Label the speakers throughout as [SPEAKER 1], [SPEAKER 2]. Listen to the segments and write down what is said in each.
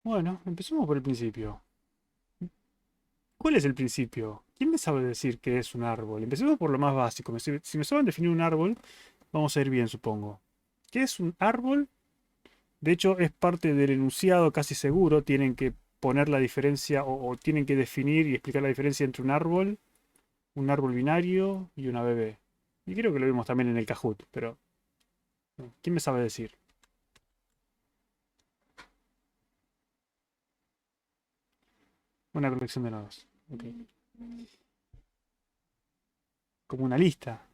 [SPEAKER 1] Bueno, empecemos por el principio. ¿Cuál es el principio? ¿Quién me sabe decir qué es un árbol? Empecemos por lo más básico. Si me saben definir un árbol, vamos a ir bien, supongo. ¿Qué es un árbol? De hecho, es parte del enunciado casi seguro. Tienen que poner la diferencia o tienen que definir y explicar la diferencia entre un árbol binario y una bebé. Y creo que lo vimos también en el Kahoot, pero ¿quién me sabe decir? Una colección de nodos. Ok. Como una lista.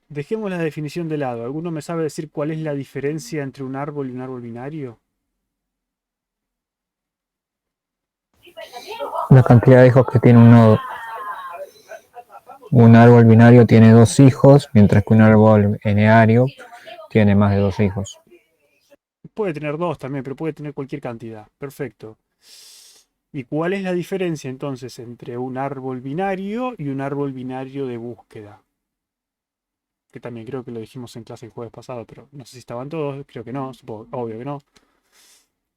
[SPEAKER 1] Dejemos la definición de lado. ¿Alguno me sabe decir cuál es la diferencia entre un árbol y un árbol binario?
[SPEAKER 2] La cantidad de hijos que tiene un nodo. Un árbol binario tiene dos hijos, mientras que un árbol eneario tiene más de dos hijos.
[SPEAKER 1] Puede tener dos también, pero puede tener cualquier cantidad. Perfecto. ¿Y cuál es la diferencia entonces entre un árbol binario y un árbol binario de búsqueda? Que también creo que lo dijimos en clase el jueves pasado, pero no sé si estaban todos, creo que no, supongo, obvio que no.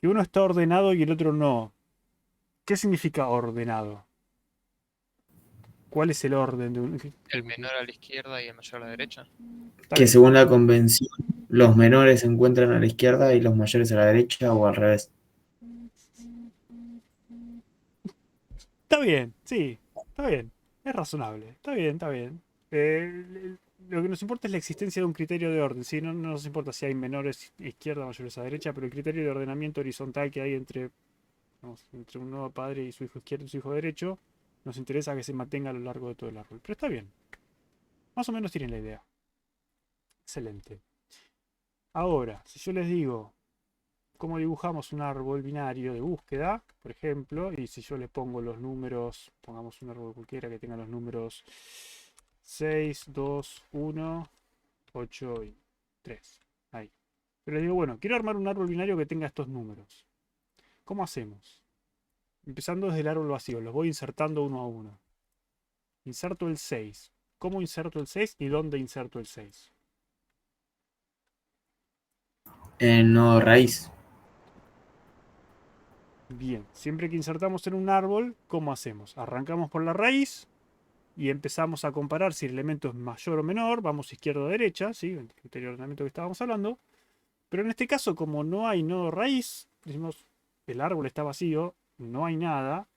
[SPEAKER 1] Que uno está ordenado y el otro no. ¿Qué significa ordenado? ¿Cuál es el orden de un...?
[SPEAKER 3] El menor a la izquierda y el mayor a la derecha.
[SPEAKER 1] Está
[SPEAKER 4] Que
[SPEAKER 1] bien,
[SPEAKER 4] según la convención, los menores se encuentran a la izquierda y los mayores a la derecha o al revés.
[SPEAKER 1] está bien, sí, está bien. Es razonable, está bien, está bien. Lo que nos importa es la existencia de un criterio de orden, ¿sí? No nos importa si hay menores a izquierda, mayores a derecha, pero el criterio de ordenamiento horizontal que hay entre, vamos, entre un nuevo padre y su hijo izquierdo y su hijo derecho, nos interesa que se mantenga a lo largo de todo el árbol. Pero está bien, más o menos tienen la idea. Excelente. Ahora, si yo les digo cómo dibujamos un árbol binario de búsqueda, por ejemplo, y si yo le pongo los números, pongamos un árbol cualquiera que tenga los números 6, 2, 1, 8 y 3. Ahí. Pero les digo, bueno, quiero armar un árbol binario que tenga estos números. ¿Cómo hacemos? Empezando desde el árbol vacío, los voy insertando uno a uno. Inserto el 6. ¿Cómo inserto el 6 y dónde inserto el 6?
[SPEAKER 4] En nodo raíz.
[SPEAKER 1] Bien, siempre que insertamos en un árbol, ¿cómo hacemos? Arrancamos por la raíz y empezamos a comparar si el elemento es mayor o menor, vamos izquierda o derecha, ¿sí? El criterio de ordenamiento que estábamos hablando. Pero en este caso, como no hay nodo raíz, decimos, el árbol está vacío, no hay nada,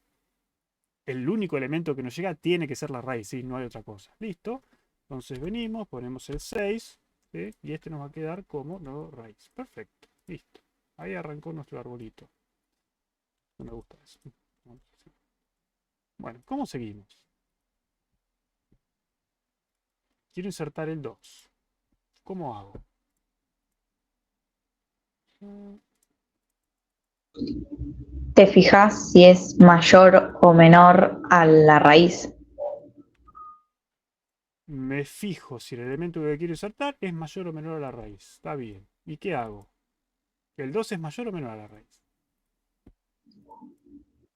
[SPEAKER 1] el único elemento que nos llega tiene que ser la raíz, ¿sí? No hay otra cosa. ¿Listo? Entonces venimos, ponemos el 6, ¿sí? Y este nos va a quedar como nodo raíz. Perfecto, listo. Ahí arrancó nuestro arbolito. No me gusta eso. Bueno, ¿cómo seguimos? Quiero insertar el 2. ¿Cómo hago?
[SPEAKER 5] Te fijas si es mayor o menor a la raíz.
[SPEAKER 1] Me fijo si el elemento que quiero insertar es mayor o menor a la raíz. Está bien. ¿Y qué hago? ¿El 2 es mayor o menor a la raíz?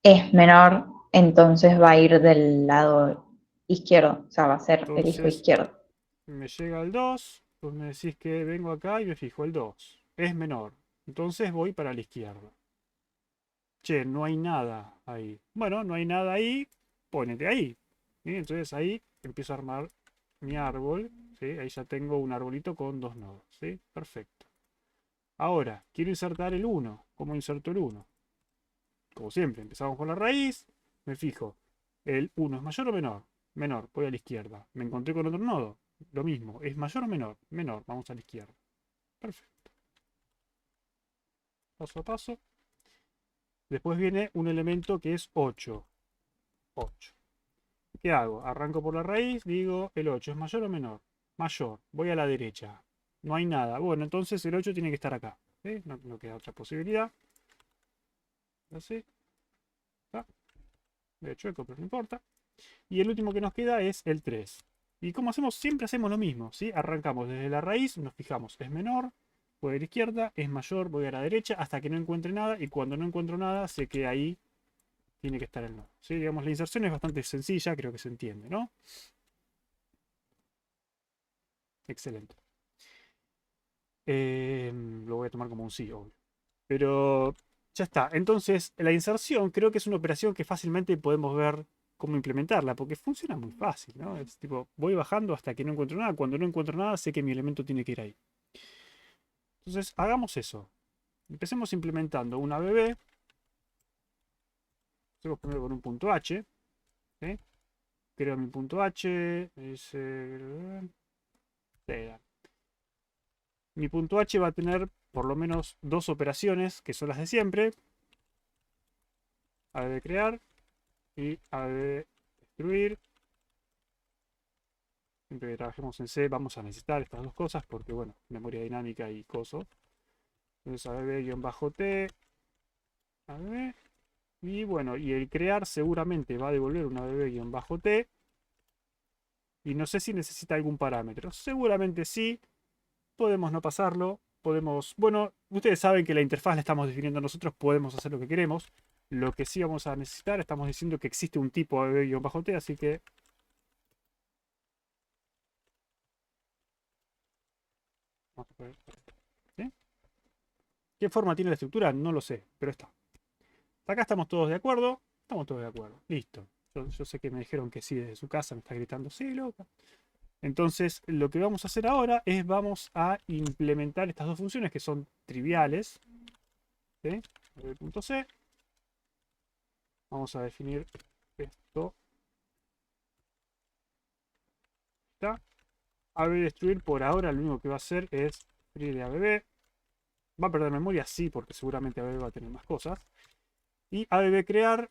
[SPEAKER 5] Es menor, entonces va a ir del lado izquierdo, o sea, va a ser el hijo
[SPEAKER 1] Entonces
[SPEAKER 5] izquierdo.
[SPEAKER 1] me llega el 2, pues me decís que vengo acá y me fijo el 2. Es menor. Entonces voy para la izquierda. Che, no hay nada ahí. Bueno, no hay nada ahí, ponete ahí. ¿Sí? Entonces ahí empiezo a armar mi árbol. ¿Sí? Ahí ya tengo un arbolito con dos nodos. ¿Sí? Perfecto. Ahora, quiero insertar el 1. ¿Cómo inserto el 1? Como siempre, empezamos por la raíz. Me fijo. ¿El 1 es mayor o menor? Menor, voy a la izquierda. Me encontré con otro nodo. Lo mismo, ¿es mayor o menor? Menor, vamos a la izquierda. Perfecto. Paso a paso. Después viene un elemento que es 8. 8. ¿Qué hago? Arranco por la raíz, digo, el 8 es mayor o menor. Mayor, voy a la derecha. No hay nada. Bueno, entonces el 8 tiene que estar acá. ¿Sí? No queda otra posibilidad. Así. ¿Está? De chueco, pero no importa. Y el último que nos queda es el 3. ¿Y como hacemos? Siempre hacemos lo mismo. ¿Sí? Arrancamos desde la raíz, nos fijamos, es menor, voy a la izquierda, es mayor, voy a la derecha, hasta que no encuentre nada. Y cuando no encuentro nada, sé que ahí tiene que estar el nodo. ¿Sí? Digamos, la inserción es bastante sencilla, creo que se entiende, ¿no? Excelente. Lo voy a tomar como un sí, obvio. Pero ya está. Entonces, la inserción creo que es una operación que fácilmente podemos ver cómo implementarla, porque funciona muy fácil, ¿no? Es tipo, voy bajando hasta que no encuentro nada. Cuando no encuentro nada, sé que mi elemento tiene que ir ahí. Entonces, hagamos eso. Empecemos implementando una BB. Hacemos primero con un punto H. ¿Sí? Creo mi punto H. Mi punto H va a tener por lo menos dos operaciones, que son las de siempre. ABB crear y ABB destruir. Siempre que trabajemos en C vamos a necesitar estas dos cosas porque, bueno, memoria dinámica y coso. Entonces ABB-T, ABB. Y bueno, y el crear seguramente va a devolver un ABB-T. Y no sé si necesita algún parámetro. Seguramente sí. Podemos no pasarlo. Podemos... Bueno, ustedes saben que la interfaz la estamos definiendo nosotros. Podemos hacer lo que queremos. Lo que sí vamos a necesitar, estamos diciendo que existe un tipo ABB-T, así que... Vamos a poner... ¿Sí? ¿Qué forma tiene la estructura? No lo sé, pero está. Acá estamos todos de acuerdo. Estamos todos de acuerdo. Listo. Yo sé que me dijeron que sí desde su casa. Me está gritando, sí, loca. Entonces, lo que vamos a hacer ahora es vamos a implementar estas dos funciones que son triviales. ¿Sí? Punto C. Vamos a definir esto. ¿Está? ABB destruir por ahora lo único que va a hacer es free de ABB. Va a perder memoria, sí, porque seguramente ABB va a tener más cosas. Y ABB crear,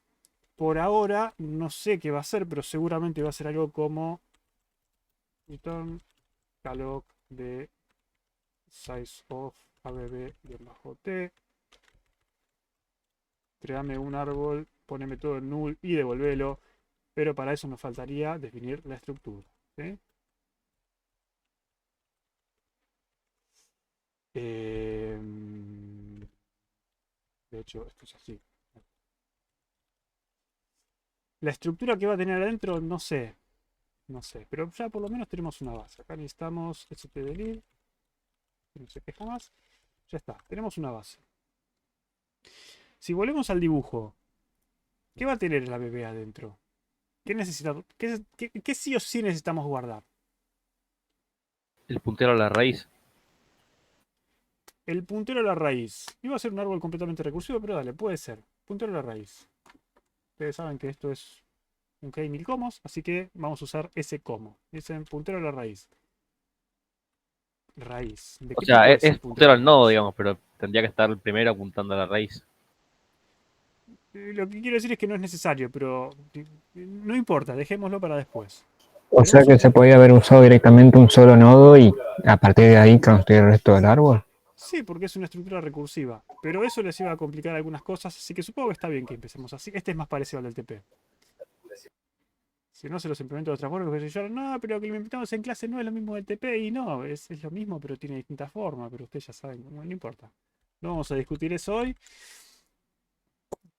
[SPEAKER 1] por ahora, no sé qué va a hacer, pero seguramente va a ser algo como return calloc de size of ABB-T. Créame un árbol, poneme todo en null y devolvelo. Pero para eso nos faltaría definir la estructura. ¿Sí? De hecho, esto es así. La estructura que va a tener adentro, no sé. No sé, pero ya por lo menos tenemos una base. Acá necesitamos stdelib. No se queja más. Ya está, tenemos una base. Si volvemos al dibujo, ¿qué va a tener la BB adentro? ¿Qué necesitamos? ¿Qué sí o sí necesitamos guardar?
[SPEAKER 6] El puntero a la raíz.
[SPEAKER 1] El puntero a la raíz. Iba a ser un árbol completamente recursivo, pero dale, puede ser. Puntero a la raíz. Ustedes saben que esto es un k-mil comos, así que vamos a usar ese como. Ese puntero a la raíz. Raíz. ¿De
[SPEAKER 6] O
[SPEAKER 1] qué
[SPEAKER 6] sea,
[SPEAKER 1] tipo
[SPEAKER 6] es
[SPEAKER 1] el
[SPEAKER 6] puntero
[SPEAKER 1] a
[SPEAKER 6] al
[SPEAKER 1] la
[SPEAKER 6] nodo,
[SPEAKER 1] raíz?
[SPEAKER 6] digamos, pero tendría que estar el primero apuntando a la raíz.
[SPEAKER 1] Lo que quiero decir es que no es necesario, pero no importa, dejémoslo para después.
[SPEAKER 2] O sea
[SPEAKER 1] Tenemos
[SPEAKER 2] que
[SPEAKER 1] un...
[SPEAKER 2] se podía haber usado directamente un solo nodo y a partir de ahí construir el resto del árbol.
[SPEAKER 1] Sí, porque es una estructura recursiva, pero eso les iba a complicar algunas cosas, así que supongo que está bien que empecemos así. Este es más parecido al del TP. Si no, se los implemento de otra forma, porque yo, no, pero lo que lo implementamos en clase no es lo mismo del TP, y no, es lo mismo, pero tiene distintas formas, pero ustedes ya saben, no importa. No vamos a discutir eso hoy.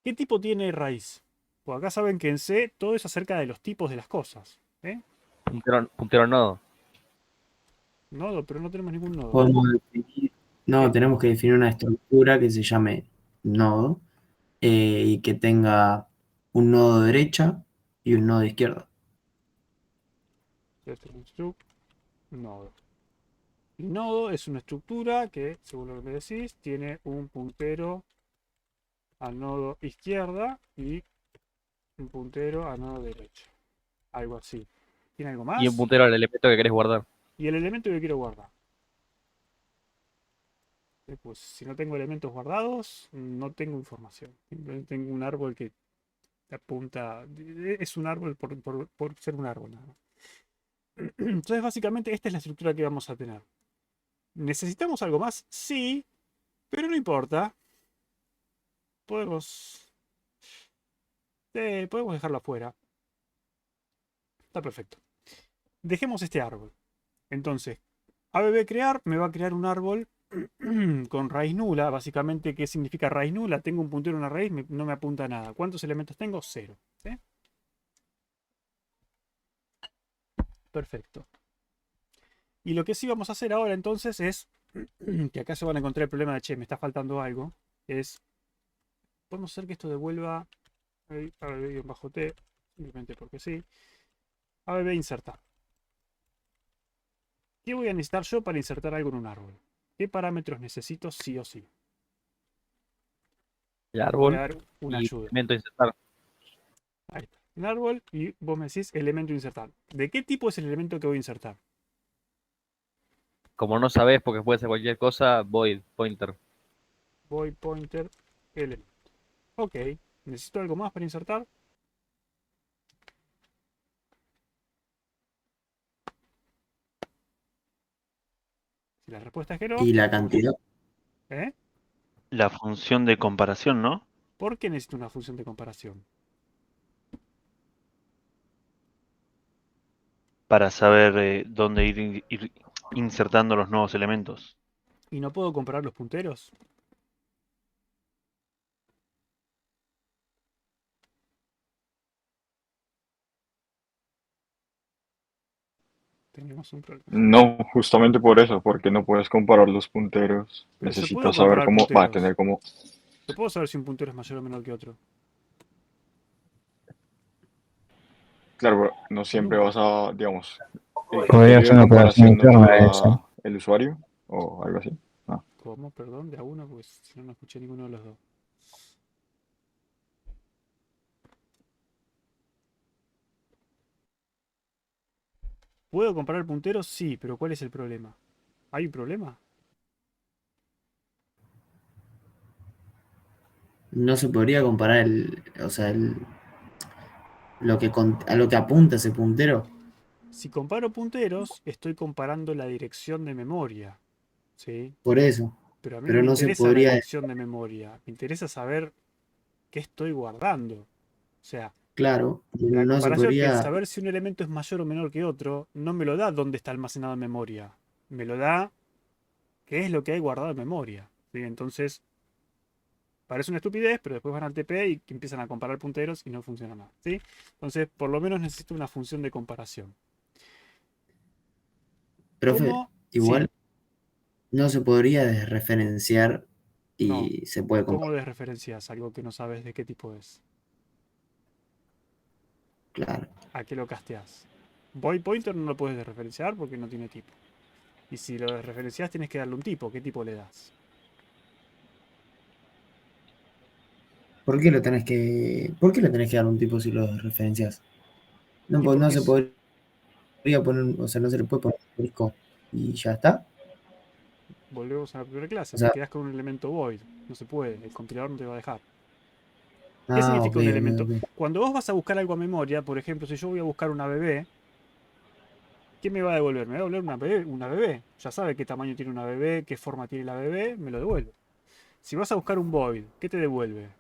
[SPEAKER 1] ¿Qué tipo tiene raíz? Pues acá saben que en C todo es acerca de los tipos de las cosas. ¿Eh?
[SPEAKER 6] Puntero al nodo.
[SPEAKER 1] Nodo, pero no tenemos ningún nodo.
[SPEAKER 4] Podemos definir, no,
[SPEAKER 1] ¿Qué?
[SPEAKER 4] tenemos que definir una estructura que se llame nodo y que tenga un nodo derecha y un nodo izquierda.
[SPEAKER 1] Nodo. Y nodo es una estructura que, según lo que me decís, tiene un puntero al nodo izquierda y un puntero al nodo derecha. Algo así. ¿Tiene algo
[SPEAKER 6] Y un
[SPEAKER 1] más?
[SPEAKER 6] puntero al elemento que querés guardar.
[SPEAKER 1] Y el elemento que quiero guardar. Pues si no tengo elementos guardados, no tengo información. Simplemente tengo un árbol que apunta. Es un árbol por ser un árbol, nada más. Entonces, básicamente, esta es la estructura que vamos a tener. ¿Necesitamos algo más? Sí, pero no importa. Podemos. Podemos dejarlo afuera. Está perfecto. Dejemos este árbol. Entonces, ABB crear me va a crear un árbol con raíz nula. Básicamente, ¿qué significa raíz nula? Tengo un puntero en una raíz, no me apunta a nada. ¿Cuántos elementos tengo? 0. ¿Sí? Perfecto. Y lo que sí vamos a hacer ahora entonces es, que acá se van a encontrar el problema de, che, me está faltando algo, es, podemos hacer que esto devuelva ABB-T, simplemente porque sí, ABB insertar. ¿Qué voy a necesitar yo para insertar algo en un árbol? ¿Qué parámetros necesito sí o sí?
[SPEAKER 6] El
[SPEAKER 1] Voy a
[SPEAKER 6] árbol
[SPEAKER 1] dar una
[SPEAKER 6] y
[SPEAKER 1] ayuda.
[SPEAKER 6] elemento a insertar.
[SPEAKER 1] Ahí está. Un árbol y vos me decís elemento a insertar. ¿De qué tipo es el elemento que voy a insertar?
[SPEAKER 6] Como no sabes, porque puede ser cualquier cosa, void, pointer.
[SPEAKER 1] Void pointer element. Ok. ¿Necesito algo más para insertar? Si la respuesta es que no,
[SPEAKER 4] Y la cantidad.
[SPEAKER 1] ¿eh?
[SPEAKER 7] La función de comparación, ¿no?
[SPEAKER 1] ¿Por qué necesito una función de comparación?
[SPEAKER 7] Para saber dónde ir insertando los nuevos elementos.
[SPEAKER 1] ¿Y no puedo comparar los punteros? Tenemos un problema.
[SPEAKER 8] No, justamente por eso, porque no puedes comparar los punteros.
[SPEAKER 1] Pero yo puedo
[SPEAKER 8] Necesitas saber
[SPEAKER 1] comparar
[SPEAKER 8] cómo va a
[SPEAKER 1] punteros.
[SPEAKER 8] tener como.
[SPEAKER 1] Yo puedo saber si un puntero es mayor o menor que otro.
[SPEAKER 8] Claro, pero no siempre vas a, digamos, el
[SPEAKER 2] Podría
[SPEAKER 8] criterio
[SPEAKER 2] ser
[SPEAKER 8] de
[SPEAKER 2] una operación
[SPEAKER 8] comparación no te
[SPEAKER 2] interna
[SPEAKER 8] lo
[SPEAKER 2] de
[SPEAKER 8] da
[SPEAKER 2] eso.
[SPEAKER 8] el usuario o algo así.
[SPEAKER 1] ¿Cómo? Perdón, de a uno, porque si no, no escuché ninguno de los dos. ¿Puedo comparar punteros? Sí, pero ¿cuál es el problema? ¿Hay un problema?
[SPEAKER 4] No se podría comparar o sea, a lo que apunta ese puntero.
[SPEAKER 1] Si comparo punteros, estoy comparando la dirección de memoria. ¿Sí?
[SPEAKER 4] Por eso.
[SPEAKER 1] Pero a mí no
[SPEAKER 4] Pero
[SPEAKER 1] me
[SPEAKER 4] no se
[SPEAKER 1] interesa la
[SPEAKER 4] podría,
[SPEAKER 1] dirección de memoria. Me interesa saber qué estoy guardando. O sea,
[SPEAKER 4] claro,
[SPEAKER 1] la
[SPEAKER 4] no se
[SPEAKER 1] comparación que es
[SPEAKER 4] podría,
[SPEAKER 1] saber si un elemento es mayor o menor que otro, no me lo da dónde está almacenado en memoria. Me lo da qué es lo que hay guardado en memoria. ¿Sí? Entonces, parece una estupidez, pero después van al TP y empiezan a comparar punteros y no funciona nada. ¿Sí? Entonces, por lo menos necesito una función de comparación.
[SPEAKER 4] profe,
[SPEAKER 1] ¿Cómo?
[SPEAKER 4] igual
[SPEAKER 1] Sí,
[SPEAKER 4] no se podría desreferenciar
[SPEAKER 1] no.
[SPEAKER 4] y se puede
[SPEAKER 1] ¿Cómo
[SPEAKER 4] comparar.
[SPEAKER 1] desreferencias algo que no sabes de qué tipo es?
[SPEAKER 4] Claro,
[SPEAKER 1] ¿A qué lo casteas? Void pointer no lo puedes desreferenciar porque no tiene tipo. Y si lo desreferencias tienes que darle un tipo. ¿Qué tipo le das?
[SPEAKER 4] ¿por qué le tenés que dar un tipo si lo referencias? No,
[SPEAKER 1] Y
[SPEAKER 4] no
[SPEAKER 1] porque
[SPEAKER 4] se podría poner, o sea, no se le puede poner asterisco y ya está.
[SPEAKER 1] volvemos a la primera clase.
[SPEAKER 4] O
[SPEAKER 1] Te
[SPEAKER 4] sea,
[SPEAKER 1] quedas con un elemento void. No se puede. El compilador no te va a dejar. ¿Qué
[SPEAKER 4] ok,
[SPEAKER 1] significa un
[SPEAKER 4] ok,
[SPEAKER 1] elemento?
[SPEAKER 4] ok.
[SPEAKER 1] Cuando vos vas a buscar algo a memoria, por ejemplo, si yo voy a buscar una bebé, ¿qué me va a devolver? Me va a devolver una bebé. Ya sabe qué tamaño tiene una bebé, qué forma tiene la bebé, me lo devuelve. Si vas a buscar un void, ¿qué te devuelve?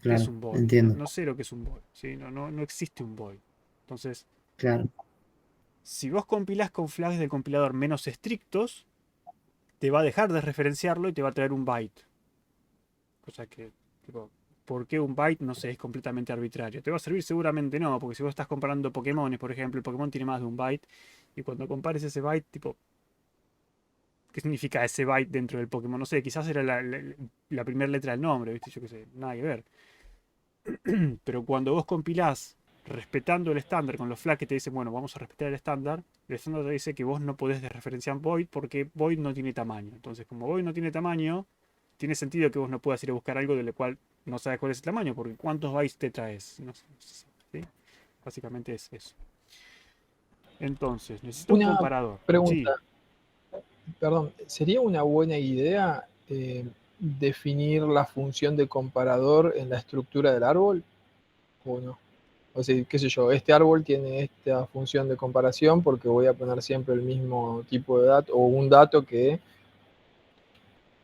[SPEAKER 1] ¿Qué es
[SPEAKER 4] Claro,
[SPEAKER 1] un void? No,
[SPEAKER 4] entiendo,
[SPEAKER 1] no sé lo que es un void. ¿Sí? No existe un void. Entonces,
[SPEAKER 4] claro,
[SPEAKER 1] si vos compilás con flags del compilador menos estrictos, te va a dejar de referenciarlo y te va a traer un byte. Cosa que, tipo, ¿por qué un byte? No sé, es completamente arbitrario. ¿Te va a servir? Seguramente no, porque si vos estás comparando Pokémones, por ejemplo, el Pokémon tiene más de un byte, y cuando compares ese byte, tipo, ¿qué significa ese byte dentro del Pokémon? No sé, quizás era la primera letra del nombre, ¿viste? Yo qué sé, nada que ver. Pero cuando vos compilás respetando el estándar con los flags que te dicen, bueno, vamos a respetar el estándar te dice que vos no podés desreferenciar void porque void no tiene tamaño. Entonces, como void no tiene tamaño, tiene sentido que vos no puedas ir a buscar algo del cual no sabes cuál es el tamaño, porque ¿cuántos bytes te traes? No sé, ¿sí? Básicamente es eso. Entonces, necesito un
[SPEAKER 9] Una
[SPEAKER 1] comparador. Sí,
[SPEAKER 9] pregunta, perdón, ¿sería una buena idea definir la función de comparador en la estructura del árbol o no? O sea, qué sé yo, este árbol tiene esta función de comparación porque voy a poner siempre el mismo tipo de dato o un dato que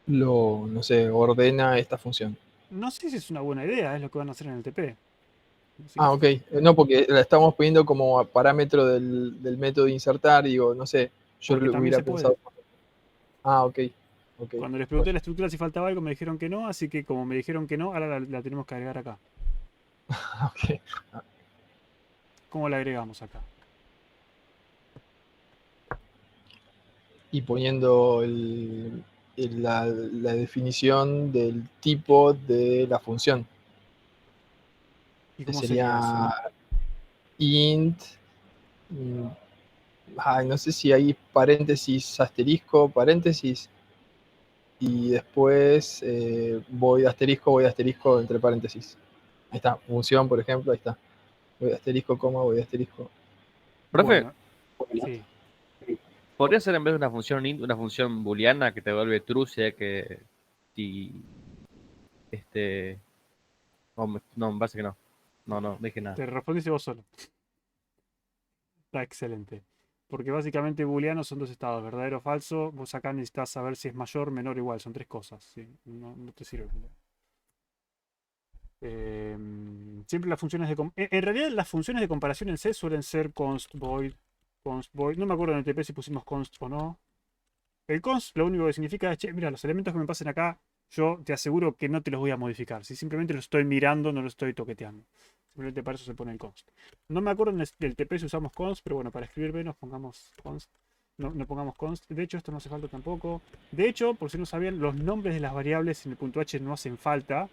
[SPEAKER 9] lo, no sé, ordena esta función.
[SPEAKER 1] no sé si es una buena idea, es lo que van a hacer en el TP. No sé
[SPEAKER 9] Ah, ok. No, porque la estamos poniendo como parámetro del método insertar, digo, no sé, yo
[SPEAKER 1] porque
[SPEAKER 9] lo
[SPEAKER 1] también
[SPEAKER 9] hubiera
[SPEAKER 1] se puede.
[SPEAKER 9] pensado. Ah, ok. Ok.
[SPEAKER 1] Cuando les pregunté la estructura si faltaba algo, me dijeron que no, así que como me dijeron que no, ahora la tenemos que agregar acá.
[SPEAKER 9] Ok.
[SPEAKER 1] ¿Cómo la agregamos acá?
[SPEAKER 9] y poniendo la definición del tipo de la función.
[SPEAKER 1] ¿Y
[SPEAKER 9] Que
[SPEAKER 1] cómo sería
[SPEAKER 9] sería
[SPEAKER 1] eso?
[SPEAKER 9] int, no sé si hay paréntesis, asterisco, paréntesis, y después void asterisco entre paréntesis. Ahí está, función, por ejemplo, ahí está. Void asterisco, coma, void asterisco.
[SPEAKER 6] Profe,
[SPEAKER 1] Bueno, sí.
[SPEAKER 6] ¿podría ser en vez de una función int una función booleana que te devuelve true que si no, me parece que no. No dije nada.
[SPEAKER 1] Te respondiste vos solo. Está excelente. Porque básicamente booleano son dos estados, verdadero o falso. Vos acá necesitas saber si es mayor, menor o igual. Son tres cosas. ¿Sí? No te sirve. Siempre las funciones en realidad las funciones de comparación en C suelen ser const void. No me acuerdo en el TP si pusimos const o no. El const lo único que significa es, che, mira, los elementos que me pasen acá, yo te aseguro que no te los voy a modificar. Si simplemente los estoy mirando, no los estoy toqueteando. Simplemente para eso se pone el const. No me acuerdo en el TP si usamos const, pero bueno, para escribir nos pongamos const. No pongamos const. De hecho, esto no hace falta tampoco. De hecho, por si no sabían, los nombres de las variables en el punto H no hacen falta.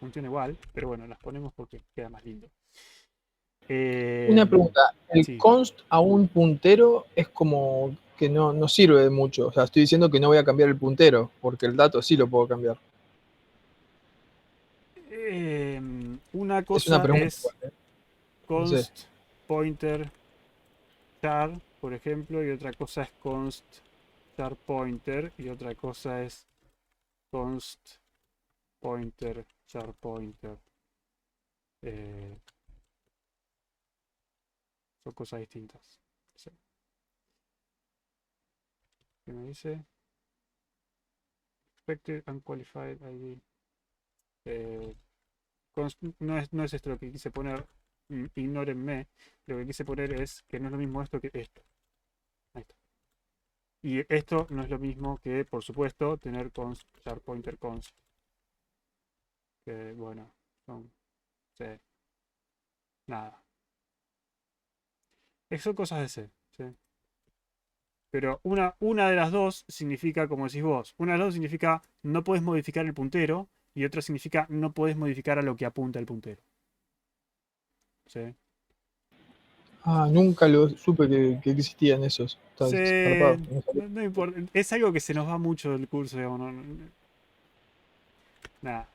[SPEAKER 1] Funciona igual, pero bueno, las ponemos porque queda más lindo.
[SPEAKER 9] Una pregunta, el
[SPEAKER 1] Sí.
[SPEAKER 9] const a un puntero es como que no sirve de mucho. O sea, estoy diciendo que no voy a cambiar el puntero, porque el dato sí lo puedo cambiar.
[SPEAKER 1] Una
[SPEAKER 9] Es una
[SPEAKER 1] cosa
[SPEAKER 9] pregunta.
[SPEAKER 1] es
[SPEAKER 9] igual, ¿eh? No sé.
[SPEAKER 1] const pointer char, por ejemplo, y otra cosa es const char pointer, y otra cosa es const pointer char pointer. Son cosas distintas. Sí. ¿Qué me dice? Expected unqualified ID. No es esto lo que quise poner. Ignórenme. Lo que quise poner es que no es lo mismo esto que esto. Ahí está. Y esto no es lo mismo que, por supuesto, tener const char pointer const. Que bueno, son. Sí. Nada. Son cosas de C. ¿Sí? Pero una de las dos significa, como decís vos, una de las dos significa no podés modificar el puntero y otra significa no podés modificar a lo que apunta el puntero. ¿Sí?
[SPEAKER 9] Nunca lo supe que existían esos. Está
[SPEAKER 1] Sí,
[SPEAKER 9] zarpado, no sabía.
[SPEAKER 1] no importa. Es algo que se nos va mucho del curso, digamos. Nada,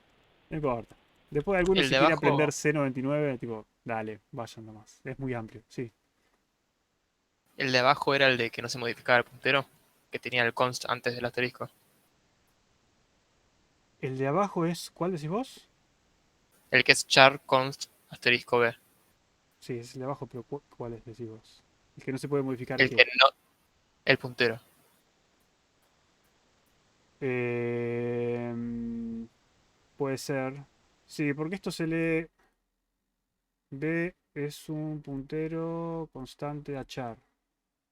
[SPEAKER 1] no importa. Después alguno
[SPEAKER 3] El
[SPEAKER 1] si
[SPEAKER 3] de
[SPEAKER 1] quiere
[SPEAKER 3] abajo,
[SPEAKER 1] aprender C99, tipo, dale, vayan nomás. Es muy amplio, sí.
[SPEAKER 3] el de abajo era el de que no se modificaba el puntero, que tenía el const antes del asterisco.
[SPEAKER 1] El de abajo es, ¿cuál decís vos?
[SPEAKER 3] El que es char const asterisco B.
[SPEAKER 1] Sí, es el de abajo, pero ¿cuál es, decís vos? El que no se puede modificar
[SPEAKER 3] El
[SPEAKER 1] qué.
[SPEAKER 3] que no, el puntero.
[SPEAKER 1] Puede ser. Sí, porque esto se lee. B es un puntero constante a char.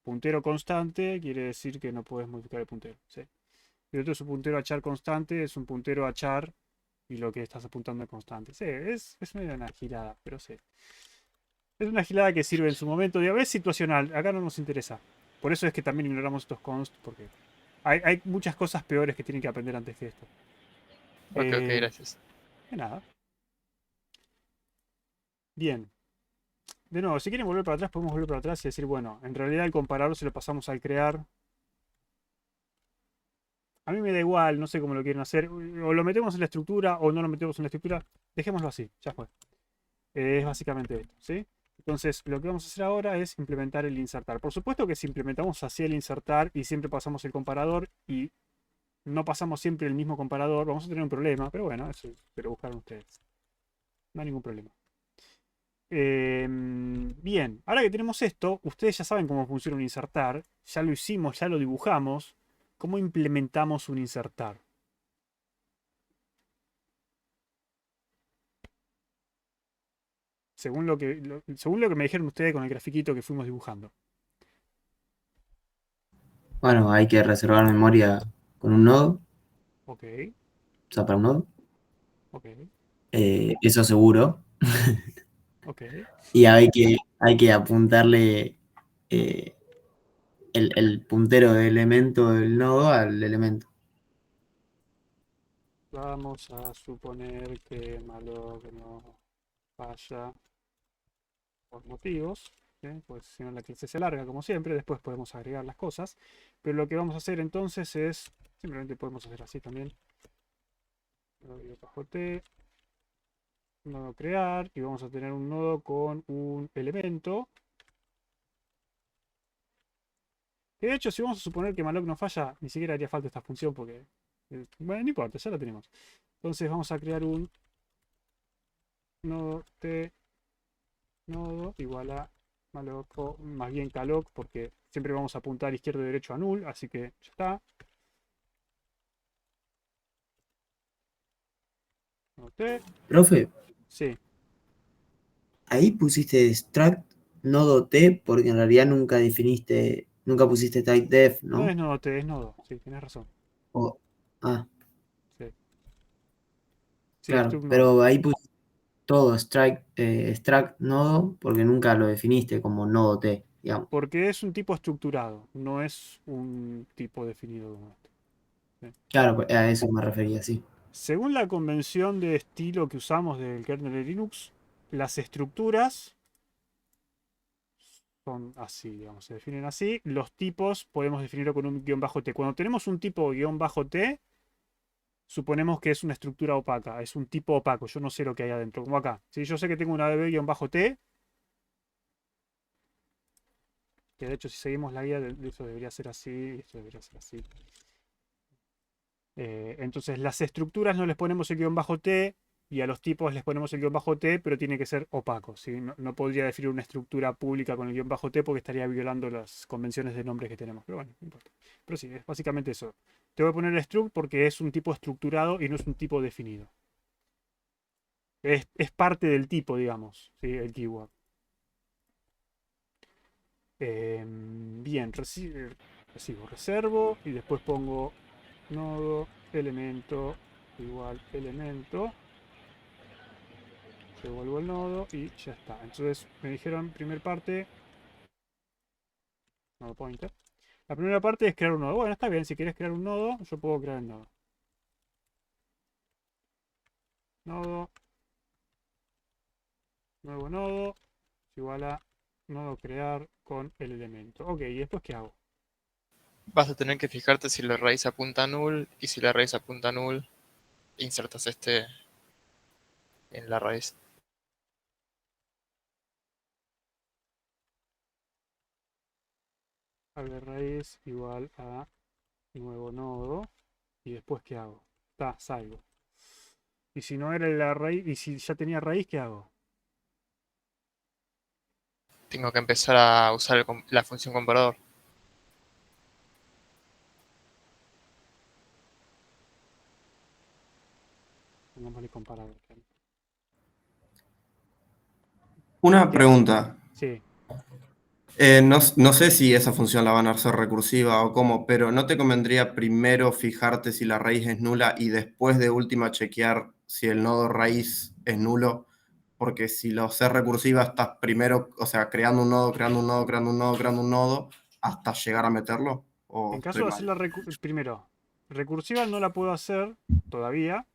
[SPEAKER 1] Puntero constante quiere decir que no puedes modificar el puntero. Sí. Y otro es un puntero a char constante, es un puntero a char y lo que estás apuntando es constante. Sí, es medio una girada, pero sí. Es una girada que sirve en su momento. Digo, es situacional, acá no nos interesa. Por eso es que también ignoramos estos const, porque hay muchas cosas peores que tienen que aprender antes que esto.
[SPEAKER 3] Ok, gracias.
[SPEAKER 1] De nada. Bien. De nuevo, si quieren volver para atrás, podemos volver para atrás y decir, bueno, en realidad el comparador se lo pasamos al crear. A mí me da igual, no sé cómo lo quieren hacer. O lo metemos en la estructura o no lo metemos en la estructura. Dejémoslo así, ya fue. Es básicamente esto, ¿sí? Entonces, lo que vamos a hacer ahora es implementar el insertar. Por supuesto que si implementamos así el insertar y siempre pasamos el comparador y no pasamos siempre el mismo comparador, vamos a tener un problema, pero bueno, eso se lo buscaron ustedes. No hay ningún problema. Bien, ahora que tenemos esto, ustedes ya saben cómo funciona un insertar, ya lo hicimos, ya lo dibujamos. ¿Cómo implementamos un insertar? Según lo que me dijeron ustedes con el grafiquito que fuimos dibujando.
[SPEAKER 4] Bueno, hay que reservar memoria con un nodo,
[SPEAKER 1] Ok,
[SPEAKER 4] o sea, para un nodo.
[SPEAKER 1] ok,
[SPEAKER 4] Eso seguro.
[SPEAKER 1] ok.
[SPEAKER 4] Y hay que apuntarle el puntero del elemento del nodo al elemento.
[SPEAKER 1] Vamos a suponer que malloc no falla por motivos, ¿sí? Pues si no la clase se larga como siempre, después podemos agregar las cosas. Pero lo que vamos a hacer entonces es, simplemente podemos hacer así también. Nodo bajo T, nodo crear, y vamos a tener un nodo con un elemento. Que de hecho, si vamos a suponer que malloc no falla, ni siquiera haría falta esta función porque, bueno, no importa, ya la tenemos. Entonces vamos a crear un nodo T nodo igual a malloc, o más bien calloc, porque siempre vamos a apuntar izquierdo y derecho a null, así que ya está. Nodo T,
[SPEAKER 4] Profe,
[SPEAKER 1] sí.
[SPEAKER 4] ahí pusiste struct nodo T porque en realidad nunca pusiste type def,
[SPEAKER 1] No
[SPEAKER 4] ¿no?
[SPEAKER 1] es nodo T, es nodo. Sí, tienes razón.
[SPEAKER 4] O- ah,
[SPEAKER 1] Sí, sí,
[SPEAKER 4] claro,
[SPEAKER 1] struct nodo.
[SPEAKER 4] pero ahí pusiste todo struct nodo porque nunca lo definiste como nodo T, digamos.
[SPEAKER 1] Porque es un tipo estructurado, no es un tipo definido como este. Sí.
[SPEAKER 4] Claro, a eso me refería, sí.
[SPEAKER 1] Según la convención de estilo que usamos del kernel de Linux, las estructuras son así, digamos, se definen así. Los tipos podemos definirlo con un guión bajo T. Cuando tenemos un tipo guión bajo T, suponemos que es una estructura opaca, es un tipo opaco, yo no sé lo que hay adentro, como acá. Si yo sé que tengo una bb-t, que de hecho si seguimos la guía, eso debería ser así, esto debería ser así. Entonces las estructuras no les ponemos el guión bajo T y a los tipos les ponemos el guión bajo T, pero tiene que ser opaco, ¿sí? No podría definir una estructura pública con el guión bajo T porque estaría violando las convenciones de nombres que tenemos, pero bueno, no importa. Pero sí, es básicamente eso. Te voy a poner el struct porque es un tipo estructurado y no es un tipo definido. Es parte del tipo, digamos, ¿sí? El keyword. Bien, reservo y después pongo nodo elemento igual elemento. Devuelvo el nodo y ya está. Entonces me dijeron primer parte, nodo pointer. La primera parte es crear un nodo. Bueno, está bien, si quieres crear un nodo, yo puedo crear el nodo. Nodo, nuevo nodo, es igual a nodo crear con el elemento. Ok, ¿y después qué hago?
[SPEAKER 3] Vas a tener que fijarte si la raíz apunta a null, y si la raíz apunta a null, insertas este en la raíz.
[SPEAKER 1] Able raíz igual a nuevo nodo. ¿Y después qué hago? Está, salgo. Y si no era la raíz, y si ya tenía raíz, ¿qué hago?
[SPEAKER 3] Tengo que empezar a usar la función comparador.
[SPEAKER 1] Pongámosle comparador.
[SPEAKER 10] Una
[SPEAKER 1] ¿Qué?
[SPEAKER 10] pregunta.
[SPEAKER 1] Sí.
[SPEAKER 10] No sé si esa función la van a hacer recursiva o cómo, pero ¿no te convendría primero fijarte si la raíz es nula y después de última chequear si el nodo raíz es nulo? Porque si lo haces recursiva estás primero, o sea, creando un nodo, creando un nodo, creando un nodo, creando un nodo, hasta llegar a meterlo. ¿O
[SPEAKER 1] En
[SPEAKER 10] estoy
[SPEAKER 1] caso de
[SPEAKER 10] mal?
[SPEAKER 1] hacerla primero, recursiva no la puedo hacer todavía.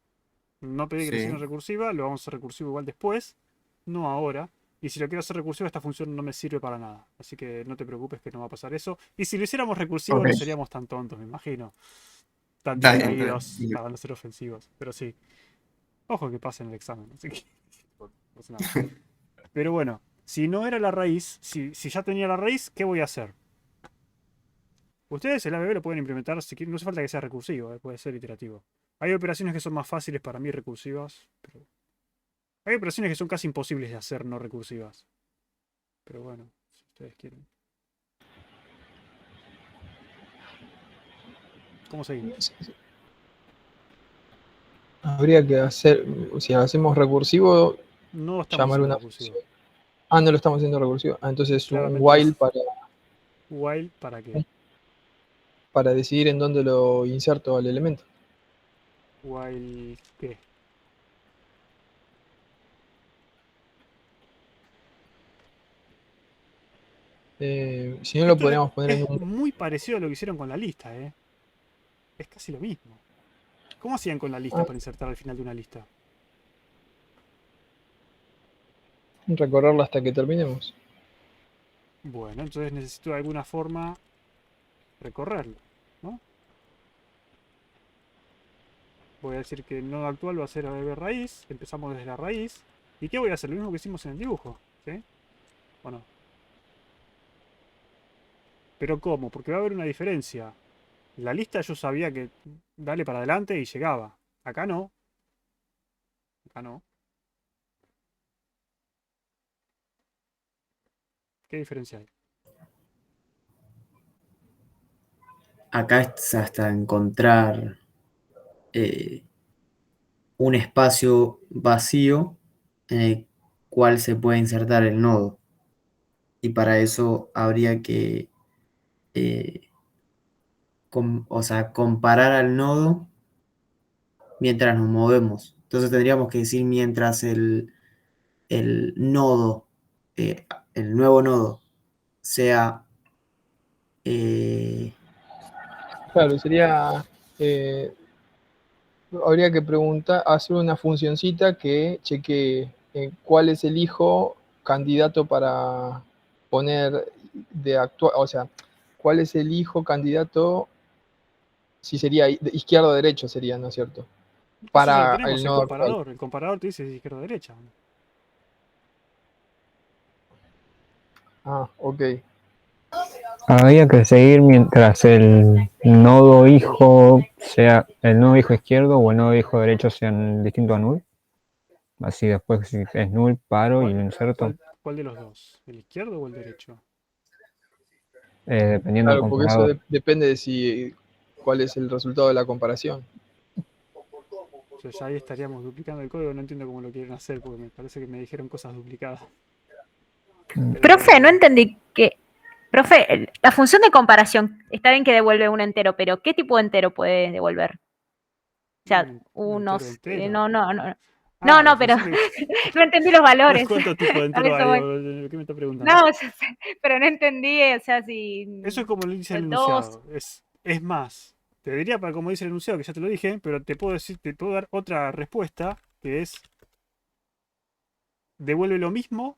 [SPEAKER 1] No pedí que lo hicieran
[SPEAKER 10] Sí.
[SPEAKER 1] recursiva, lo vamos a hacer recursivo igual después, no ahora. Y si lo quiero hacer recursivo, esta función no me sirve para nada. Así que no te preocupes que no va a pasar eso. Y si lo hiciéramos recursivo,
[SPEAKER 10] Ok.
[SPEAKER 1] no seríamos tan tontos, me imagino. Tan
[SPEAKER 10] Está bien, está
[SPEAKER 1] distraídos
[SPEAKER 10] bien.
[SPEAKER 1] para no ser ofensivos. Pero sí. Ojo que pasen el examen, así que no pasa nada. Pero bueno, si no era la raíz, si ya tenía la raíz, ¿qué voy a hacer? Ustedes el ABB lo pueden implementar si quieren, no hace falta que sea recursivo, puede ser iterativo. Hay operaciones que son más fáciles para mí recursivas, pero hay operaciones que son casi imposibles de hacer no recursivas. Pero bueno, si ustedes quieren. ¿Cómo seguimos?
[SPEAKER 9] Habría que hacer, si hacemos recursivo,
[SPEAKER 1] No lo estamos
[SPEAKER 9] llamar
[SPEAKER 1] haciendo
[SPEAKER 9] una
[SPEAKER 1] recursivo.
[SPEAKER 9] función. Ah, no lo estamos haciendo recursivo. Ah, entonces un
[SPEAKER 1] Claramente no.
[SPEAKER 9] while
[SPEAKER 1] While, ¿para qué?
[SPEAKER 9] para decidir en dónde lo inserto al elemento.
[SPEAKER 1] While, ¿qué?
[SPEAKER 9] Si no lo
[SPEAKER 1] Esto
[SPEAKER 9] podríamos poner en
[SPEAKER 1] es
[SPEAKER 9] un...
[SPEAKER 1] muy parecido a lo que hicieron con la lista, ¿eh? Es casi lo mismo. ¿Cómo hacían con la lista
[SPEAKER 9] Ah,
[SPEAKER 1] para insertar al final de una lista?
[SPEAKER 9] recorrerlo hasta que terminemos.
[SPEAKER 1] Bueno, entonces necesito de alguna forma recorrerlo, ¿no? Voy a decir que el nodo actual va a ser ABB raíz. Empezamos desde la raíz. ¿Y qué voy a hacer? Lo mismo que hicimos en el dibujo, ¿sí? ¿O no? Pero ¿cómo? Porque va a haber una diferencia. En la lista yo sabía que dale para adelante y llegaba. Acá no. Acá no. ¿Qué diferencia hay?
[SPEAKER 4] Acá es hasta encontrar un espacio vacío en el cual se puede insertar el nodo. Y para eso habría que eh, o sea, comparar al nodo mientras nos movemos. Entonces tendríamos que decir mientras el nodo, el nuevo nodo, sea
[SPEAKER 9] Claro, sería... habría que preguntar, hacer una funcioncita que chequee cuál es el hijo candidato para poner de actual, o sea, cuál es el hijo candidato, si sería de izquierdo o derecho sería, ¿no es cierto?
[SPEAKER 1] Eso ya lo
[SPEAKER 9] Para
[SPEAKER 1] tenemos,
[SPEAKER 9] el
[SPEAKER 1] el
[SPEAKER 9] nodo actual.
[SPEAKER 1] comparador. El comparador te dice izquierda o derecha.
[SPEAKER 9] Ah, ok.
[SPEAKER 2] Habría que seguir mientras el nodo hijo sea el nodo hijo izquierdo o el nodo hijo derecho sean distintos a null. Así después si es null paro y lo inserto.
[SPEAKER 1] ¿Cuál de los dos? ¿El izquierdo o el derecho?
[SPEAKER 2] Dependiendo del
[SPEAKER 9] Claro, porque eso
[SPEAKER 2] comparador.
[SPEAKER 9] depende de si cuál es el resultado de la comparación.
[SPEAKER 1] O sea, ya ahí estaríamos duplicando el código. No entiendo cómo lo quieren hacer porque me parece que me dijeron cosas duplicadas.
[SPEAKER 11] Profe, no
[SPEAKER 1] Pero
[SPEAKER 11] entendí que... Profe, la función de comparación, está bien que devuelve un entero, pero ¿qué tipo de entero puede devolver? O sea,
[SPEAKER 1] un entero
[SPEAKER 11] unos...
[SPEAKER 1] entero.
[SPEAKER 11] no, no, no. No,
[SPEAKER 1] Ah, la
[SPEAKER 11] no, pero
[SPEAKER 1] función de...
[SPEAKER 11] no entendí los valores.
[SPEAKER 1] ¿Cuánto tipo de
[SPEAKER 11] A
[SPEAKER 1] entero
[SPEAKER 11] eso
[SPEAKER 1] hay?
[SPEAKER 11] voy.
[SPEAKER 1] ¿Qué me está preguntando?
[SPEAKER 11] No, ya sé, pero no entendí, o sea, si...
[SPEAKER 1] Eso es como lo dice el
[SPEAKER 11] Dos...
[SPEAKER 1] enunciado. Es más. Te diría para como dice el enunciado, que ya te lo dije, pero te puedo decir, te puedo dar otra respuesta, que es devuelve lo mismo.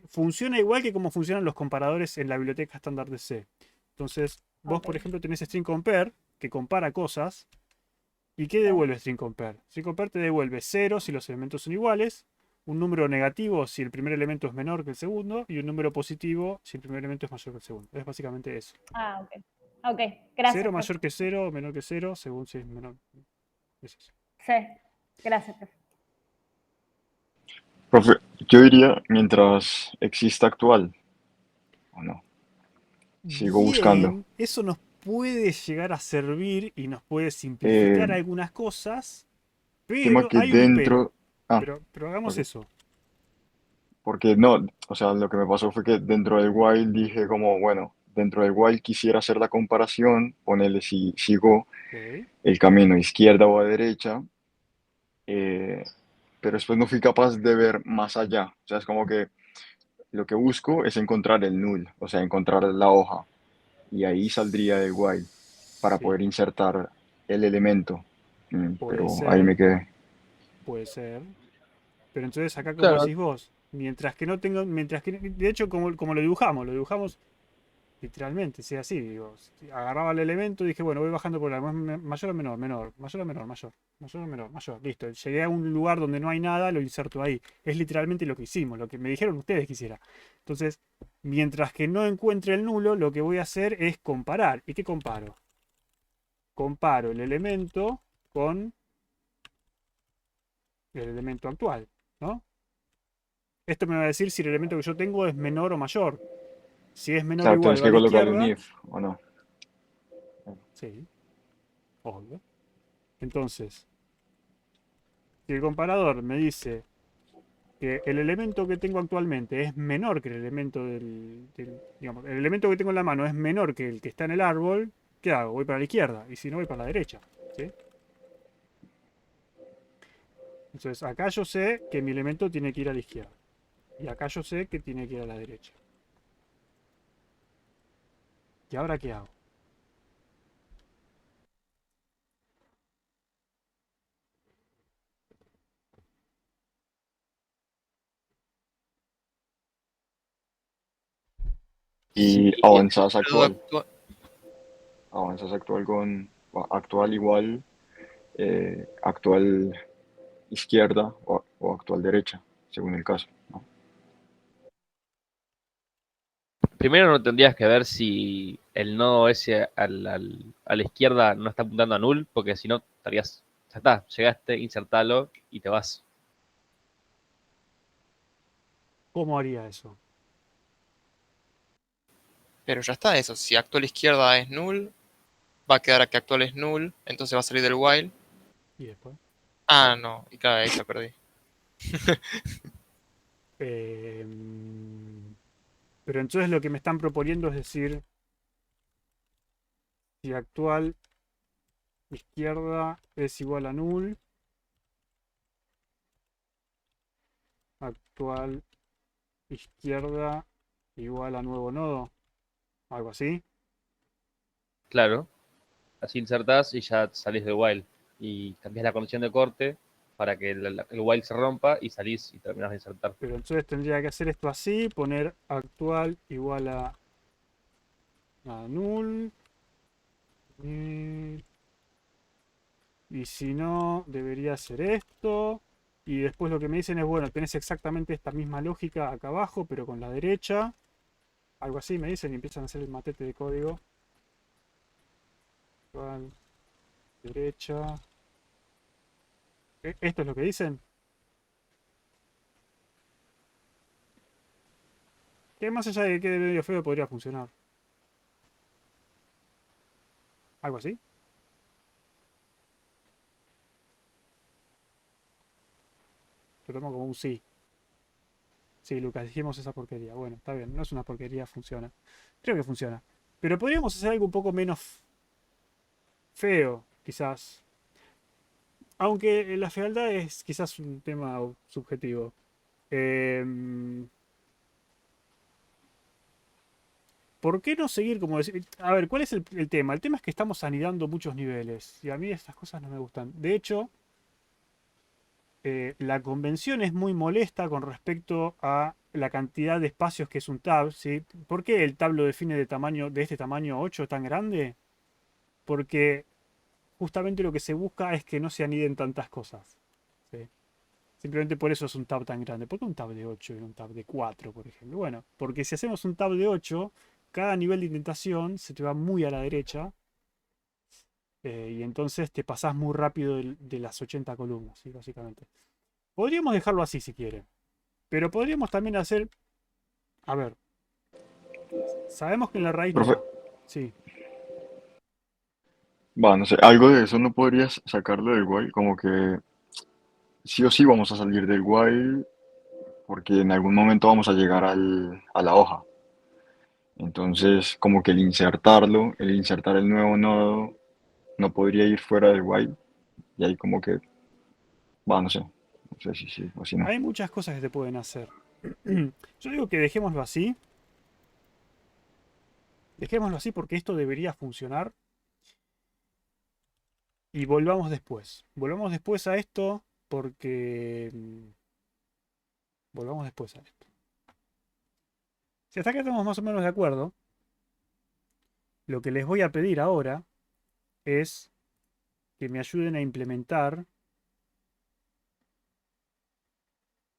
[SPEAKER 1] Funciona igual que como funcionan los comparadores en la biblioteca estándar de C. Entonces, vos, por
[SPEAKER 11] Ok,
[SPEAKER 1] ejemplo, tenés string compare, que compara cosas. ¿Y qué
[SPEAKER 11] sí.
[SPEAKER 1] devuelve string compare? String compare te devuelve 0 si los elementos son iguales, un número negativo si el primer elemento es menor que el segundo, y un número positivo si el primer elemento es mayor que el segundo. Es básicamente eso.
[SPEAKER 11] Ah, ok. Ok,
[SPEAKER 1] 0
[SPEAKER 11] gracias, profe.
[SPEAKER 1] mayor que 0, menor que 0, según si es menor. Es eso.
[SPEAKER 11] Sí, gracias, profe.
[SPEAKER 8] Profe, yo diría mientras exista actual, ¿o no? Sigo buscando.
[SPEAKER 1] Bien, eso nos puede llegar a servir y nos puede
[SPEAKER 8] Eh,
[SPEAKER 1] simplificar algunas cosas,
[SPEAKER 8] tema
[SPEAKER 1] pero
[SPEAKER 8] que
[SPEAKER 1] hay un pero.
[SPEAKER 8] dentro... Ah,
[SPEAKER 1] Pero hagamos
[SPEAKER 8] ok.
[SPEAKER 1] eso.
[SPEAKER 8] Porque no, o sea, lo que me pasó fue que dentro del while dije como, bueno, dentro del while quisiera hacer la comparación, ponerle si sigo
[SPEAKER 1] Ok.
[SPEAKER 8] el camino a izquierda o a derecha, eh, pero después no fui capaz de ver más allá. O sea, es como que lo que busco es encontrar el null, o sea, encontrar la hoja, y ahí saldría del while para
[SPEAKER 1] Sí,
[SPEAKER 8] poder insertar el elemento.
[SPEAKER 1] puede
[SPEAKER 8] Pero ahí
[SPEAKER 1] ser,
[SPEAKER 8] me quedé.
[SPEAKER 1] puede ser. Pero entonces acá, como
[SPEAKER 9] Claro,
[SPEAKER 1] decís vos, mientras que no tengo, de hecho, como lo dibujamos literalmente, sí, así, digo, agarraba el elemento y dije, bueno, voy bajando por la mayor o menor, menor, mayor o menor, mayor, mayor o menor, mayor, listo. Llegué a un lugar donde no hay nada, lo inserto ahí. Es literalmente lo que hicimos, lo que me dijeron ustedes que hiciera. Entonces, mientras que no encuentre el nulo, lo que voy a hacer es comparar. ¿Y qué comparo? Comparo el elemento con el elemento actual, ¿no? Esto me va a decir si el elemento que yo tengo es menor o mayor. Si es menor o
[SPEAKER 8] Claro,
[SPEAKER 1] igual
[SPEAKER 8] tienes
[SPEAKER 1] va a
[SPEAKER 8] que
[SPEAKER 1] la
[SPEAKER 8] colocarle un
[SPEAKER 1] izquierda.
[SPEAKER 8] if, ¿o no?
[SPEAKER 1] Sí, obvio. Entonces, si el comparador me dice que el elemento que tengo actualmente es menor que el elemento digamos, el elemento que tengo en la mano es menor que el que está en el árbol, ¿qué hago? Voy para la izquierda. Y si no, voy para la derecha. ¿Sí? Entonces, acá yo sé que mi elemento tiene que ir a la izquierda. Y acá yo sé que tiene que ir a la derecha. ¿Y ahora qué hago?
[SPEAKER 8] Y
[SPEAKER 3] Si
[SPEAKER 8] avanzas
[SPEAKER 3] el nodo
[SPEAKER 8] actual. Avanzas actual con actual igual, actual izquierda o actual derecha, según el caso, ¿no?
[SPEAKER 6] Primero no tendrías que ver si el nodo ese a la izquierda no está apuntando a null, porque si no estarías, ya está, llegaste, insertalo y te vas.
[SPEAKER 1] ¿Cómo haría eso?
[SPEAKER 3] Pero ya está eso. Si actual izquierda es null, va a quedar que actual es null, entonces va a salir del while.
[SPEAKER 1] Y después.
[SPEAKER 3] Ah, no, y claro, ahí ya perdí.
[SPEAKER 1] Pero entonces lo que me están proponiendo es decir, si actual izquierda es igual a null, actual izquierda igual a nuevo nodo, algo así.
[SPEAKER 6] Claro, así insertás y ya salís del while. Y cambias la condición de corte para que el while se rompa y salís y terminás de insertar.
[SPEAKER 1] Pero entonces tendría que hacer esto así, poner actual igual a null. Y si no, debería hacer esto. Y después lo que me dicen es, bueno, tenés exactamente esta misma lógica acá abajo, pero con la derecha. Algo así me dicen y empiezan a hacer el matete de código. Actual, derecha. ¿Esto es lo que dicen? Que más allá de que quede medio feo podría funcionar. Algo así. Lo tomo como un sí. Sí, Lucas, dijimos esa porquería. Bueno, está bien, no es una porquería, funciona. Creo que funciona. Pero podríamos hacer algo un poco menos feo, quizás. Aunque la fealdad es quizás un tema subjetivo. Em, ¿Por qué no seguir como decir? A ver, ¿cuál es el tema? El tema es que estamos anidando muchos niveles. Y a mí estas cosas no me gustan. De hecho, la convención es muy molesta con respecto a la cantidad de espacios que es un tab, ¿sí? ¿Por qué el tab lo define de este tamaño 8 tan grande? Porque justamente lo que se busca es que no se aniden tantas cosas, ¿sí? Simplemente por eso es un tab tan grande. ¿Por qué un tab de 8 y un tab de 4, por ejemplo? Bueno, porque si hacemos un tab de 8, cada nivel de indentación se te va muy a la derecha, y entonces te pasás muy rápido de las 80 columnas, ¿sí? Básicamente. Podríamos dejarlo así si quiere. Pero podríamos también hacer. A ver. Sabemos que en la raíz nos
[SPEAKER 8] Profe,
[SPEAKER 1] da. Sí.
[SPEAKER 8] no sé, algo de eso no podrías sacarlo del while, como que sí o sí vamos a salir del while porque en algún momento vamos a llegar a la hoja. Entonces, como que el insertar el nuevo nodo, no podría ir fuera del while. Y ahí como que, no sé si sí o si no.
[SPEAKER 1] Hay muchas cosas que se pueden hacer. Yo digo que dejémoslo así. Dejémoslo así porque esto debería funcionar. Y volvamos después. Volvamos después a esto porque. Volvamos después a esto. Si hasta acá estamos más o menos de acuerdo, lo que les voy a pedir ahora es que me ayuden a implementar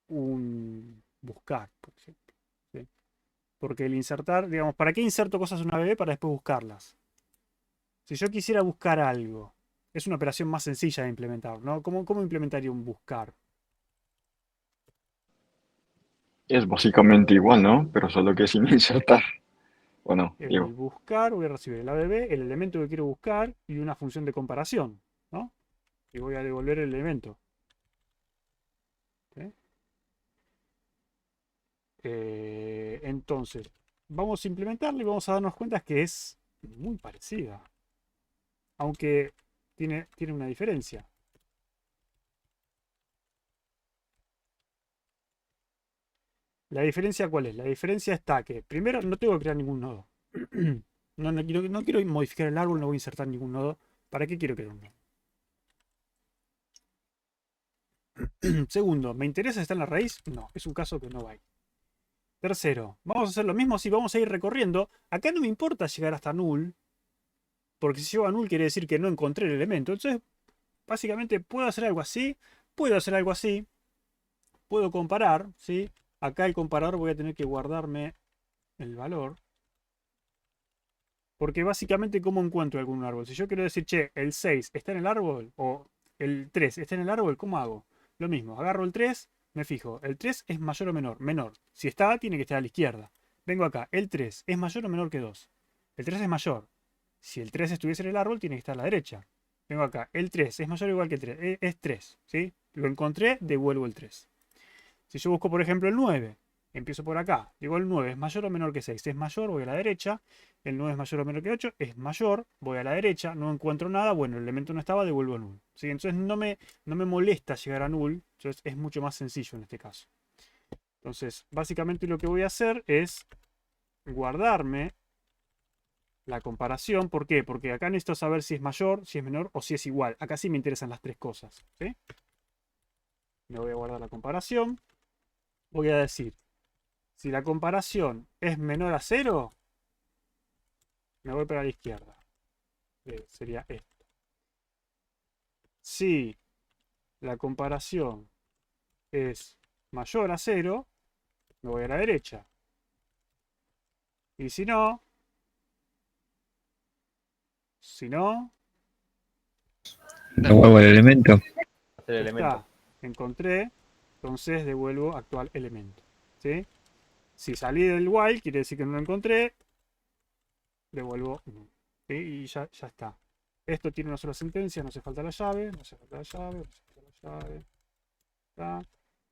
[SPEAKER 1] un buscar, por ejemplo, ¿sí? Porque el insertar, digamos, ¿para qué inserto cosas en una BB? Para después buscarlas. Si yo quisiera buscar algo, es una operación más sencilla de implementar, ¿no? ¿Cómo implementaría un buscar?
[SPEAKER 8] Es básicamente igual, ¿no? Pero solo que sin insertar. ¿O no,
[SPEAKER 1] El
[SPEAKER 8] Diego?
[SPEAKER 1] buscar, voy a recibir el ABB, el elemento que quiero buscar y una función de comparación, ¿no? Y voy a devolver el elemento. ¿Sí? Entonces, vamos a implementarlo y vamos a darnos cuenta que es muy parecida. Aunque tiene una diferencia. ¿La diferencia cuál es? La diferencia está que, primero, no tengo que crear ningún nodo. No quiero modificar el árbol, no voy a insertar ningún nodo. ¿Para qué quiero crear un nodo? Segundo, ¿me interesa si está en la raíz? No, es un caso que no va ahí. Tercero, vamos a hacer lo mismo si vamos a ir recorriendo. Acá no me importa llegar hasta null, porque si llego a null quiere decir que no encontré el elemento. Entonces, básicamente, puedo hacer algo así, puedo hacer algo así, puedo comparar, ¿sí? Acá el comparador voy a tener que guardarme el valor. Porque básicamente, ¿cómo encuentro algún árbol? Si yo quiero decir, che, el 6 está en el árbol, o el 3 está en el árbol, ¿cómo hago? Lo mismo, agarro el 3, me fijo, el 3 es mayor o menor, menor. Si está, tiene que estar a la izquierda. Vengo acá, el 3 es mayor o menor que 2. El 3 es mayor. Si el 3 estuviese en el árbol, tiene que estar a la derecha. Vengo acá, el 3 es mayor o igual que el 3, es 3, ¿sí? Lo encontré, devuelvo el 3. Si yo busco, por ejemplo, el 9, empiezo por acá. Digo, el 9 es mayor o menor que 6. Es mayor, voy a la derecha. El 9 es mayor o menor que 8. Es mayor, voy a la derecha. No encuentro nada. Bueno, el elemento no estaba, devuelvo null. ¿Sí? Entonces no me molesta llegar a null. Entonces es mucho más sencillo en este caso. Entonces, básicamente lo que voy a hacer es guardarme la comparación. ¿Por qué? Porque acá necesito saber si es mayor, si es menor o si es igual. Acá sí me interesan las tres cosas. ¿Sí? Me voy a guardar la comparación. Voy a decir, si la comparación es menor a 0, me voy para la izquierda. Sería esto. Si la comparación es mayor a 0, me voy a la derecha. Y si no,
[SPEAKER 2] Devuelvo el elemento.
[SPEAKER 6] El elemento.
[SPEAKER 1] está, encontré, entonces devuelvo actual elemento. ¿Sí? Si salí del while, quiere decir que no lo encontré, devuelvo no. ¿Sí? Y ya está. Esto tiene una sola sentencia, no hace falta la llave, no hace falta la llave, no hace falta la llave. Está.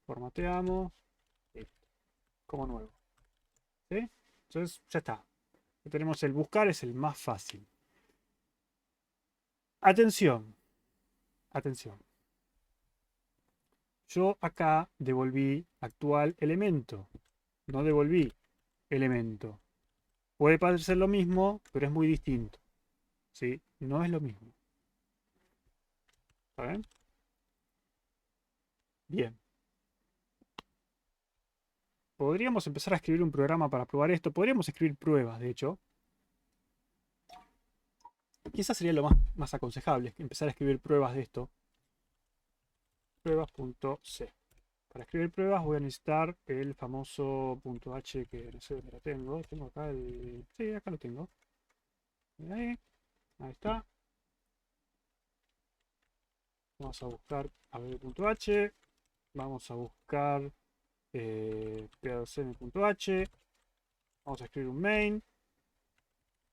[SPEAKER 1] Formateamos. Listo. Como nuevo. ¿Sí? Entonces, ya está. Ya tenemos el buscar, es el más fácil. Atención. Atención. Yo acá devolví actual elemento. No devolví elemento. Puede parecer lo mismo, pero es muy distinto. ¿Sí? No es lo mismo. ¿Está bien? Bien. Podríamos empezar a escribir un programa para probar esto. Podríamos escribir pruebas, de hecho. Quizás sería lo más aconsejable, empezar a escribir pruebas de esto. Pruebas.c. Para escribir pruebas voy a necesitar el famoso .h que no sé dónde lo tengo. Tengo acá el... Sí, acá lo tengo. Ahí está. Vamos a buscar abb.h. Vamos a buscar p2m.h. Vamos a escribir un main.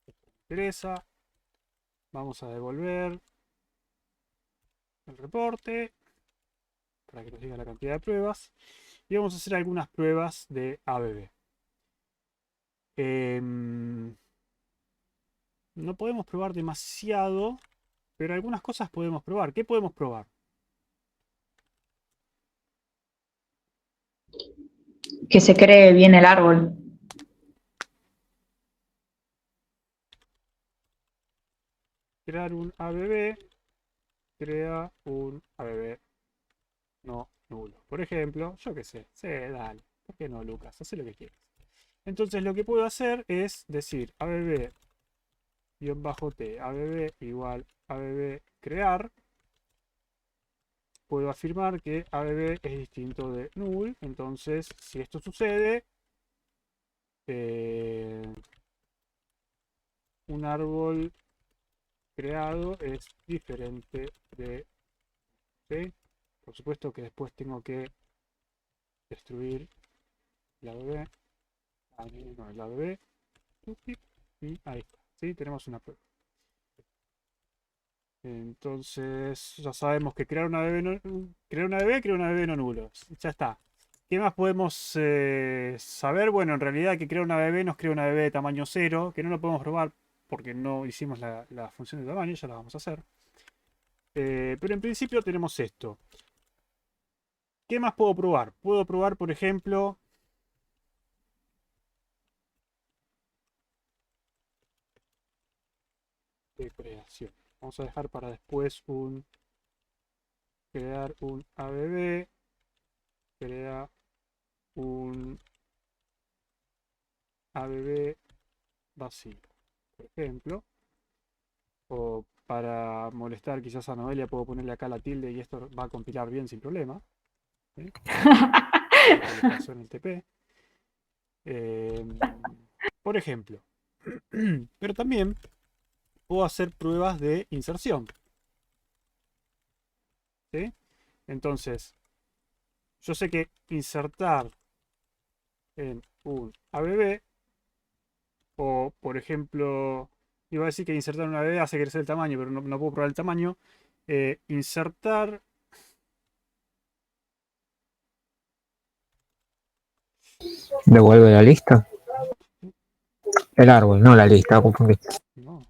[SPEAKER 1] Esto me interesa. Vamos a devolver el reporte para que nos diga la cantidad de pruebas. Y vamos a hacer algunas pruebas de ABB. No podemos probar demasiado, pero algunas cosas podemos probar. ¿Qué podemos probar?
[SPEAKER 5] Que se cree bien el árbol.
[SPEAKER 1] Crear un ABB. Crea un ABB no nulo. Por ejemplo, yo qué sé. Sí, dale. ¿Por qué no, Lucas? Haz lo que quieras. Entonces lo que puedo hacer es decir ABB-T, ABB igual ABB crear. Puedo afirmar que ABB es distinto de null. Entonces, si esto sucede, un árbol creado es diferente de... ¿sí? Por supuesto que después tengo que destruir la ABB. No, el ABB. Y ahí está. ¿Sí? Tenemos una prueba. Entonces ya sabemos que crear una ABB crea una ABB no nulo. Ya está. ¿Qué más podemos saber? Bueno, en realidad que crea una ABB nos crea una ABB de tamaño 0, que no lo podemos probar porque no hicimos la función de tamaño, ya la vamos a hacer. Pero en principio tenemos esto. ¿Qué más puedo probar? Puedo probar, por ejemplo, de creación. Vamos a dejar para después crear un ABB, crea un ABB vacío, por ejemplo. O para molestar quizás a Noelia puedo ponerle acá la tilde y esto va a compilar bien sin problema. ¿Sí? Lo que le pasó en el TP. Por ejemplo. Pero también puedo hacer pruebas de inserción. ¿Sí? Entonces, yo sé que insertar en un ABB, o por ejemplo, iba a decir que insertar en un ABB hace crecer el tamaño, pero no puedo probar el tamaño. Insertar.
[SPEAKER 2] Devuelve la lista. El árbol, no la lista, confundí.
[SPEAKER 1] No.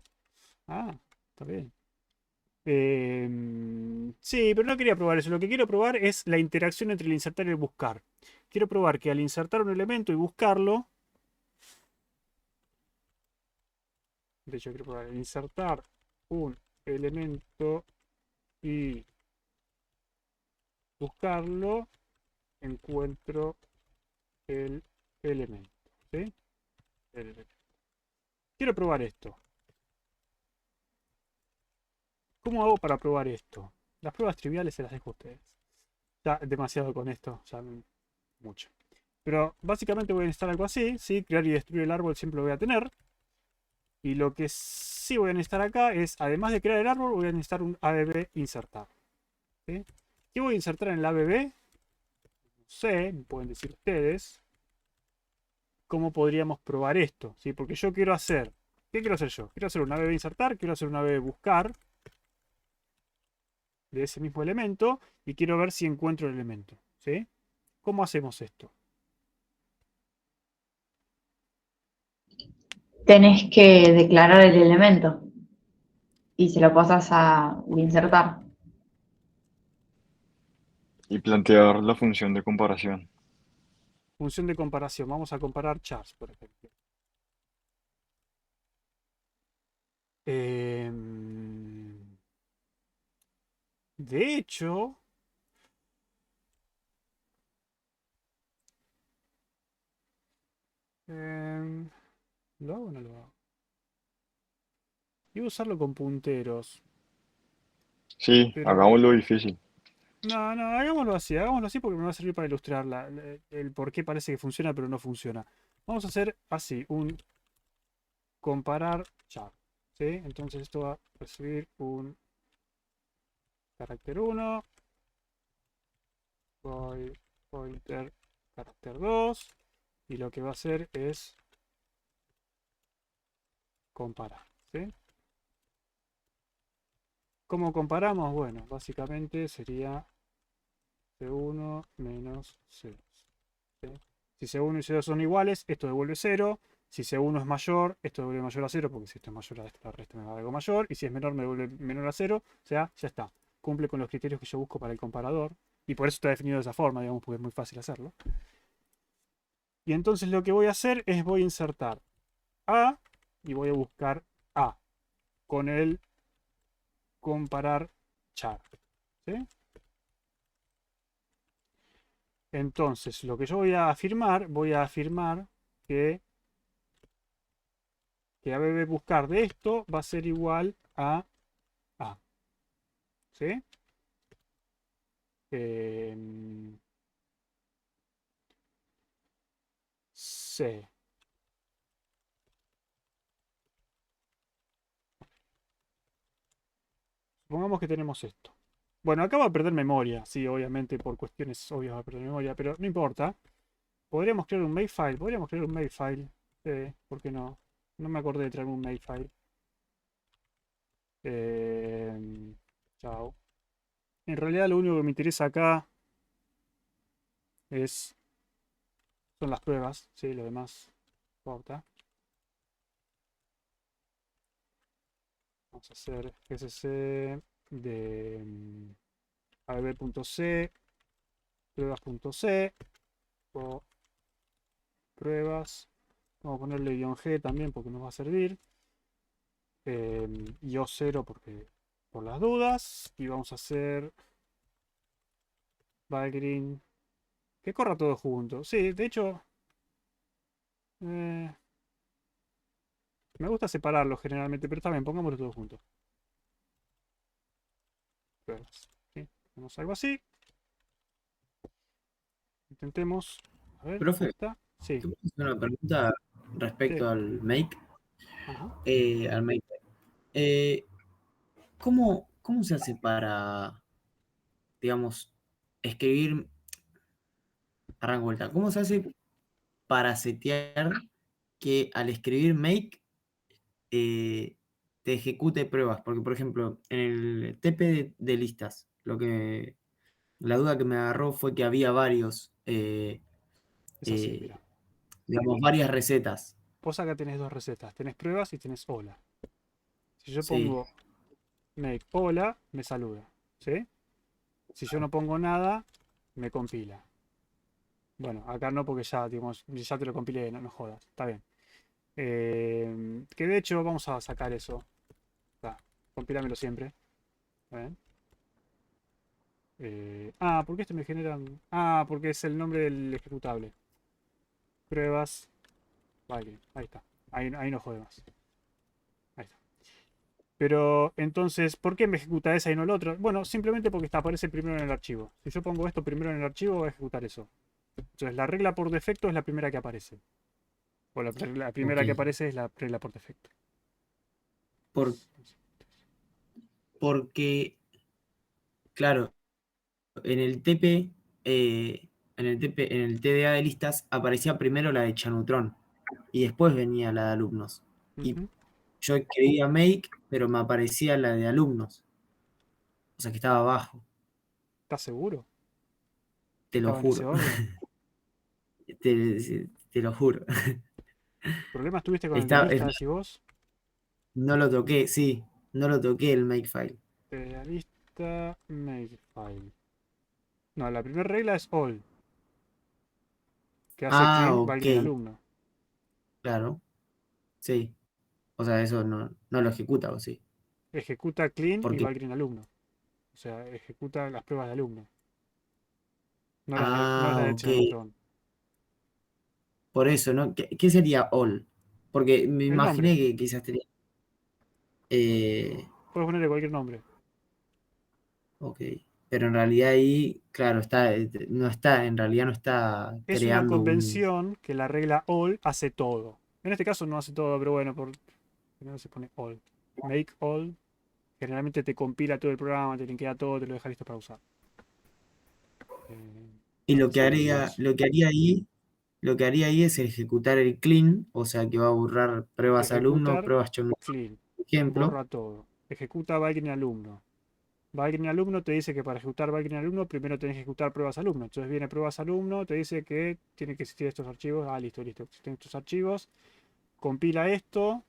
[SPEAKER 1] Ah, está bien. Sí, pero no quería probar eso. Lo que quiero probar es la interacción entre el insertar y el buscar. Quiero probar que al insertar un elemento y buscarlo. De hecho, quiero probar insertar un elemento y buscarlo. Encuentro el elemento. ¿Sí? El elemento. Quiero probar esto. ¿Cómo hago para probar esto? Las pruebas triviales se las dejo a ustedes. Ya demasiado con esto, ya mucho. Pero básicamente voy a necesitar algo así, ¿sí? Crear y destruir el árbol siempre lo voy a tener. Y lo que sí voy a necesitar acá es, además de crear el árbol, voy a necesitar un ABB insertar. ¿Sí? ¿Qué voy a insertar en el ABB? No sé, me pueden decir ustedes. ¿Cómo podríamos probar esto? ¿Sí? Porque yo quiero hacer... ¿Qué quiero hacer yo? Quiero hacer un ABB insertar, quiero hacer un ABB buscar de ese mismo elemento y quiero ver si encuentro el elemento. ¿Sí? ¿Cómo hacemos esto?
[SPEAKER 5] Tenés que declarar el elemento y se lo pasas a insertar.
[SPEAKER 8] Y plantear la función de comparación.
[SPEAKER 1] Función de comparación. Vamos a comparar chars, por ejemplo. De hecho, ¿lo hago o no lo hago? Iba a usarlo con punteros.
[SPEAKER 8] Sí,
[SPEAKER 1] Pero
[SPEAKER 8] hagámoslo difícil.
[SPEAKER 1] no, hagámoslo así porque me va a servir para ilustrar el por qué parece que funciona pero no funciona. Vamos a hacer así, un comparar char. ¿Sí? Entonces esto va a recibir un carácter 1, pointer carácter 2, y lo que va a hacer es comparar. ¿Sí? ¿Cómo comparamos? Bueno, básicamente sería C1 menos C2. ¿Sí? Si C1 y C2 son iguales, esto devuelve 0. Si C1 es mayor, esto devuelve mayor a 0, porque si esto es mayor a esto, la resta me va a dar algo mayor. Y si es menor, me devuelve menor a 0. O sea, ya está. Cumple con los criterios que yo busco para el comparador. Y por eso está definido de esa forma, digamos, porque es muy fácil hacerlo. Y entonces lo que voy a hacer es voy a insertar A y voy a buscar A con el comparar char. ¿Sí? Entonces, lo que yo voy a afirmar que ABB buscar de esto va a ser igual a A. ¿Sí? C. Supongamos que tenemos esto. Bueno, acá va a perder memoria. Sí, obviamente por cuestiones obvias va a perder memoria, pero no importa. Podríamos crear un makefile. Podríamos crear un makefile. ¿Por qué no? No me acordé de traer un makefile. Chao. En realidad lo único que me interesa acá son las pruebas. Sí, lo demás no importa. Vamos a hacer sc de abb.c, pruebas.c o pruebas. Vamos a ponerle -g también porque nos va a servir. Y O0 porque por las dudas. Y vamos a hacer Valgrind. Que corra todo junto. Sí, de hecho. Me gusta separarlos generalmente, pero también pongámoslo todo junto. Pruebas. ¿Sí? Hacemos algo así. Intentemos. A ver,
[SPEAKER 4] Profe,
[SPEAKER 1] ahí está. Sí.
[SPEAKER 4] ¿te puedo hacer una pregunta respecto
[SPEAKER 1] Sí.
[SPEAKER 4] al make?
[SPEAKER 1] Ajá.
[SPEAKER 4] Al make. Eh, ¿cómo se hace para, digamos, escribir, arranco vuelta, ¿cómo se hace para setear que al escribir make te ejecute pruebas? Porque, por ejemplo, en el TP de listas, la duda que me agarró fue que había
[SPEAKER 1] Es así, mira.
[SPEAKER 4] digamos, varias recetas.
[SPEAKER 1] Vos acá tenés dos recetas. Tenés pruebas y tenés hola. Si yo
[SPEAKER 4] Sí.
[SPEAKER 1] pongo make hola, me saluda. ¿Sí? Si yo no pongo nada, me compila. Bueno, acá no porque ya, digamos, ya te lo compilé, no jodas. Está bien. Que de hecho vamos a sacar eso. Está, compílamelo siempre. ¿Está bien? ¿Por qué esto me generan? Porque es el nombre del ejecutable. Pruebas. Vale, ahí está. Ahí no jode más. Ahí está. Pero entonces, ¿por qué me ejecuta esa y no el otro? Bueno, simplemente porque aparece primero en el archivo. Si yo pongo esto primero en el archivo, va a ejecutar eso. Entonces, la regla por defecto es la primera que aparece. O la primera
[SPEAKER 4] Ok.
[SPEAKER 1] que aparece es la regla por defecto.
[SPEAKER 4] Por- porque, claro, en el TP, en el TDA de listas aparecía primero la de Chanutron y después venía la de alumnos. Y
[SPEAKER 1] Ujú.
[SPEAKER 4] yo escribía make, pero me aparecía la de alumnos. O sea que estaba abajo,
[SPEAKER 1] ¿Estás seguro?
[SPEAKER 4] te lo
[SPEAKER 1] ¿Estaba en ese
[SPEAKER 4] juro.
[SPEAKER 1] orden?
[SPEAKER 4] Te lo juro.
[SPEAKER 1] ¿Problemas tuviste con el de
[SPEAKER 4] Está,
[SPEAKER 1] lista, decís vos?
[SPEAKER 4] no lo toqué, sí, no lo toqué el makefile.
[SPEAKER 1] La lista makefile. No, la primera regla es all, que hace
[SPEAKER 4] Ah,
[SPEAKER 1] clean
[SPEAKER 4] ok,
[SPEAKER 1] Valgrind alumno.
[SPEAKER 4] claro, sí. O sea, eso no lo ejecuta, ¿o sí?
[SPEAKER 1] Ejecuta clean y
[SPEAKER 4] Porque,
[SPEAKER 1] Valgrind alumno. O sea, ejecuta las pruebas de alumno. No las de
[SPEAKER 4] ok,
[SPEAKER 1] Neutron.
[SPEAKER 4] por eso, ¿no? ¿Qué sería all? Porque me
[SPEAKER 1] El nombre.
[SPEAKER 4] imaginé que quizás tenía.
[SPEAKER 1] Puedes ponerle cualquier nombre.
[SPEAKER 4] Ok, pero en realidad ahí, claro, no está, en realidad no está
[SPEAKER 1] Es una
[SPEAKER 4] creando un.
[SPEAKER 1] convención que la regla all hace todo. En este caso no hace todo, pero bueno, no se pone all. Make all. Generalmente te compila todo el programa, te linkea todo, te lo deja listo para usar.
[SPEAKER 4] Y
[SPEAKER 1] Sí.
[SPEAKER 4] lo que haría ahí es ejecutar el clean, o sea que va a borrar pruebas alumnos,
[SPEAKER 1] Ejecutar
[SPEAKER 4] pruebas yo,
[SPEAKER 1] clean.
[SPEAKER 4] por ejemplo.
[SPEAKER 1] Borra todo. Ejecuta Valgrind alumno. Valgrind alumno te dice que para ejecutar Valgrind alumno primero tenés que ejecutar pruebas alumno. Entonces viene pruebas alumno, te dice que tiene que existir estos archivos. Listo. Existen estos archivos. Compila esto.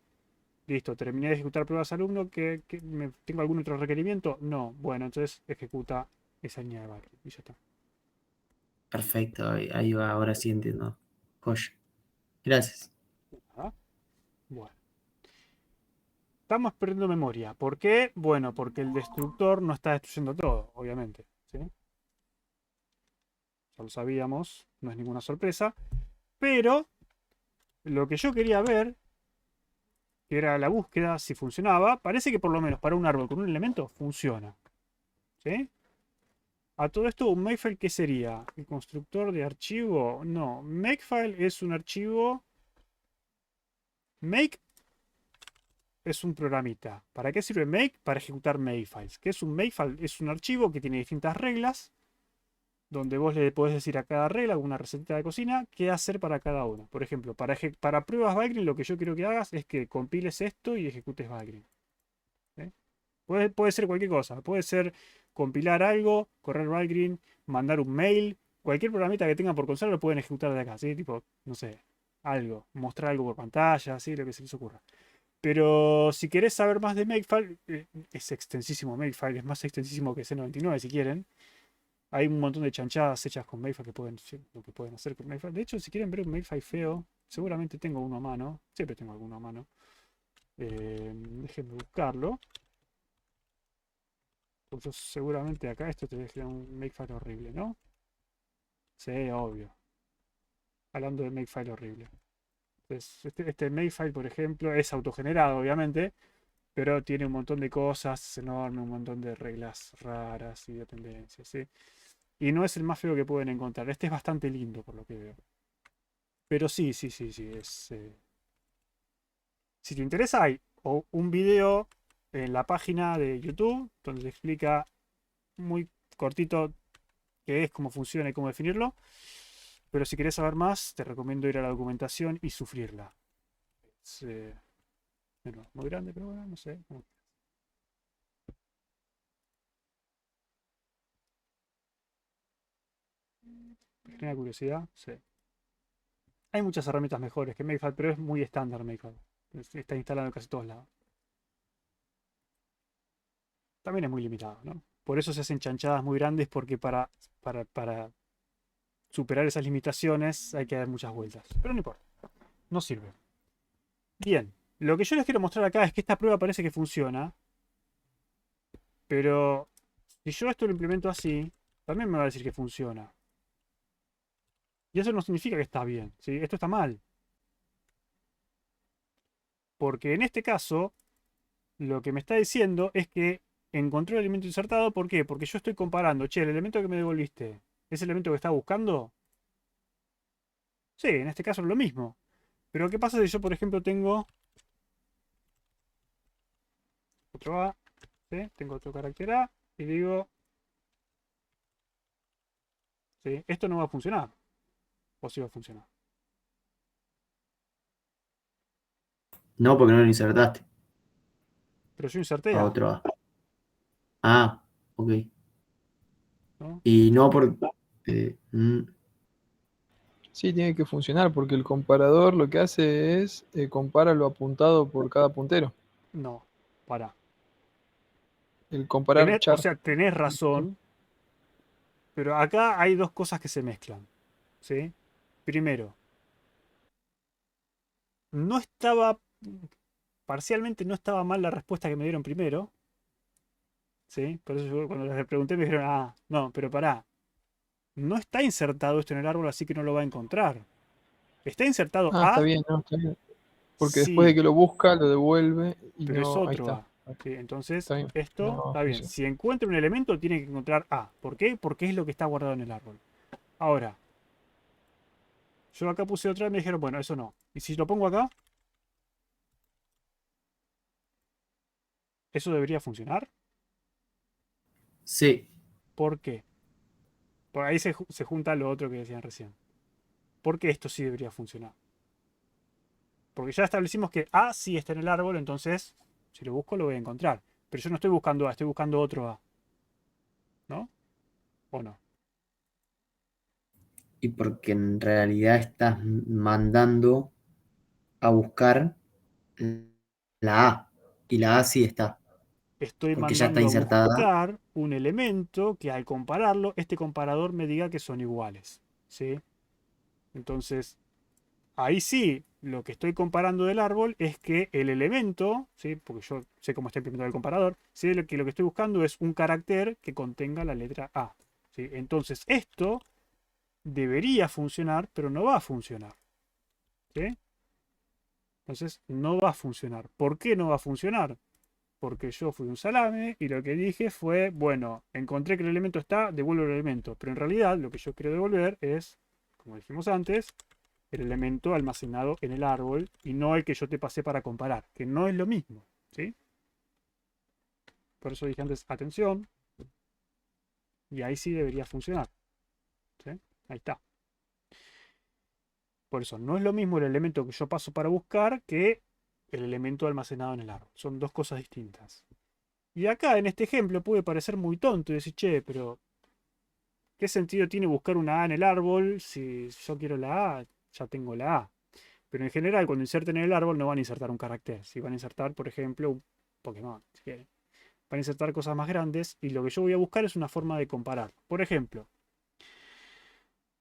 [SPEAKER 1] Listo, terminé de ejecutar pruebas alumno. ¿Tengo algún otro requerimiento? No. Bueno, entonces ejecuta esa línea de Valgrind y ya está.
[SPEAKER 4] Perfecto, ahí va, ahora sí entiendo. Joya. Gracias.
[SPEAKER 1] ¿Ah? Bueno. Estamos perdiendo memoria. ¿Por qué? Bueno, porque el destructor no está destruyendo todo, obviamente. ¿Sí? Ya lo sabíamos, no es ninguna sorpresa. Pero lo que yo quería ver, que era la búsqueda, si funcionaba, parece que por lo menos para un árbol con un elemento funciona. ¿Sí? A todo esto, un makefile, ¿qué sería? ¿El constructor de archivo? No, makefile es un archivo. Make es un programita. ¿Para qué sirve make? Para ejecutar makefiles. ¿Qué es un makefile? Es un archivo que tiene distintas reglas, donde vos le podés decir a cada regla, una receta de cocina, qué hacer para cada una. Por ejemplo, para pruebas Valgrind, lo que yo quiero que hagas es que compiles esto y ejecutes Valgrind. ¿Sí? Puede ser cualquier cosa. Puede ser compilar algo, correr Valgrind, mandar un mail. Cualquier programita que tengan por consola lo pueden ejecutar de acá. ¿Sí? Tipo, no sé, algo. Mostrar algo por pantalla, ¿sí? Lo que se les ocurra. Pero si querés saber más de Makefile, es extensísimo Makefile, es más extensísimo que C99 si quieren. Hay un montón de chanchadas hechas con Makefile lo que pueden hacer con Makefile. De hecho, si quieren ver un Makefile feo, seguramente tengo uno a mano. Siempre tengo alguno a mano. Déjenme buscarlo. Porque seguramente acá esto te deja un makefile horrible, ¿no? Sí, obvio. Hablando de makefile horrible. Entonces, este makefile, por ejemplo, es autogenerado, obviamente, pero tiene un montón de cosas enormes, un montón de reglas raras y dependencias, ¿sí? Y no es el más feo que pueden encontrar. Este es bastante lindo, por lo que veo. Pero sí, sí, sí, sí. Si te interesa, hay un video en la página de YouTube donde te explica muy cortito qué es, cómo funciona y cómo definirlo. Pero si querés saber más, te recomiendo ir a la documentación y sufrirla. Es bueno, muy grande, pero bueno, no sé. Me genera curiosidad, sí. Hay muchas herramientas mejores que Makefile, pero es muy estándar Makefile. Está instalado en casi todos lados. También es muy limitado, ¿no? Por eso se hacen chanchadas muy grandes, porque para superar esas limitaciones hay que dar muchas vueltas. Pero no importa, no sirve. Bien, lo que yo les quiero mostrar acá es que esta prueba parece que funciona, pero si yo esto lo implemento así, también me va a decir que funciona. Y eso no significa que está bien, ¿sí? Esto está mal. Porque en este caso, lo que me está diciendo es que encontré el elemento insertado. ¿Por qué? Porque yo estoy comparando. Che, el elemento que me devolviste, ¿es el elemento que estaba buscando? Sí, en este caso es lo mismo. Pero ¿qué pasa si yo, por ejemplo, tengo otro A, ¿sí? Tengo otro carácter A y digo, ¿sí? Esto no va a funcionar. ¿O sí va a funcionar?
[SPEAKER 4] No, porque no lo insertaste
[SPEAKER 1] Pero yo inserté
[SPEAKER 4] a
[SPEAKER 1] A,
[SPEAKER 4] otro A. Ah, ok.
[SPEAKER 1] ¿no?
[SPEAKER 4] Y no por...
[SPEAKER 9] Sí, tiene que funcionar porque el comparador lo que hace es compara lo apuntado por cada puntero.
[SPEAKER 1] No, para.
[SPEAKER 9] El comparar
[SPEAKER 1] O
[SPEAKER 9] char.
[SPEAKER 1] sea, tenés razón, pero acá hay dos cosas que se mezclan, ¿sí? Primero, no estaba, parcialmente no estaba mal la respuesta que me dieron primero, ¿sí? Por eso yo cuando les pregunté me dijeron, ah, no, pero pará, no está insertado esto en el árbol, así que no lo va a encontrar. Está insertado
[SPEAKER 9] Ah, está
[SPEAKER 1] A,
[SPEAKER 9] bien, no, está bien. Porque después de
[SPEAKER 1] sí,
[SPEAKER 9] que lo busca, lo devuelve y
[SPEAKER 1] pero es
[SPEAKER 9] no, ahí
[SPEAKER 1] otro
[SPEAKER 9] está.
[SPEAKER 1] A. ¿Sí? Entonces,
[SPEAKER 9] Está bien,
[SPEAKER 1] esto
[SPEAKER 9] no
[SPEAKER 1] está bien.
[SPEAKER 9] funciona.
[SPEAKER 1] Si encuentra un elemento, tiene que encontrar A. ¿Por qué? Porque es lo que está guardado en el árbol. Ahora, yo acá puse otra y me dijeron, bueno, eso no. ¿Y si lo pongo acá? ¿Eso debería funcionar?
[SPEAKER 4] Sí.
[SPEAKER 1] ¿Por qué? Por ahí se junta lo otro que decían recién. ¿Por qué esto sí debería funcionar? Porque ya establecimos que A sí está en el árbol, entonces si lo busco lo voy a encontrar. Pero yo no estoy buscando A, estoy buscando otro A. ¿No? ¿O no?
[SPEAKER 4] Y porque en realidad estás mandando a buscar la A. Y la A sí está.
[SPEAKER 1] Estoy
[SPEAKER 4] Porque ya está
[SPEAKER 1] mandando a
[SPEAKER 4] insertada.
[SPEAKER 1] buscar un elemento que al compararlo, este comparador me diga que son iguales. ¿Sí? Entonces, ahí sí, lo que estoy comparando del árbol es que el elemento, ¿sí? Porque yo sé cómo está implementado el comparador, sé que lo que estoy buscando es un carácter que contenga la letra A. ¿Sí? Entonces, esto debería funcionar, pero no va a funcionar. ¿Sí? Entonces, no va a funcionar. ¿Por qué no va a funcionar? Porque yo fui un salame y lo que dije fue, bueno, encontré que el elemento está, devuelvo el elemento. Pero en realidad lo que yo quiero devolver es, como dijimos antes, el elemento almacenado en el árbol y no el que yo te pasé para comparar, que no es lo mismo. ¿Sí? Por eso dije antes, atención. Y ahí sí debería funcionar. ¿Sí? Ahí está. Por eso no es lo mismo el elemento que yo paso para buscar que el elemento almacenado en el árbol. Son dos cosas distintas. Y acá en este ejemplo puede parecer muy tonto y decir, che, pero ¿qué sentido tiene buscar una A en el árbol si yo quiero la A? Ya tengo la A. Pero en general, cuando inserten en el árbol, no van a insertar un carácter. Si van a insertar, por ejemplo, un Pokémon, si quieren. Van a insertar cosas más grandes y lo que yo voy a buscar es una forma de comparar. Por ejemplo,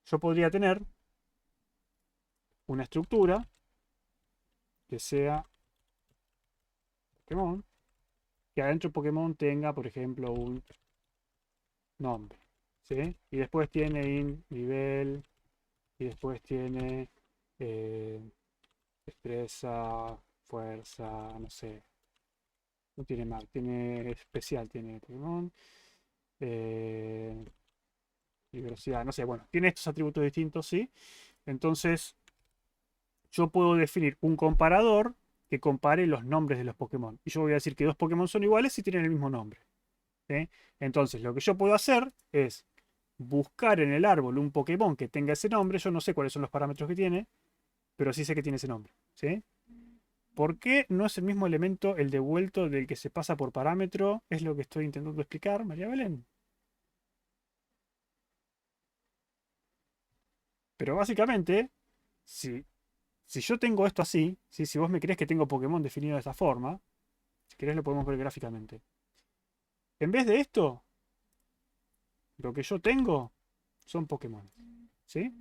[SPEAKER 1] yo podría tener una estructura que sea Pokémon, que adentro Pokémon tenga, por ejemplo, un nombre, ¿sí? Y después tiene nivel, y después tiene destreza, fuerza, no sé. No tiene mal, tiene especial, tiene Pokémon. Y velocidad, no sé, bueno, tiene estos atributos distintos, ¿sí? Entonces, yo puedo definir un comparador que compare los nombres de los Pokémon. Y yo voy a decir que dos Pokémon son iguales si tienen el mismo nombre. ¿Sí? Entonces, lo que yo puedo hacer es buscar en el árbol un Pokémon que tenga ese nombre. Yo no sé cuáles son los parámetros que tiene, pero sí sé que tiene ese nombre. ¿Sí? ¿Por qué no es el mismo elemento el devuelto del que se pasa por parámetro? Es lo que estoy intentando explicar, María Belén. Pero básicamente, si yo tengo esto así, ¿sí? Si vos me crees que tengo Pokémon definido de esta forma, si querés lo podemos ver gráficamente. En vez de esto, lo que yo tengo son Pokémon. ¿Sí?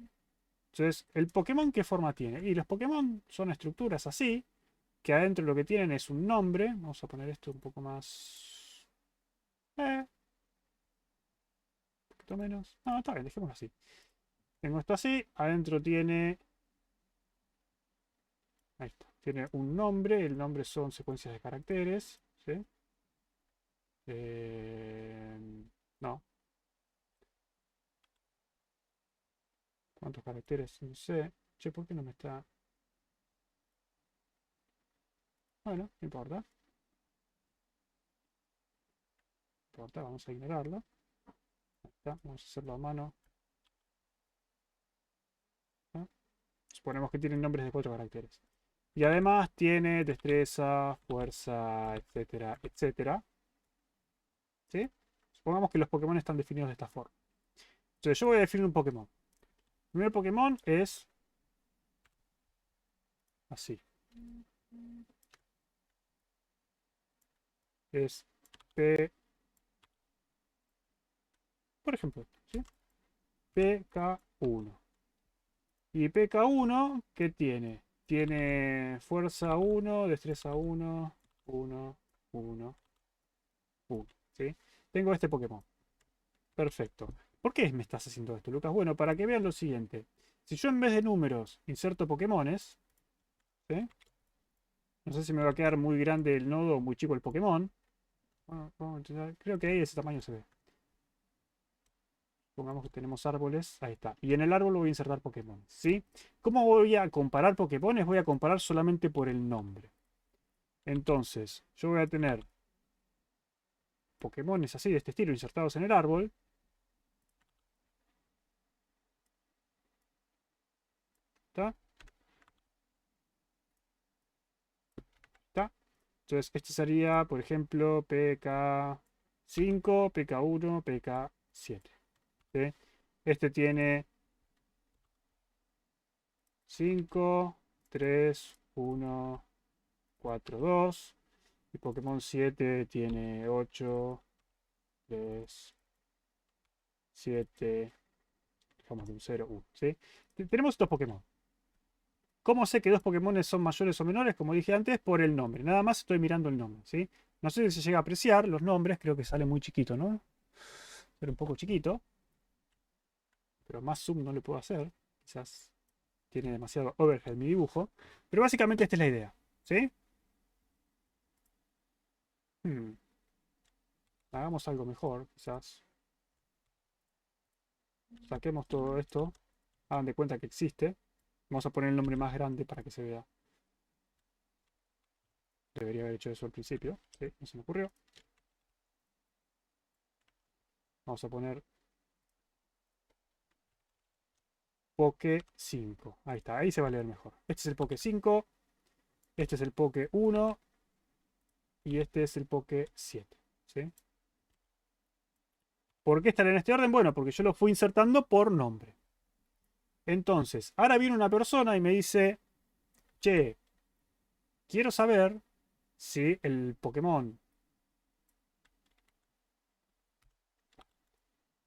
[SPEAKER 1] Entonces, ¿el Pokémon qué forma tiene? Y los Pokémon son estructuras así, que adentro lo que tienen es un nombre. Vamos a poner esto un poco más... un poquito menos. No, está bien, dejémoslo así. Tengo esto así, adentro tiene... Ahí está. Tiene un nombre, el nombre son secuencias de caracteres. ¿Sí? No. ¿Cuántos caracteres? No sé. Che, ¿por qué no me está...? Bueno, no importa. No importa, vamos a ignorarlo. Ahí está, vamos a hacerlo a mano. ¿Ah? Suponemos que tienen nombres de 4 caracteres. Y además tiene destreza, fuerza, etcétera, etcétera. ¿Sí? Supongamos que los Pokémon están definidos de esta forma. Entonces yo voy a definir un Pokémon. El primer Pokémon es así. Es P... Por ejemplo, ¿sí? PK1. Y PK1, ¿qué tiene? Tiene fuerza 1, destreza 1, 1, 1, 1. ¿Sí? Tengo este Pokémon. Perfecto. ¿Por qué me estás haciendo esto, Lucas? Bueno, para que vean lo siguiente. Si yo en vez de números inserto Pokémones, ¿sí? No sé si me va a quedar muy grande el nodo o muy chico el Pokémon. Bueno, creo que ahí ese tamaño se ve. Pongamos que tenemos árboles. Ahí está. Y en el árbol voy a insertar Pokémon. ¿Sí? ¿Cómo voy a comparar Pokémones? Voy a comparar solamente por el nombre. Entonces, yo voy a tener Pokémones así, de este estilo, insertados en el árbol. ¿Está? ¿Está? Entonces, este sería, por ejemplo, PK5, PK1, PK7. ¿Sí? Este tiene 5, 3, 1, 4, 2. Y Pokémon 7 tiene 8, 3, 7, dejamos de un 0, 1. ¿Sí? Tenemos estos Pokémon. ¿Cómo sé que dos Pokémon son mayores o menores? Como dije antes, por el nombre. Nada más estoy mirando el nombre. ¿Sí? No sé si se llega a apreciar los nombres. Creo que sale muy chiquito, ¿no? Pero un poco chiquito. Pero más zoom no le puedo hacer. Quizás tiene demasiado overhead mi dibujo. Pero básicamente esta es la idea. ¿Sí? Hagamos algo mejor, quizás. Saquemos todo esto. Hagan de cuenta que existe. Vamos a poner el nombre más grande para que se vea. Debería haber hecho eso al principio. Sí, no se me ocurrió. Vamos a poner Poké 5. Ahí está, ahí se va a leer mejor. Este es el Poké 5. Este es el Poké 1. Y este es el Poké 7. ¿Sí? ¿Por qué están en este orden? Bueno, porque yo lo fui insertando por nombre. Entonces, ahora viene una persona y me dice, che, quiero saber si el Pokémon...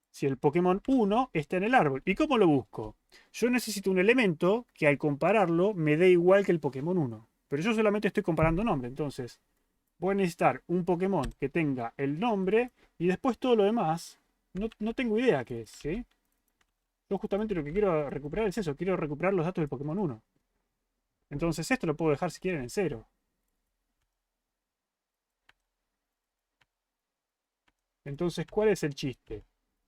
[SPEAKER 1] Si el Pokémon 1 está en el árbol. ¿Y cómo lo busco? Yo necesito un elemento que al compararlo me dé igual que el Pokémon 1. Pero yo solamente estoy comparando nombre. Entonces, voy a necesitar un Pokémon que tenga el nombre y después todo lo demás. No tengo idea qué es, ¿sí? Yo justamente lo que quiero recuperar es eso. Quiero recuperar los datos del Pokémon 1. Entonces esto lo puedo dejar si quieren en 0. Entonces, ¿cuál es el chiste?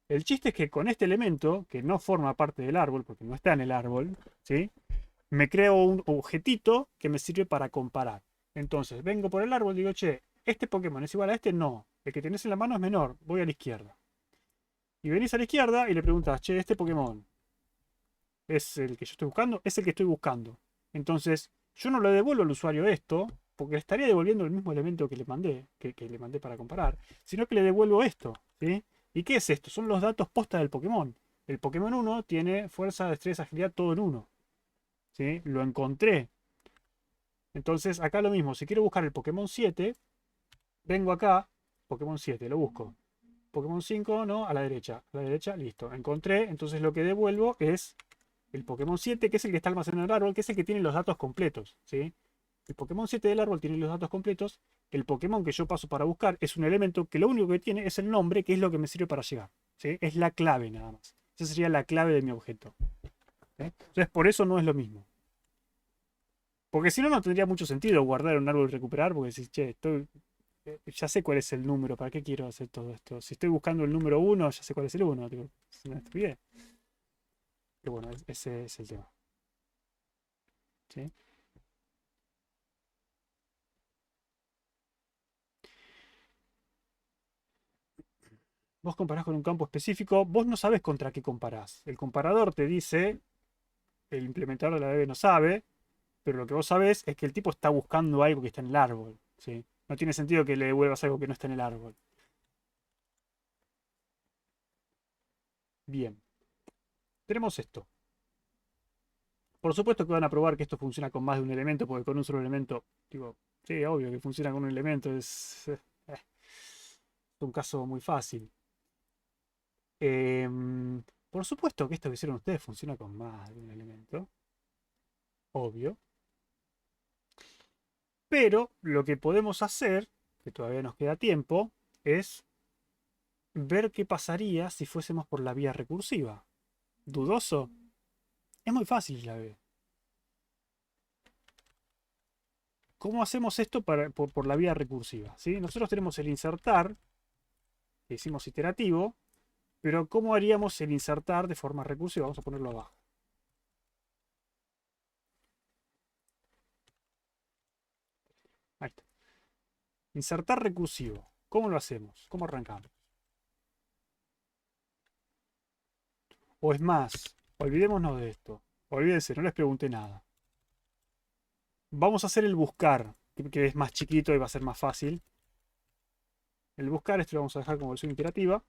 [SPEAKER 1] El chiste es que con este elemento, que no forma parte del árbol, porque no está en el árbol, ¿sí? Me creo un objetito que me sirve para comparar. Entonces, vengo por el árbol y digo, che, ¿este Pokémon es igual a este? No. El que tenés en la mano es menor. Voy a la izquierda. Y venís a la izquierda y le preguntas, che, ¿este Pokémon es el que yo estoy buscando? Es el que estoy buscando. Entonces, yo no le devuelvo al usuario esto, porque le estaría devolviendo el mismo elemento que le mandé, que le mandé para comparar, sino que le devuelvo esto, ¿sí? ¿Y qué es esto? Son los datos posta del Pokémon. El Pokémon 1 tiene fuerza, destreza, agilidad, todo en 1. ¿Sí? Lo encontré. Entonces, acá lo mismo. Si quiero buscar el Pokémon 7, vengo acá, Pokémon 7, lo busco. Pokémon 5, no, a la derecha. A la derecha, listo. Encontré. Entonces lo que devuelvo es el Pokémon 7, que es el que está almacenado en el árbol, que es el que tiene los datos completos, ¿sí? El Pokémon 7 del árbol tiene los datos completos. El Pokémon que yo paso para buscar es un elemento que lo único que tiene es el nombre, que es lo que me sirve para llegar, ¿sí? Es la clave nada más. Esa sería la clave de mi objeto, ¿sí? Entonces por eso no es lo mismo. Porque si no, no tendría mucho sentido guardar un árbol y recuperar, porque si, che, ya sé cuál es el número, ¿para qué quiero hacer todo esto? Si estoy buscando el número 1, ya sé cuál es el 1. Digo, es una estupidez. Pero bueno, ese es el tema. ¿Sí? Vos comparás con un campo específico, vos no sabés contra qué comparás. El comparador te dice, el implementador de la DB no sabe, pero lo que vos sabés es que el tipo está buscando algo que está en el árbol, ¿sí? No tiene sentido que le devuelvas algo que no está en el árbol. Bien. Tenemos esto. Por supuesto que van a probar que esto funciona con más de un elemento, porque con un solo elemento, digo, sí, obvio que funciona con un elemento, es un caso muy fácil. Por supuesto que esto que hicieron ustedes funciona con más de un elemento. Obvio. Pero lo que podemos hacer, que todavía nos queda tiempo, es ver qué pasaría si fuésemos por la vía recursiva. ¿Dudoso? Es muy fácil la B. ¿Cómo hacemos esto por la vía recursiva? ¿Sí? Nosotros tenemos el insertar, que hicimos iterativo, pero ¿cómo haríamos el insertar de forma recursiva? Vamos a ponerlo abajo. Ahí está. Insertar recursivo. ¿Cómo lo hacemos? ¿Cómo arrancamos? O es más, olvidémonos de esto. Olvídense, no les pregunté nada. Vamos a hacer el buscar, que es más chiquito y va a ser más fácil. El buscar, esto lo vamos a dejar como versión iterativa.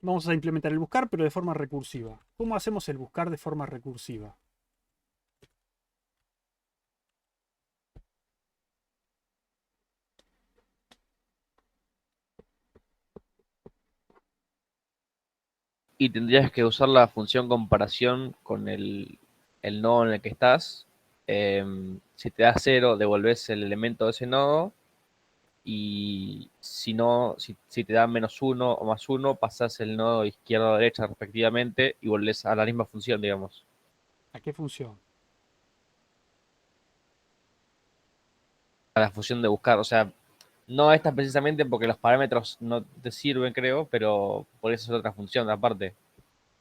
[SPEAKER 1] Vamos a implementar el buscar, pero de forma recursiva. ¿Cómo hacemos el buscar de forma recursiva?
[SPEAKER 6] Y tendrías que usar la función comparación con el nodo en el que estás. Si te da 0, devolves el elemento de ese nodo. Y si no, si te da -1 o +1, pasas el nodo izquierda o derecha respectivamente y volvés a la misma función, digamos.
[SPEAKER 1] ¿A qué función?
[SPEAKER 6] A la función de buscar. O sea, no esta precisamente porque los parámetros no te sirven, creo, pero por eso es otra función aparte.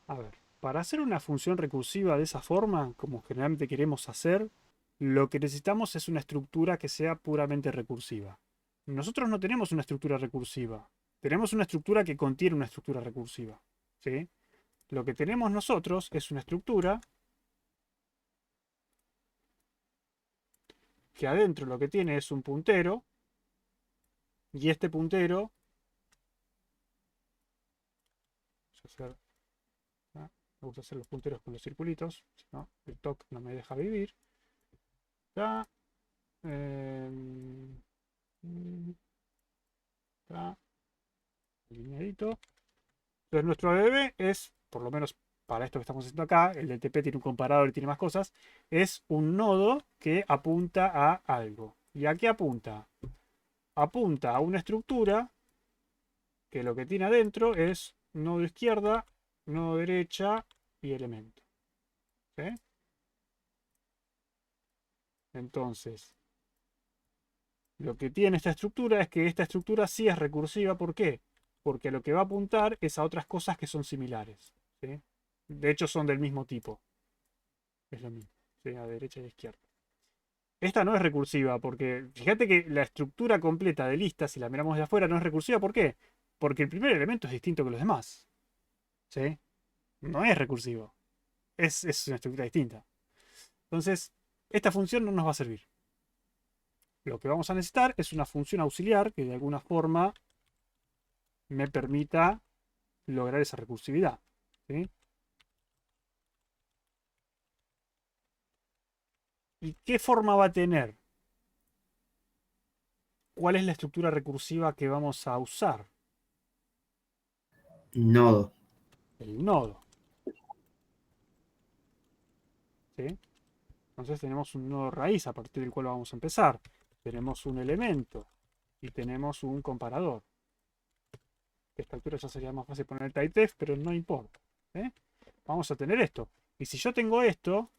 [SPEAKER 1] A ver, para hacer una función recursiva de esa forma, como generalmente queremos hacer, lo que necesitamos es una estructura que sea puramente recursiva. Nosotros no tenemos una estructura recursiva. Tenemos una estructura que contiene una estructura recursiva, ¿sí? Lo que tenemos nosotros es una estructura que adentro lo que tiene es un puntero, y este puntero, me gusta hacer los punteros con los circulitos, si no, el TOC no me deja vivir. Acá, acá, alineadito. Entonces nuestro bebé es, por lo menos para esto que estamos haciendo acá, el DTP tiene un comparador y tiene más cosas, es un nodo que apunta a algo. ¿Y a qué apunta? apunta a una estructura que lo que tiene adentro es nodo izquierda, nodo derecha y elemento. ¿Sí? Entonces, lo que tiene esta estructura es que esta estructura sí es recursiva. ¿Por qué? Porque lo que va a apuntar es a otras cosas que son similares. ¿Sí? De hecho, son del mismo tipo. Es lo mismo. ¿Sí? A derecha y a izquierda. Esta no es recursiva porque fíjate que la estructura completa de lista, si la miramos de afuera, no es recursiva. ¿Por qué? Porque el primer elemento es distinto que los demás. ¿Sí? No es recursivo. Es una estructura distinta. Entonces, esta función no nos va a servir. Lo que vamos a necesitar es una función auxiliar que de alguna forma me permita lograr esa recursividad. ¿Sí? ¿Y qué forma va a tener? ¿Cuál es la estructura recursiva que vamos a usar?
[SPEAKER 4] Nodo.
[SPEAKER 1] El nodo. ¿Sí? Entonces tenemos un nodo raíz a partir del cual vamos a empezar. Tenemos un elemento y tenemos un comparador. A esta altura ya sería más fácil poner el typedef, pero no importa. ¿Eh? Vamos a tener esto. Y si yo tengo esto,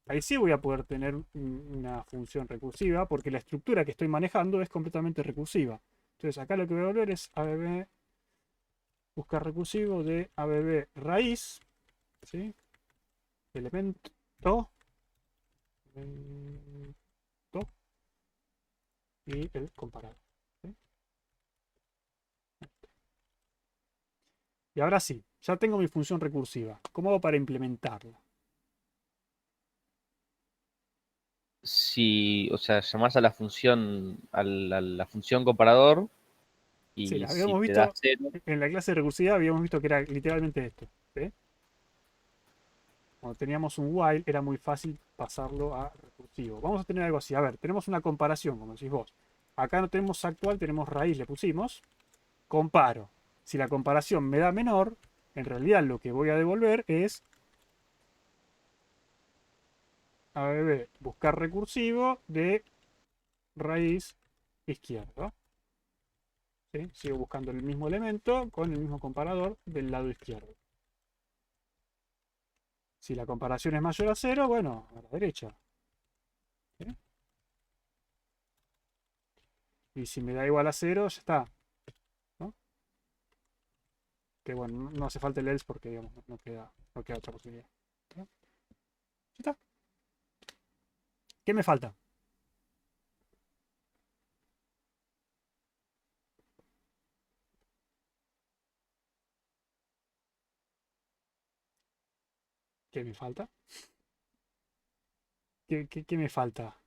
[SPEAKER 1] ahí sí voy a poder tener una función recursiva porque la estructura que estoy manejando es completamente recursiva. Entonces acá lo que voy a volver es abb, buscar recursivo de abb raíz, ¿sí? Elemento, y el comparador. ¿Sí? Y ahora sí, ya tengo mi función recursiva. ¿Cómo hago para implementarla?
[SPEAKER 6] Si, o sea, llamás a la función, la función comparador
[SPEAKER 1] Sí,
[SPEAKER 6] y
[SPEAKER 1] la
[SPEAKER 6] si
[SPEAKER 1] habíamos
[SPEAKER 6] te da
[SPEAKER 1] visto
[SPEAKER 6] 0,
[SPEAKER 1] en la clase de recursividad, habíamos visto que era literalmente esto. ¿Sí? Cuando teníamos un while era muy fácil pasarlo a recursivo. Vamos a tener algo así. A ver, tenemos una comparación, como decís vos. Acá no tenemos actual, tenemos raíz, le pusimos. Comparo. Si la comparación me da menor, en realidad lo que voy a devolver es abb, buscar recursivo de raíz izquierda. ¿Sí? Sigo buscando el mismo elemento con el mismo comparador del lado izquierdo. Si la comparación es mayor a 0, bueno, a la derecha. ¿Sí? Y si me da igual a 0, ya está. ¿No? Que bueno, no hace falta el else porque digamos, no queda otra posibilidad. ¿Sí? Ya está. ¿Qué me falta? ¿Qué me falta? ¿Qué me falta?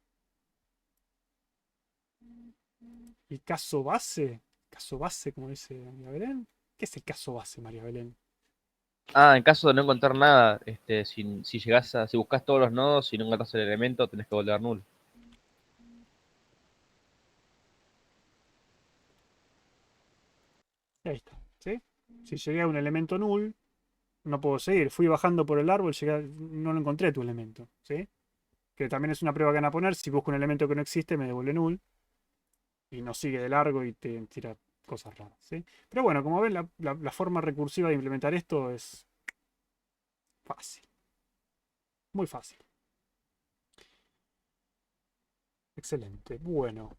[SPEAKER 1] ¿El caso base? ¿Caso base, como dice María Belén? ¿Qué es el caso base, María Belén?
[SPEAKER 6] en caso de no encontrar nada, si llegás si buscas todos los nodos y no encontrás el elemento, tenés que volver null.
[SPEAKER 1] Ahí está, ¿sí? Si llegué a un elemento null, no puedo seguir. Fui bajando por el árbol, no lo encontré tu elemento, ¿sí? Que también es una prueba que van a poner. Si busco un elemento que no existe, me devuelve null. Y no sigue de largo y te tira cosas raras, ¿sí? Pero bueno, como ven, la forma recursiva de implementar esto es fácil. Muy fácil. Excelente. Bueno.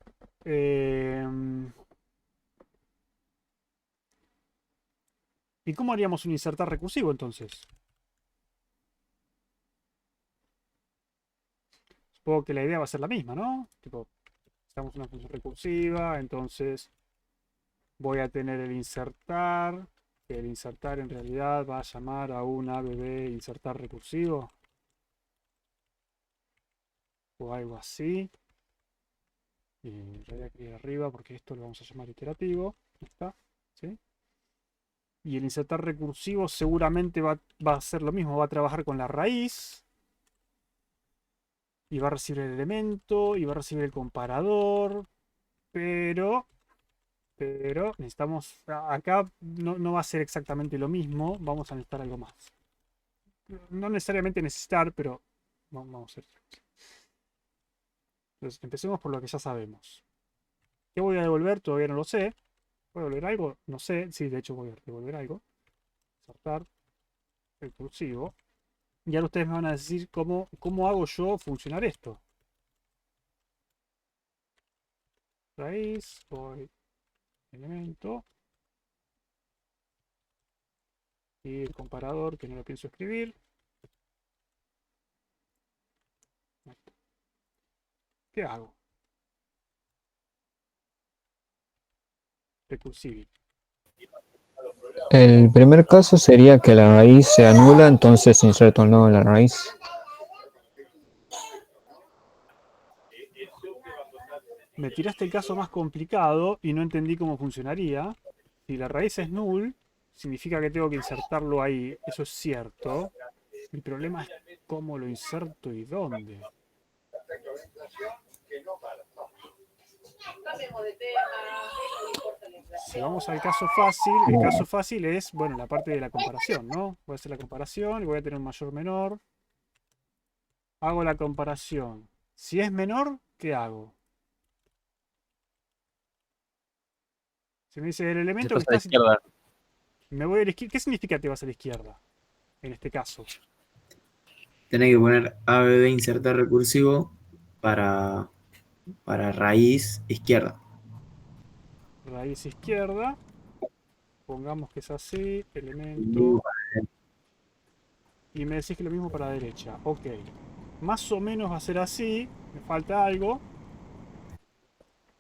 [SPEAKER 1] ¿Y cómo haríamos un insertar recursivo entonces? Supongo que la idea va a ser la misma, ¿no? Tipo, necesitamos una función recursiva, entonces voy a tener el insertar, que el insertar en realidad va a llamar a un abb insertar recursivo. O algo así. Y en realidad quería arriba porque esto lo vamos a llamar iterativo. Ahí está. ¿Sí? Y el insertar recursivo seguramente va a hacer lo mismo, va a trabajar con la raíz. Y va a recibir el elemento, y va a recibir el comparador. Pero necesitamos, acá no va a ser exactamente lo mismo, vamos a necesitar algo más. No necesariamente necesitar, pero vamos a hacer. Entonces, empecemos por lo que ya sabemos. ¿Qué voy a devolver? Todavía no lo sé. ¿Voy a devolver algo? No sé. Sí, de hecho voy a devolver algo. Insertar recursivo. Y ahora ustedes me van a decir cómo hago yo funcionar esto. Raíz, voy elemento. Y el comparador, que no lo pienso escribir. ¿Qué hago? Recursive.
[SPEAKER 2] El primer caso sería que la raíz se anula, entonces inserto el nodo en la raíz.
[SPEAKER 1] Me tiraste el caso más complicado y no entendí cómo funcionaría. Si la raíz es null, significa que tengo que insertarlo ahí. Eso es cierto. Mi problema es cómo lo inserto y dónde. Si vamos al caso fácil, el caso fácil es, bueno, la parte de la comparación, ¿no? Voy a hacer la comparación y voy a tener un mayor menor. Hago la comparación. Si es menor, ¿qué hago? Si me dice el
[SPEAKER 6] Se
[SPEAKER 1] elemento que
[SPEAKER 6] pasa a la
[SPEAKER 1] está...
[SPEAKER 6] izquierda.
[SPEAKER 1] Me voy a la izquierda. ¿Qué significa te vas a la izquierda? En este caso.
[SPEAKER 4] Tenés que poner ABB insertar recursivo para raíz izquierda.
[SPEAKER 1] Raíz izquierda. Pongamos que es así. Elemento. Y me decís que lo mismo para la derecha. Ok. Más o menos va a ser así. Me falta algo.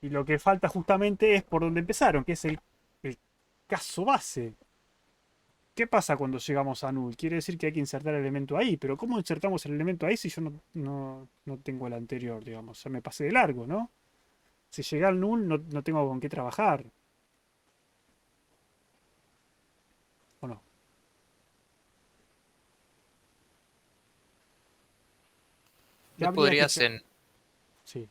[SPEAKER 1] Y lo que falta justamente es por donde empezaron, que es el caso base. ¿Qué pasa cuando llegamos a null? Quiere decir que hay que insertar el elemento ahí, pero ¿cómo insertamos el elemento ahí si yo no tengo el anterior, digamos? O sea, me pasé de largo, ¿no? Si llegué al null no tengo con qué trabajar. ¿O no? ¿Qué
[SPEAKER 3] No
[SPEAKER 1] habría que
[SPEAKER 3] podrías
[SPEAKER 1] hacer?
[SPEAKER 3] en...
[SPEAKER 1] Sí.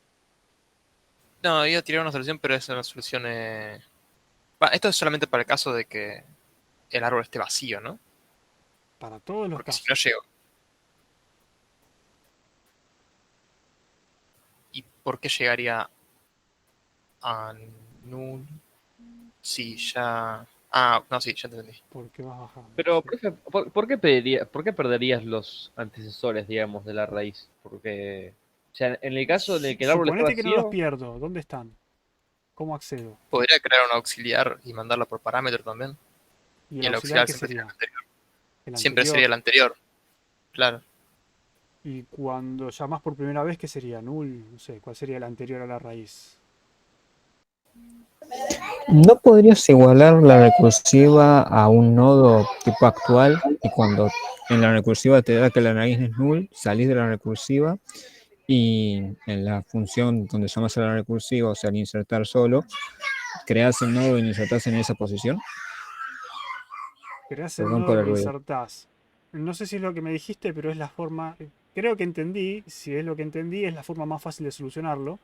[SPEAKER 3] No, iba a tirar una solución, pero es una solución... esto es solamente para el caso de que el árbol esté vacío, ¿no?
[SPEAKER 1] Para todos los
[SPEAKER 3] Porque si
[SPEAKER 1] casos.
[SPEAKER 3] no llego... ¿Y por qué llegaría a null si ya... Ah, no, sí, ya te entendí.
[SPEAKER 1] Porque vas bajando.
[SPEAKER 6] Pero,
[SPEAKER 1] Sí.
[SPEAKER 6] profe, ¿por qué perderías los antecesores, digamos, de la raíz? Porque, o sea, en el caso de que el árbol esté
[SPEAKER 1] Suponete que no los
[SPEAKER 6] vacío,
[SPEAKER 1] pierdo. ¿Dónde están? ¿Cómo accedo?
[SPEAKER 3] Podría crear un auxiliar y mandarla por parámetro también.
[SPEAKER 1] ¿Y
[SPEAKER 3] Y
[SPEAKER 1] el
[SPEAKER 3] el
[SPEAKER 1] auxiliar
[SPEAKER 3] auxiliar
[SPEAKER 1] qué
[SPEAKER 3] siempre sería
[SPEAKER 1] sería?
[SPEAKER 3] el anterior.
[SPEAKER 1] El
[SPEAKER 3] Siempre sería
[SPEAKER 1] anterior.
[SPEAKER 3] el anterior. Claro.
[SPEAKER 1] Y cuando llamas por primera vez, ¿qué sería? Null. No sé, ¿cuál sería el anterior a la raíz?
[SPEAKER 2] ¿No podrías igualar la recursiva a un nodo tipo actual y cuando en la recursiva te da que la raíz es null, salís de la recursiva y en la función donde llamas a la recursiva, o sea, al insertar solo, creas el nodo y lo insertás en esa posición?
[SPEAKER 1] Creás el
[SPEAKER 2] Perdón
[SPEAKER 1] nodo y
[SPEAKER 2] por el
[SPEAKER 1] lo
[SPEAKER 2] ruido.
[SPEAKER 1] insertás. No sé si es lo que me dijiste, pero es la forma... Creo que entendí. Si es lo que entendí, es la forma más fácil de solucionarlo.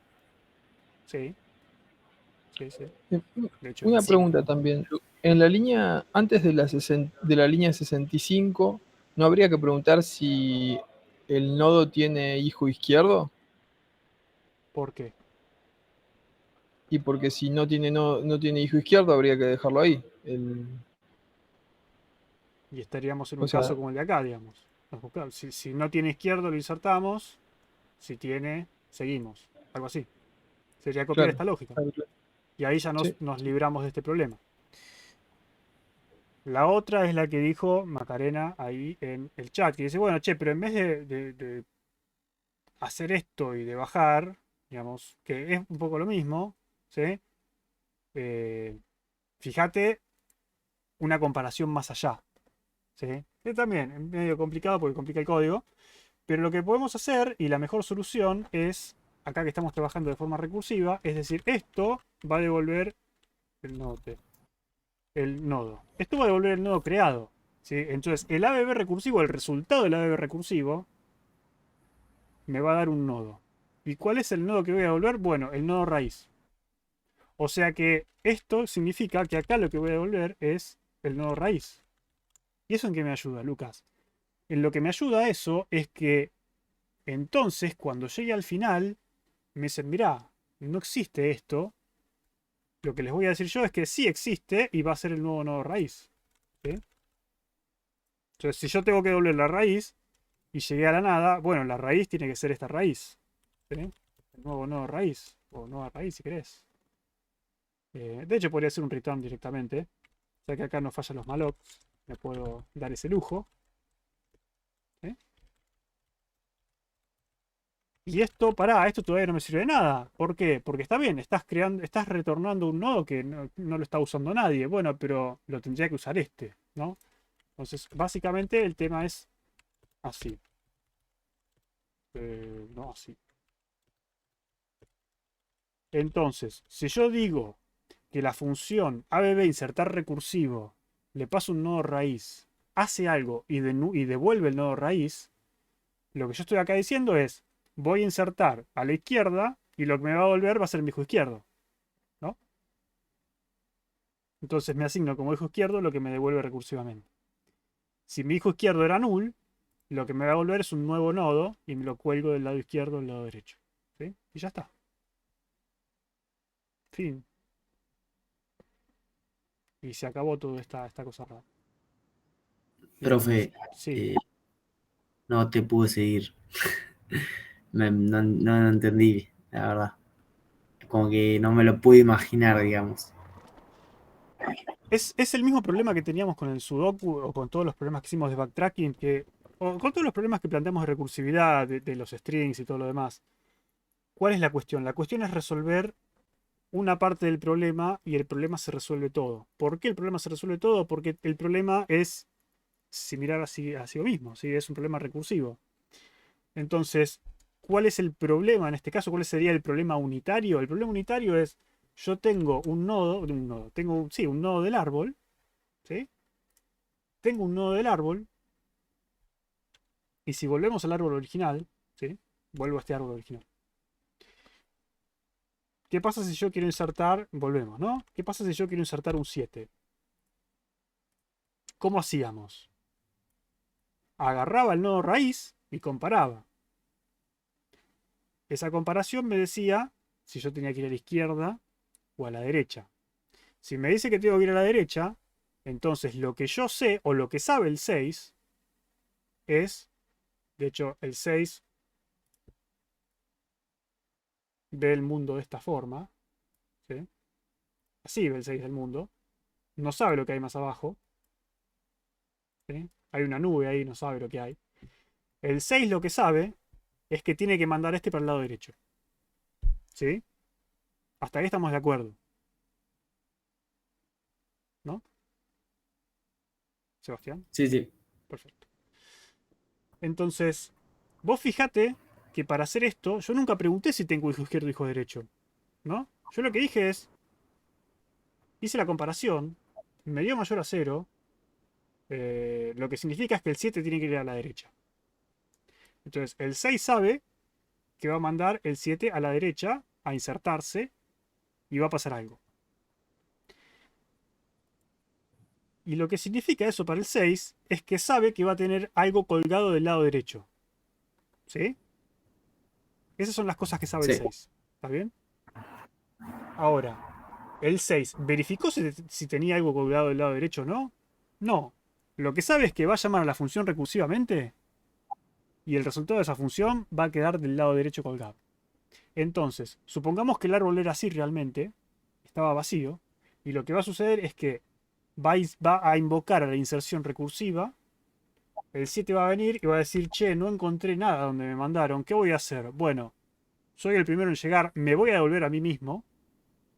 [SPEAKER 1] Sí. Sí, sí.
[SPEAKER 9] Eh,
[SPEAKER 1] De hecho,
[SPEAKER 9] Una
[SPEAKER 3] Sí.
[SPEAKER 9] pregunta también. En la línea, antes de de la línea 65, ¿no habría que preguntar si el nodo tiene hijo izquierdo?
[SPEAKER 1] ¿por qué?
[SPEAKER 9] Y porque si no tiene hijo izquierdo, habría que dejarlo ahí.
[SPEAKER 1] Y estaríamos en
[SPEAKER 9] O
[SPEAKER 1] un caso
[SPEAKER 9] sea,
[SPEAKER 1] como el de acá, digamos. Si no tiene izquierdo, lo insertamos. Si tiene, seguimos. Algo así. Sería copiar
[SPEAKER 9] claro,
[SPEAKER 1] esta lógica.
[SPEAKER 9] claro, claro.
[SPEAKER 1] Y ahí ya
[SPEAKER 9] Sí.
[SPEAKER 1] nos libramos de este problema. La otra es la que dijo Macarena ahí en el chat, que dice, bueno, che, pero en vez de hacer esto y de bajar, digamos, que es un poco lo mismo, ¿sí? Eh, fíjate una comparación más allá, ¿sí? Que también es medio complicado porque complica el código, pero lo que podemos hacer y la mejor solución es, acá que estamos trabajando de forma recursiva, es decir, esto va a devolver el nodo T. El nodo. Esto va a devolver el nodo creado. ¿Sí? Entonces, el ABB recursivo, el resultado del ABB recursivo, me va a dar un nodo. ¿Y cuál es el nodo que voy a devolver? Bueno, el nodo raíz. O sea que esto significa que acá lo que voy a devolver es el nodo raíz. ¿Y eso en qué me ayuda, Lucas? En lo que me ayuda eso es que entonces, cuando llegue al final, me dicen, mirá, no existe esto, Lo que les voy a decir yo es que sí existe y va a ser el nuevo nodo raíz. ¿Sí? Entonces, si yo tengo que devolver la raíz y llegué a la nada, bueno, la raíz tiene que ser esta raíz. ¿Sí? El nuevo nodo raíz. O nueva raíz, si querés. De hecho, podría ser un return directamente. Ya que acá no fallan los malloc. Me puedo dar ese lujo. ¿Sí? Y esto, esto todavía no me sirve de nada. ¿Por qué? Porque está bien, estás retornando un nodo que no lo está usando nadie. Bueno, pero lo tendría que usar este, ¿no? Entonces, básicamente el tema es así. No, así. Entonces, si yo digo que la función ABB insertar recursivo le pasa un nodo raíz, hace algo y devuelve el nodo raíz, lo que yo estoy acá diciendo es, voy a insertar a la izquierda y lo que me va a volver va a ser mi hijo izquierdo, ¿no? Entonces me asigno como hijo izquierdo lo que me devuelve recursivamente. Si mi hijo izquierdo era null, lo que me va a volver es un nuevo nodo y me lo cuelgo del lado izquierdo del lado derecho. ¿Sí? Y ya está. Fin. Y se acabó toda esta cosa rara.
[SPEAKER 4] Profe,
[SPEAKER 1] Sí.
[SPEAKER 4] no te pude seguir. No entendí, la verdad. Como que no me lo pude imaginar, digamos.
[SPEAKER 1] Es el mismo problema que teníamos con el Sudoku o con todos los problemas que hicimos de backtracking, o con todos los problemas que planteamos de recursividad, de los strings y todo lo demás. ¿Cuál es la cuestión? La cuestión es resolver una parte del problema y el problema se resuelve todo. ¿Por qué el problema se resuelve todo? Porque el problema es similar a sí mismo, ¿sí? Es un problema recursivo. Entonces, ¿cuál es el problema en este caso? ¿Cuál sería el problema unitario? El problema unitario es, yo tengo un nodo del árbol, ¿sí? Tengo un nodo del árbol, y si volvemos al árbol original, ¿sí? Vuelvo a este árbol original. ¿Qué pasa si yo quiero insertar, volvemos, ¿no? ¿Qué pasa si yo quiero insertar un 7? ¿Cómo hacíamos? Agarraba el nodo raíz y comparaba. Esa comparación me decía si yo tenía que ir a la izquierda o a la derecha. Si me dice que tengo que ir a la derecha, entonces lo que yo sé o lo que sabe el 6 es, de hecho el 6 ve el mundo de esta forma, ¿sí? Así ve el 6 del mundo, no sabe lo que hay más abajo, ¿sí? Hay una nube ahí, no sabe lo que hay. El 6 lo que sabe es que tiene que mandar este para el lado derecho, ¿sí? Hasta ahí estamos de acuerdo, ¿no? Sebastián.
[SPEAKER 4] Sí, sí.
[SPEAKER 1] Perfecto. Entonces, vos fijate que para hacer esto, yo nunca pregunté si tengo hijo izquierdo o hijo derecho, ¿no? Yo lo que dije es, hice la comparación, me dio mayor a 0, lo que significa es que el 7 tiene que ir a la derecha. Entonces, el 6 sabe que va a mandar el 7 a la derecha a insertarse y va a pasar algo. Y lo que significa eso para el 6 es que sabe que va a tener algo colgado del lado derecho. ¿Sí? Esas son las cosas que sabe el 6. ¿Está bien? Ahora, el 6, ¿verificó si tenía algo colgado del lado derecho o no? No. Lo que sabe es que va a llamar a la función recursivamente y el resultado de esa función va a quedar del lado derecho colgado. Entonces, supongamos que el árbol era así realmente, estaba vacío, y lo que va a suceder es que va a invocar a la inserción recursiva, el 7 va a venir y va a decir, che, no encontré nada donde me mandaron, ¿qué voy a hacer? Bueno, soy el primero en llegar, me voy a devolver a mí mismo,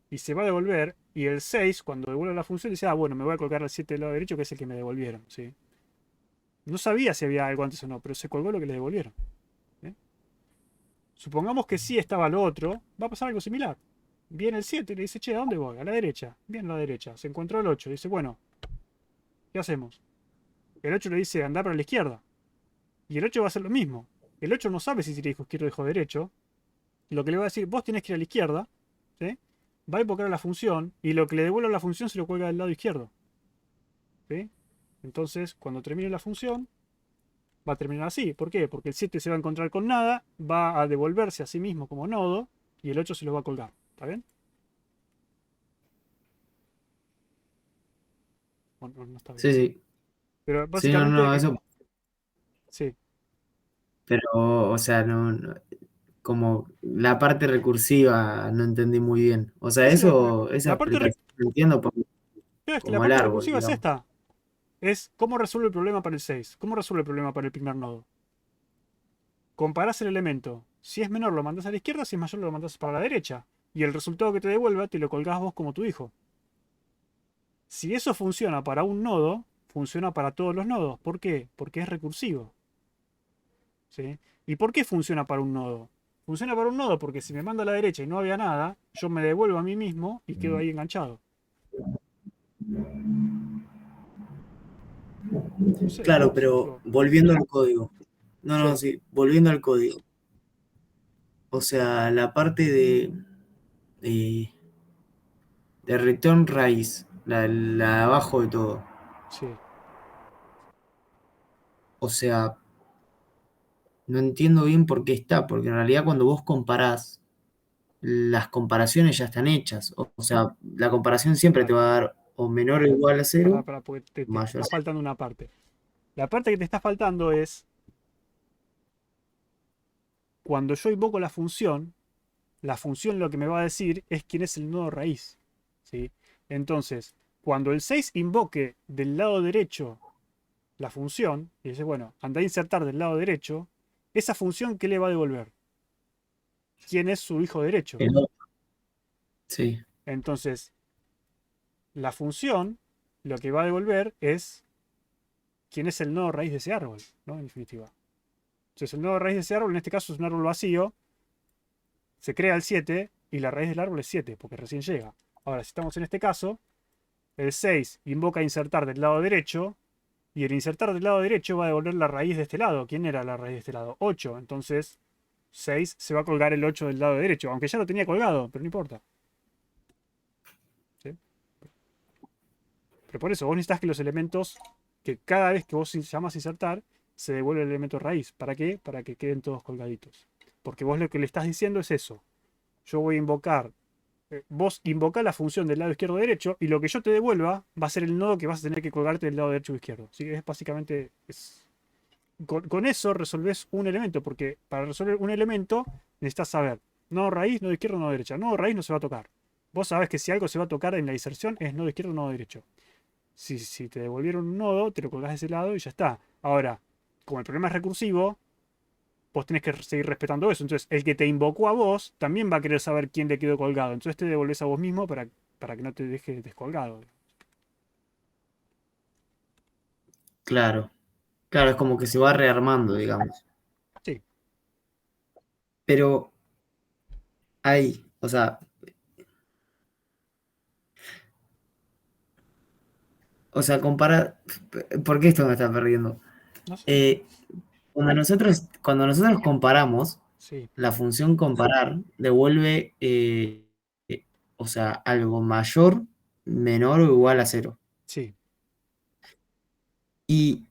[SPEAKER 1] y se va a devolver, y el 6, cuando devuelve la función, dice, bueno, me voy a colocar al 7 del lado derecho, que es el que me devolvieron, ¿sí? No sabía si había algo antes o no, pero se colgó lo que le devolvieron. ¿Sí? Supongamos que sí estaba lo otro, va a pasar algo similar. Viene el 7 y le dice, che, ¿a dónde voy? A la derecha. Viene a la derecha. Se encontró el 8. Dice, bueno, ¿qué hacemos? El 8 le dice, andá para la izquierda. Y el 8 va a hacer lo mismo. El 8 no sabe si tiene hijo izquierdo o hijo derecho. Lo que le va a decir, vos tenés que ir a la izquierda. ¿Sí? Va a invocar a la función y lo que le devuelve a la función se lo cuelga del lado izquierdo. ¿Sí? Entonces, cuando termine la función, va a terminar así. ¿Por qué? Porque el 7 se va a encontrar con nada, va a devolverse a sí mismo como nodo y el 8 se lo va a colgar. ¿Está bien? ¿O no está bien?
[SPEAKER 4] Sí, sí.
[SPEAKER 1] Pero
[SPEAKER 4] Sí, no,
[SPEAKER 1] básicamente,
[SPEAKER 4] no, eso.
[SPEAKER 1] sí.
[SPEAKER 4] Pero, o sea, como la parte recursiva no entendí muy bien. O sea,
[SPEAKER 1] Sí, sí,
[SPEAKER 4] esa
[SPEAKER 1] la parte
[SPEAKER 4] explicación la entiendo porque
[SPEAKER 1] es que la
[SPEAKER 4] como el
[SPEAKER 1] parte
[SPEAKER 4] árbol,
[SPEAKER 1] recursiva es
[SPEAKER 4] digamos.
[SPEAKER 1] esta. Es cómo resuelve el problema para el 6. ¿Cómo resuelve el problema para el primer nodo? Comparás el elemento. Si es menor lo mandás a la izquierda, si es mayor lo mandás para la derecha. Y el resultado que te devuelva te lo colgás vos como tu hijo. Si eso funciona para un nodo, funciona para todos los nodos. ¿Por qué? Porque es recursivo. ¿Sí? ¿Y por qué funciona para un nodo? Funciona para un nodo porque si me manda a la derecha y no había nada, yo me devuelvo a mí mismo y quedo ahí enganchado. No sé,
[SPEAKER 4] Claro,
[SPEAKER 1] se me
[SPEAKER 4] pero
[SPEAKER 1] fue.
[SPEAKER 4] volviendo al código. No, no,
[SPEAKER 1] Sí,
[SPEAKER 4] sí, volviendo al código. O sea, la parte de, de return raíz, la de abajo de todo.
[SPEAKER 1] sí.
[SPEAKER 4] O sea, no entiendo bien por qué está, porque en realidad cuando vos comparás, las comparaciones ya están hechas. O sea, la comparación siempre te
[SPEAKER 1] Pará,
[SPEAKER 4] va a dar o menor o igual a cero,
[SPEAKER 1] porque
[SPEAKER 4] o
[SPEAKER 1] te
[SPEAKER 4] mayor a
[SPEAKER 1] está
[SPEAKER 4] cero.
[SPEAKER 1] faltando una parte. La parte que te está faltando es cuando yo invoco la función lo que me va a decir es quién es el nodo raíz. ¿Sí? Entonces, cuando el 6 invoque del lado derecho la función, y dice, bueno, anda a insertar del lado derecho, esa función, ¿qué le va a devolver? ¿Quién es su hijo derecho?
[SPEAKER 4] El otro, sí.
[SPEAKER 1] Entonces, la función lo que va a devolver es quién es el nodo raíz de ese árbol, ¿no? En definitiva. Entonces, el nodo raíz de ese árbol, en este caso, es un árbol vacío, se crea el 7 y la raíz del árbol es 7, porque recién llega. Ahora, si estamos en este caso, el 6 invoca insertar del lado derecho, y el insertar del lado derecho va a devolver la raíz de este lado. ¿Quién era la raíz de este lado? 8. Entonces, 6 se va a colgar el 8 del lado derecho, aunque ya lo tenía colgado, pero no importa. ¿Sí? Pero por eso, vos necesitas que los elementos, que cada vez que vos llamas a insertar, se devuelve el elemento raíz. ¿Para qué? Para que queden todos colgaditos. Porque vos lo que le estás diciendo es eso. Yo voy a invocar, vos invocás la función del lado izquierdo o derecho, y lo que yo te devuelva va a ser el nodo que vas a tener que colgarte del lado derecho o izquierdo. Así que es básicamente... Con eso resolvés un elemento, porque para resolver un elemento necesitas saber nodo raíz, nodo izquierdo, nodo derecha. Nodo raíz no se va a tocar. Vos sabés que si algo se va a tocar en la diserción es nodo izquierdo, nodo derecho. Si te devolvieron un nodo, te lo colgás de ese lado y ya está. Ahora, como el problema es recursivo, vos tenés que seguir respetando eso. Entonces, el que te invocó a vos también va a querer saber quién le quedó colgado. Entonces te devolvés a vos mismo para que no te deje descolgado.
[SPEAKER 4] Claro. Claro, es como que se va rearmando, digamos.
[SPEAKER 1] Sí.
[SPEAKER 4] Pero hay, compara. ¿Por qué esto me está perdiendo?
[SPEAKER 1] No sé.
[SPEAKER 4] Cuando nosotros comparamos,
[SPEAKER 1] Sí.
[SPEAKER 4] la función comparar devuelve, algo mayor, menor o igual a cero.
[SPEAKER 1] Sí.
[SPEAKER 4] Y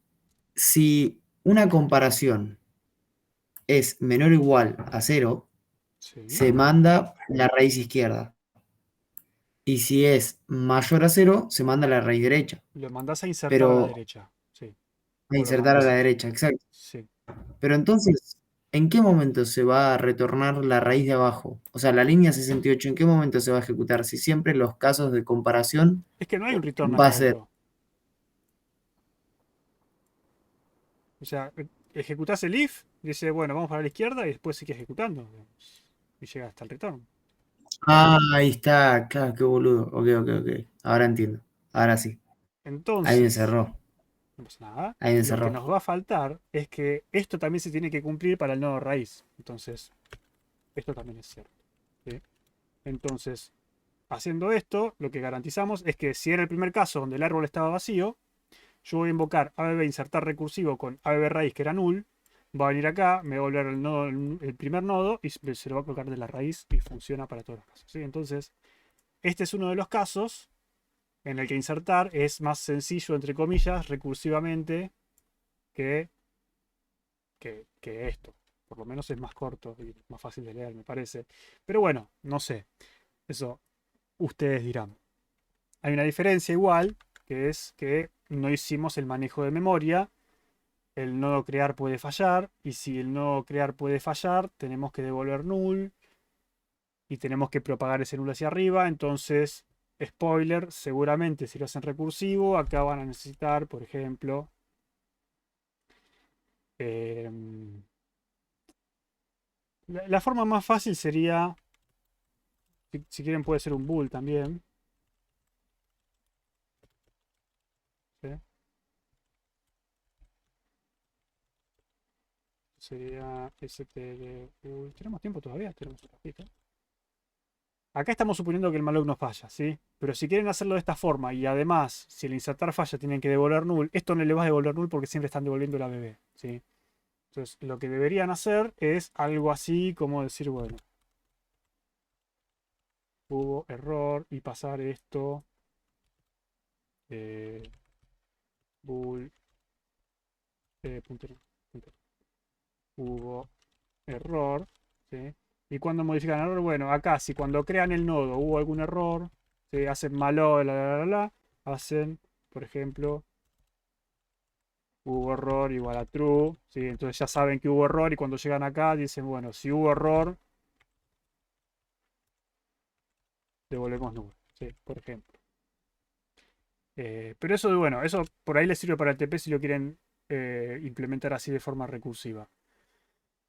[SPEAKER 4] si una comparación es menor o igual a cero,
[SPEAKER 1] Sí.
[SPEAKER 4] se manda la raíz izquierda. Y si es mayor a cero, se manda la raíz derecha.
[SPEAKER 1] Lo mandás a insertar a la
[SPEAKER 4] Pero
[SPEAKER 1] derecha. Sí.
[SPEAKER 4] a
[SPEAKER 1] O lo
[SPEAKER 4] insertar a
[SPEAKER 1] mandás
[SPEAKER 4] la
[SPEAKER 1] a...
[SPEAKER 4] derecha, exacto.
[SPEAKER 1] Sí.
[SPEAKER 4] Pero entonces, ¿en qué momento se va a retornar la raíz de abajo? O sea, la línea 68, ¿en qué momento se va a ejecutar? Si siempre los casos de comparación
[SPEAKER 1] Es que no hay un return
[SPEAKER 4] va
[SPEAKER 1] acá
[SPEAKER 4] a ser.
[SPEAKER 1] adentro. O sea, ejecutás el if, dice, bueno, vamos para la izquierda y después sigue ejecutando. Y llega hasta el return.
[SPEAKER 4] Ah, ahí está, claro, qué boludo. Ok, ok, ok. Ahora entiendo. Ahora sí. Ahí me
[SPEAKER 1] Entonces,
[SPEAKER 4] cerró.
[SPEAKER 1] no pasa nada.
[SPEAKER 4] Ahí me
[SPEAKER 1] Lo que
[SPEAKER 4] cerró.
[SPEAKER 1] nos va a faltar es que esto también se tiene que cumplir para el nodo raíz. Entonces, esto también es cierto. ¿Sí? Entonces, haciendo esto, lo que garantizamos es que si era el primer caso donde el árbol estaba vacío, yo voy a invocar abb insertar recursivo con abb raíz que era null. Va a venir acá, me va a volver el primer nodo y se lo va a colocar de la raíz y funciona para todos los casos. ¿Sí? Entonces, este es uno de los casos en el que insertar es más sencillo, entre comillas, recursivamente que, que esto. Por lo menos es más corto y más fácil de leer, me parece. Pero bueno, no sé. Eso ustedes dirán. Hay una diferencia igual que es que no hicimos el manejo de memoria. El nodo crear puede fallar, y si el nodo crear puede fallar, tenemos que devolver null y tenemos que propagar ese null hacia arriba. Entonces, spoiler, seguramente si lo hacen recursivo, acá van a necesitar, por ejemplo, la forma más fácil sería, si quieren puede ser un bool también. ¿Sí? Sería std bool. ¿Tenemos tiempo todavía? Tenemos un ratito. Acá estamos suponiendo que el malloc no falla, ¿sí? Pero si quieren hacerlo de esta forma y además, si el insertar falla, tienen que devolver null, esto no le va a devolver null porque siempre están devolviendo la BB, ¿sí? Entonces, lo que deberían hacer es algo así como decir, bueno, hubo error y pasar esto, bool, puntero, hubo error, ¿sí? Y cuando modifican error, bueno, acá si cuando crean el nodo hubo algún error, se hacen malo, hacen, por ejemplo, hubo error igual a true, ¿sí? Entonces ya saben que hubo error y cuando llegan acá dicen, bueno, si hubo error, devolvemos null, ¿sí? Por ejemplo. Pero eso, bueno, eso por ahí les sirve para el TP si lo quieren implementar así de forma recursiva.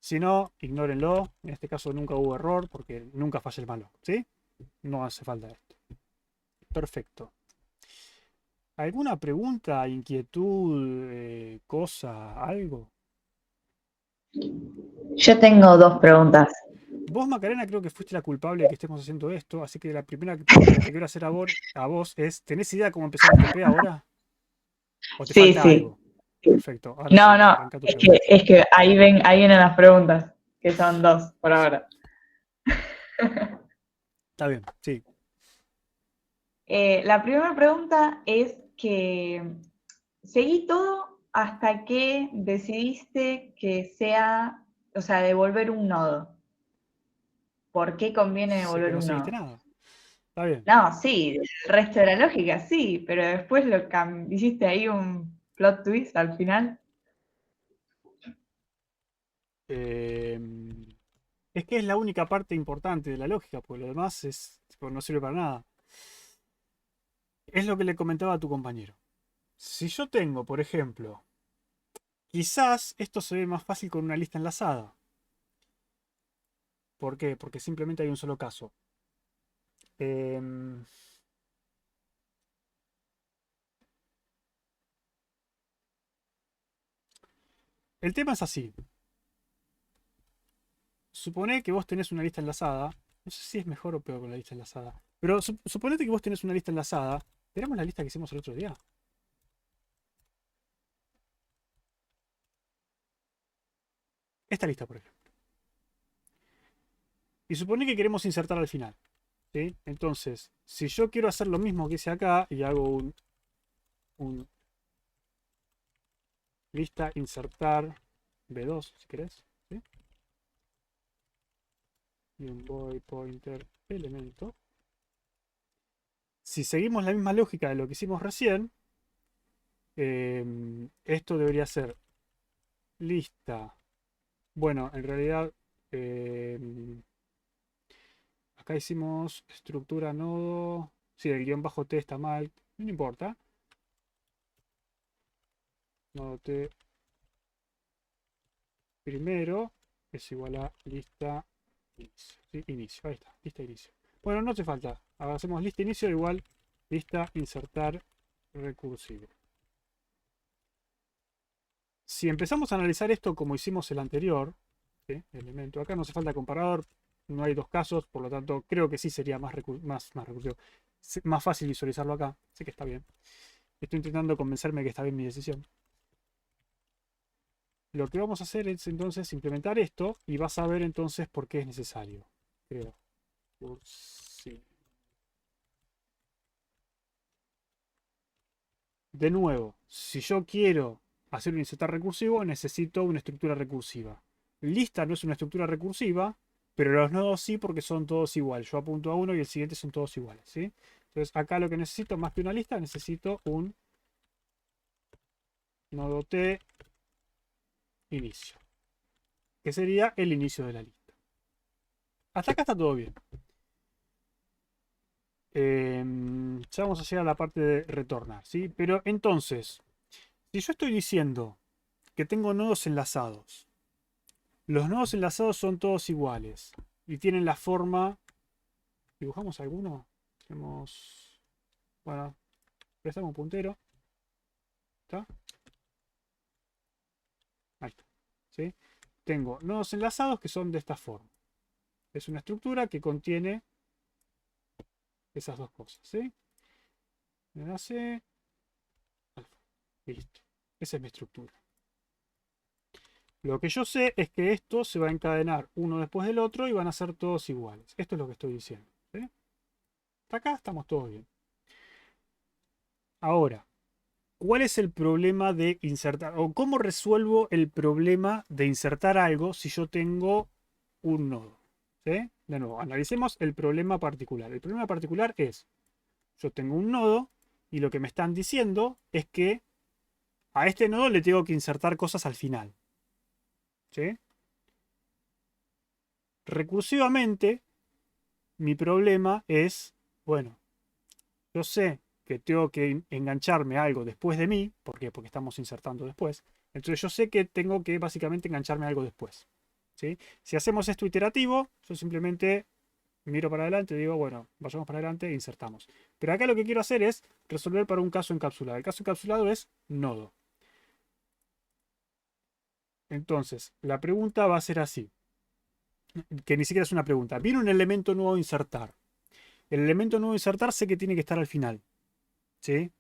[SPEAKER 1] Si no, ignórenlo. En este caso nunca hubo error porque nunca falla el malloc, ¿sí? No hace falta esto. Perfecto. ¿Alguna pregunta, inquietud, cosa, algo?
[SPEAKER 5] Yo tengo dos preguntas.
[SPEAKER 1] Vos, Macarena, creo que fuiste la culpable de que estemos haciendo esto, así que la primera pregunta que te quiero hacer a vos es, ¿tenés idea cómo empezar el TP ahora? ¿O te
[SPEAKER 5] Sí,
[SPEAKER 1] falta
[SPEAKER 5] sí.
[SPEAKER 1] algo? Perfecto. Ahora
[SPEAKER 5] No,
[SPEAKER 1] sí,
[SPEAKER 5] no,
[SPEAKER 1] arranca tu
[SPEAKER 5] es
[SPEAKER 1] pregunta.
[SPEAKER 5] que ahí vienen las preguntas, que son dos por ahora.
[SPEAKER 1] Está bien, sí.
[SPEAKER 5] La primera pregunta es que seguí todo hasta que decidiste que sea, o sea, devolver un nodo. ¿Por qué conviene
[SPEAKER 1] Sé que
[SPEAKER 5] devolver
[SPEAKER 1] no
[SPEAKER 5] un
[SPEAKER 1] seguiste
[SPEAKER 5] nodo?
[SPEAKER 1] nada. Está bien.
[SPEAKER 5] No, sí, el resto de la lógica sí, pero después hiciste ahí un plot twist al final.
[SPEAKER 1] Es que es la única parte importante de la lógica, porque lo demás tipo, no sirve para nada. Es lo que le comentaba a tu compañero. Si yo tengo, por ejemplo, quizás esto se ve más fácil con una lista enlazada. ¿Por qué? Porque simplemente hay un solo caso. Em, el tema es así. Supone que vos tenés una lista enlazada. No sé si es mejor o peor con la lista enlazada. Pero suponete que vos tenés una lista enlazada. ¿Tenemos la lista que hicimos el otro día? Esta lista, por ejemplo. Y supone que queremos insertar al final. ¿Sí? Entonces, si yo quiero hacer lo mismo que hice acá y hago un lista insertar B2, si querés. ¿Sí? Y un void pointer elemento. Si seguimos la misma lógica de lo que hicimos recién, esto debería ser lista. Bueno, en realidad acá hicimos estructura nodo. Si el guión bajo T está mal, no importa. Nodo T primero es igual a lista inicio. ¿Sí? Inicio, ahí está, lista inicio. Bueno, no hace falta. Ahora hacemos lista inicio igual lista insertar recursivo. Si empezamos a analizar esto como hicimos el anterior, ¿sí? Elemento, acá no hace falta comparador, no hay dos casos, por lo tanto creo que sí sería más recursivo, más fácil visualizarlo acá, sé que está bien. Estoy intentando convencerme que está bien mi decisión. Lo que vamos a hacer es entonces implementar esto y vas a ver entonces por qué es necesario. Creo. Sí. De nuevo, si yo quiero hacer un insertar recursivo, necesito una estructura recursiva. Lista no es una estructura recursiva, pero los nodos sí porque son todos iguales. Yo apunto a uno y el siguiente son todos iguales, ¿sí? Entonces acá lo que necesito, más que una lista, necesito un nodo T inicio, que sería el inicio de la lista. Hasta acá está todo bien. Ya vamos a llegar a la parte de retornar, ¿sí? Pero entonces, si yo estoy diciendo que tengo nodos enlazados, los nodos enlazados son todos iguales y tienen la forma... ¿Dibujamos alguno? Tenemos... Bueno, prestamos un puntero. ¿Está? Ahí está. ¿Sí? Tengo nodos enlazados que son de esta forma. Es una estructura que contiene esas dos cosas, ¿sí? Enlace, alfa. Listo. Esa es mi estructura. Lo que yo sé es que esto se va a encadenar uno después del otro y van a ser todos iguales. Esto es lo que estoy diciendo, ¿sí? Hasta acá estamos todos bien. Ahora, ¿cuál es el problema de insertar? ¿O cómo resuelvo el problema de insertar algo si yo tengo un nodo? ¿Sí? De nuevo, analicemos el problema particular. El problema particular es, yo tengo un nodo y lo que me están diciendo es que a este nodo le tengo que insertar cosas al final. ¿Sí? Recursivamente, mi problema es, bueno, yo sé que tengo que engancharme a algo después de mí. ¿Por qué? Porque estamos insertando después. Entonces yo sé que tengo que básicamente engancharme a algo después. ¿Sí? Si hacemos esto iterativo, yo simplemente miro para adelante y digo, bueno, vayamos para adelante e insertamos. Pero acá lo que quiero hacer es resolver para un caso encapsulado. El caso encapsulado es nodo. Entonces, la pregunta va a ser así. Que ni siquiera es una pregunta. Viene un elemento nuevo a insertar. El elemento nuevo a insertar sé que tiene que estar al final. ¿Sí?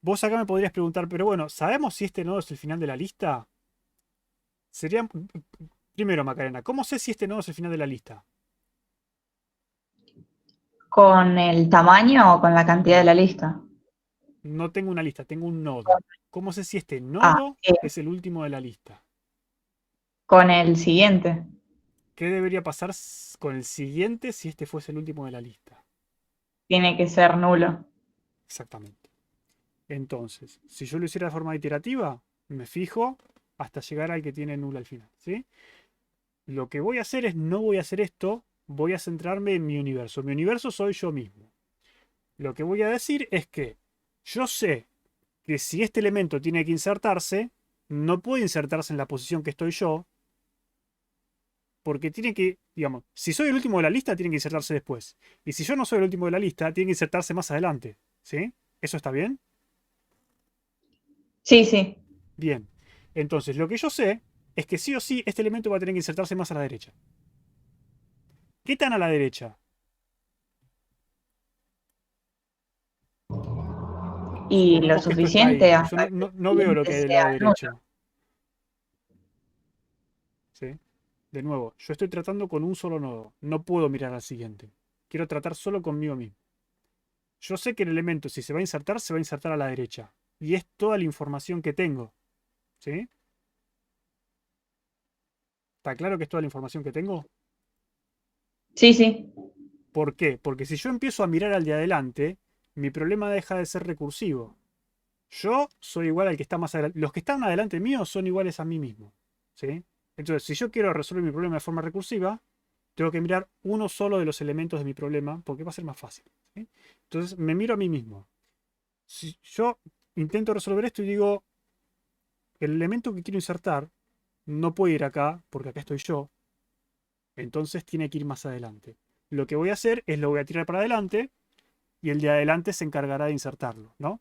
[SPEAKER 1] Vos acá me podrías preguntar, pero bueno, ¿sabemos si este nodo es el final de la lista? Sería... Primero, Macarena, ¿cómo sé si este nodo es el final de la lista?
[SPEAKER 5] ¿Con el tamaño o con la cantidad de la lista?
[SPEAKER 1] No tengo una lista, tengo un nodo. ¿Cómo sé si este
[SPEAKER 5] Ah,
[SPEAKER 1] nodo es el último de la lista?
[SPEAKER 5] con el siguiente.
[SPEAKER 1] ¿Qué debería pasar con el siguiente si este fuese el último de la lista?
[SPEAKER 5] Tiene que ser nulo.
[SPEAKER 1] Exactamente. Entonces, si yo lo hiciera de forma iterativa, me fijo hasta llegar al que tiene nulo al final, ¿sí? Lo que voy a hacer es, no voy a hacer esto, voy a centrarme en mi universo. Mi universo soy yo mismo. Lo que voy a decir es que yo sé que si este elemento tiene que insertarse, no puede insertarse en la posición que estoy yo, porque tiene que, digamos, si soy el último de la lista, tiene que insertarse después. Y si yo no soy el último de la lista, tiene que insertarse más adelante, ¿sí? ¿Eso está bien?
[SPEAKER 5] Sí, sí.
[SPEAKER 1] Bien. Entonces, lo que yo sé es que sí o sí este elemento va a tener que insertarse más a la derecha. ¿Qué tan a la derecha?
[SPEAKER 5] Y lo
[SPEAKER 1] Supongamos que esto está ahí.
[SPEAKER 5] suficiente
[SPEAKER 1] Yo
[SPEAKER 5] hasta que
[SPEAKER 1] no veo lo que hay del lado
[SPEAKER 5] sea
[SPEAKER 1] derecho. ¿Sí? De nuevo, yo estoy tratando con un solo nodo. No puedo mirar al siguiente. Quiero tratar solo conmigo mismo. Yo sé que el elemento, si se va a insertar a la derecha. Y es toda la información que tengo. ¿Sí? ¿Está claro que es toda la información que tengo?
[SPEAKER 5] Sí, sí.
[SPEAKER 1] ¿Por qué? Porque si yo empiezo a mirar al de adelante, mi problema deja de ser recursivo. Yo soy igual al que está más adelante. Los que están adelante mío son iguales a mí mismo. ¿Sí? Entonces, si yo quiero resolver mi problema de forma recursiva, tengo que mirar uno solo de los elementos de mi problema, porque va a ser más fácil. ¿Sí? Entonces, me miro a mí mismo. Si yo intento resolver esto y digo, el elemento que quiero insertar no puede ir acá, porque acá estoy yo. Entonces tiene que ir más adelante. Lo que voy a hacer es lo voy a tirar para adelante y el de adelante se encargará de insertarlo, ¿no?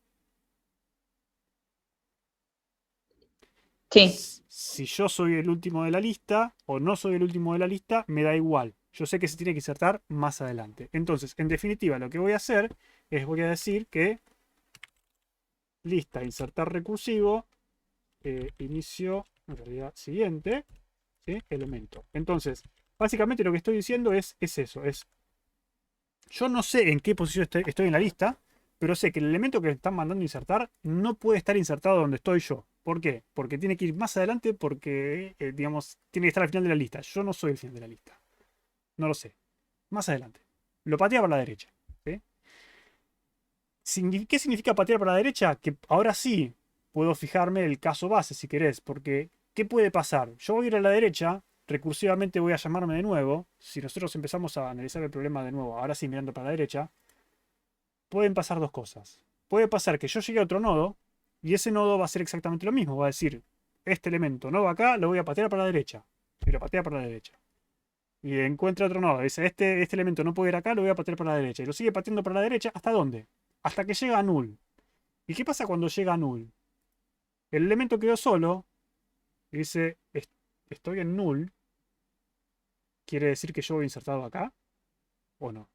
[SPEAKER 5] Sí.
[SPEAKER 1] Si yo soy el último de la lista o no soy el último de la lista, me da igual. Yo sé que se tiene que insertar más adelante. Entonces, en definitiva, lo que voy a hacer es voy a decir que lista, insertar recursivo, inicio, en realidad, siguiente, ¿sí? Elemento. Entonces, básicamente lo que estoy diciendo es eso. Yo no sé en qué posición estoy en la lista, pero sé que el elemento que me están mandando insertar no puede estar insertado donde estoy yo. ¿Por qué? Porque tiene que ir más adelante porque, digamos, tiene que estar al final de la lista. Yo no soy el final de la lista. No lo sé. Más adelante. Lo patea para la derecha. ¿Sí? ¿Qué significa patear para la derecha? Que ahora sí puedo fijarme el caso base, si querés. Porque, ¿qué puede pasar? Yo voy a ir a la derecha, recursivamente voy a llamarme de nuevo. Si nosotros empezamos a analizar el problema de nuevo, ahora sí mirando para la derecha, pueden pasar dos cosas. Puede pasar que yo llegue a otro nodo y ese nodo va a ser exactamente lo mismo. Va a decir, este elemento no va acá, lo voy a patear para la derecha. Y lo patea para la derecha. Y encuentra otro nodo. Dice, este elemento no puede ir acá, lo voy a patear para la derecha. Y lo sigue pateando para la derecha. ¿Hasta dónde? Hasta que llega a null. ¿Y qué pasa cuando llega a null? El elemento quedó solo. Y dice, estoy en null. ¿Quiere decir que yo voy insertado acá? ¿O no?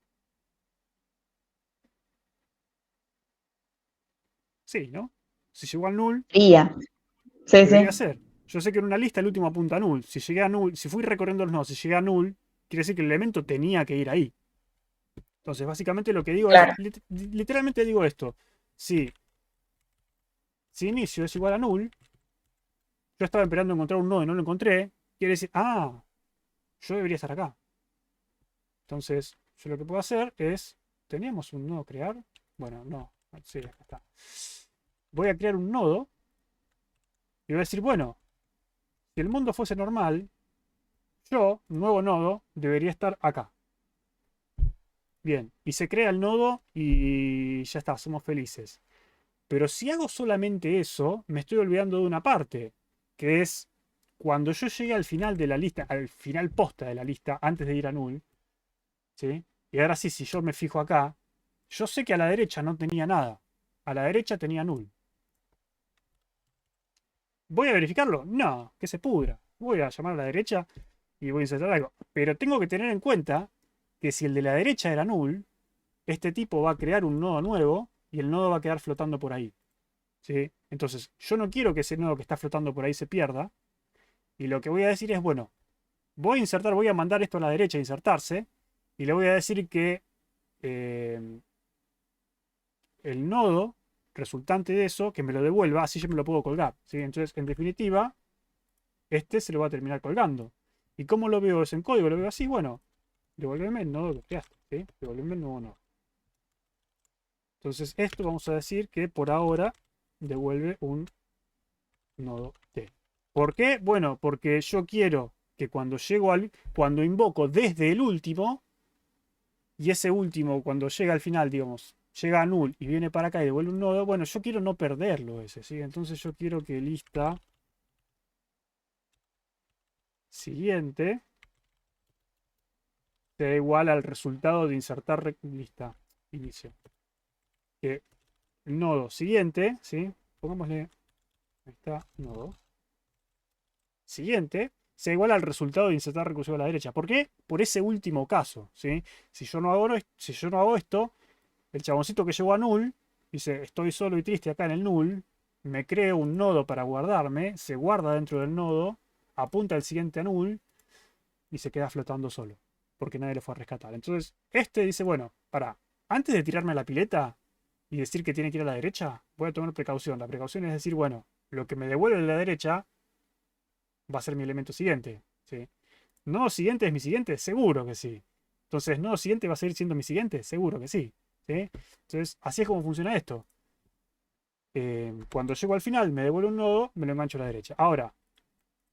[SPEAKER 1] Sí, ¿no? Si llegó al null,
[SPEAKER 5] Debería. Sí,
[SPEAKER 1] debería
[SPEAKER 5] sí.
[SPEAKER 1] ser. Yo sé que en una lista el último apunta a null. Si llegué a null, si fui recorriendo los nodos, si llegué a null, quiere decir que el elemento tenía que ir ahí. Entonces, básicamente lo que digo
[SPEAKER 5] Claro.
[SPEAKER 1] es, literalmente digo esto. Si inicio es igual a null, yo estaba esperando encontrar un nodo y no lo encontré, quiere decir, ah, yo debería estar acá. Entonces, yo lo que puedo hacer es, ¿teníamos un nodo crear? Bueno, no, sí, acá está. Voy a crear un nodo y voy a decir, bueno, si el mundo fuese normal, yo, nuevo nodo, debería estar acá. Bien, y se crea el nodo y ya está, somos felices. Pero si hago solamente eso, me estoy olvidando de una parte, que es cuando yo llegue al final de la lista, al final posta de la lista, antes de ir a null, ¿sí? Y ahora sí, si yo me fijo acá, yo sé que a la derecha no tenía nada. A la derecha tenía null. ¿Voy a verificarlo? No, que se pudra. Voy a llamar a la derecha y voy a insertar algo. Pero tengo que tener en cuenta que si el de la derecha era null, este tipo va a crear un nodo nuevo y el nodo va a quedar flotando por ahí. ¿Sí? Entonces, yo no quiero que ese nodo que está flotando por ahí se pierda. Y lo que voy a decir es, bueno, voy a insertar, voy a mandar esto a la derecha a insertarse. Y le voy a decir que el nodo resultante de eso, que me lo devuelva, así yo me lo puedo colgar. ¿Sí? Entonces, en definitiva, este se lo va a terminar colgando. ¿Y cómo lo veo eso en código? Lo veo así, bueno, devuélveme el nodo que creaste. ¿Sí? Devuélveme el nuevo nodo. Entonces, esto vamos a decir que por ahora devuelve un nodo T. ¿Por qué? Bueno, porque yo quiero que cuando cuando invoco desde el último, y ese último cuando llega al final, digamos, llega a null y viene para acá y devuelve un nodo, bueno, yo quiero no perderlo ese, ¿sí? Entonces yo quiero que lista siguiente sea igual al resultado de insertar lista inicio. Que el nodo siguiente, ¿sí? Pongámosle, ahí está, nodo siguiente, sea igual al resultado de insertar recursivo a la derecha. ¿Por qué? Por ese último caso, ¿sí? Si yo no hago esto, el chaboncito que llegó a null dice, estoy solo y triste acá en el null, me creo un nodo para guardarme, se guarda dentro del nodo, apunta al siguiente a null y se queda flotando solo, porque nadie lo fue a rescatar. Entonces, este dice, bueno, antes de tirarme a la pileta y decir que tiene que ir a la derecha, voy a tomar precaución. La precaución es decir, bueno, lo que me devuelve de la derecha va a ser mi elemento siguiente. ¿Sí? ¿Nodo siguiente es mi siguiente? Seguro que sí. Entonces, ¿nodo siguiente va a seguir siendo mi siguiente? Seguro que sí. ¿Sí? Entonces, así es como funciona esto. Cuando llego al final, me devuelve un nodo, me lo engancho a la derecha. Ahora,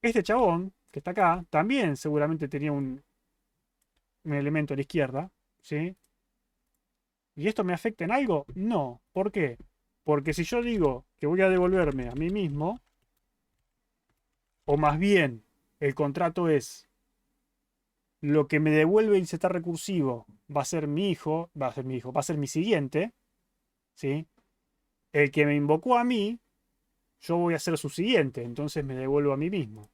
[SPEAKER 1] este chabón que está acá, también seguramente tenía un elemento a la izquierda. ¿Sí? ¿Y esto me afecta en algo? No. ¿Por qué? Porque si yo digo que voy a devolverme a mí mismo, o más bien, el contrato es lo que me devuelve el Z recursivo va a ser mi hijo, va a ser mi siguiente, ¿sí? El que me invocó a mí, yo voy a ser su siguiente, entonces me devuelvo a mí mismo.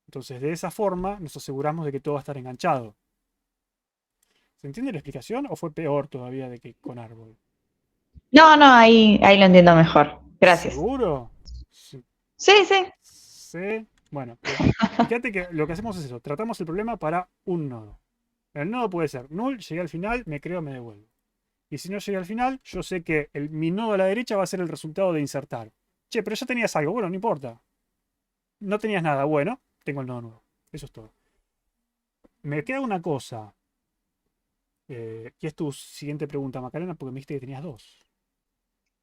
[SPEAKER 1] Entonces, de esa forma, nos aseguramos de que todo va a estar enganchado. ¿Se entiende la explicación o fue peor todavía de que con árbol?
[SPEAKER 5] No, ahí lo entiendo mejor. Gracias.
[SPEAKER 1] ¿Seguro? Sí.
[SPEAKER 5] Sí.
[SPEAKER 1] Bueno, fíjate que lo que hacemos es eso. Tratamos el problema para un nodo. El nodo puede ser null, llegué al final, me creo, me devuelvo. Y si no llegué al final, yo sé que mi nodo a la derecha va a ser el resultado de insertar. Che, pero ya tenías algo. Bueno, no importa. No tenías nada. Bueno, tengo el nodo nuevo. Eso es todo. Me queda una cosa. Y es tu siguiente pregunta, Macarena, porque me dijiste que tenías dos.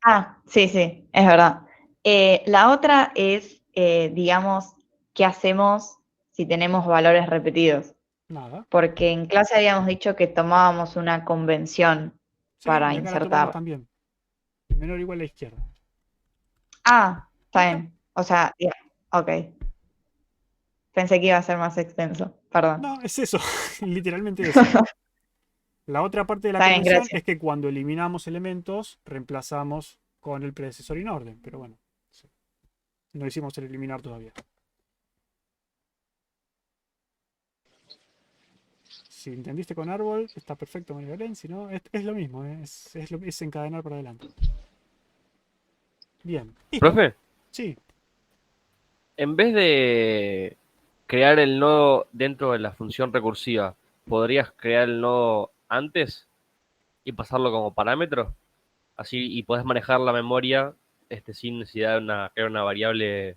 [SPEAKER 5] Ah, sí, sí, es verdad. La otra es, digamos, ¿qué hacemos si tenemos valores repetidos?
[SPEAKER 1] Nada.
[SPEAKER 5] Porque en clase habíamos dicho que tomábamos una convención
[SPEAKER 1] Sí,
[SPEAKER 5] para
[SPEAKER 1] y acá la tomamos
[SPEAKER 5] insertar.
[SPEAKER 1] también. El menor igual a la izquierda.
[SPEAKER 5] Ah,
[SPEAKER 1] Ya
[SPEAKER 5] está
[SPEAKER 1] está.
[SPEAKER 5] bien. O sea, ya, ok. Pensé que iba a ser más extenso, perdón.
[SPEAKER 1] No, es eso. Literalmente eso. La otra parte de la
[SPEAKER 5] Está bien,
[SPEAKER 1] convención
[SPEAKER 5] gracias.
[SPEAKER 1] es que cuando eliminamos elementos, reemplazamos con el predecesor in orden. Pero bueno, sí. No hicimos el eliminar todavía. Si entendiste con árbol, está perfecto, María Belén. Si no, es lo mismo. Es encadenar para adelante. Bien. ¿Listo?
[SPEAKER 6] Profe,
[SPEAKER 1] Sí.
[SPEAKER 6] en vez de crear el nodo dentro de la función recursiva, ¿podrías crear el nodo antes y pasarlo como parámetro? Así, y podés manejar la memoria sin necesidad de crear una variable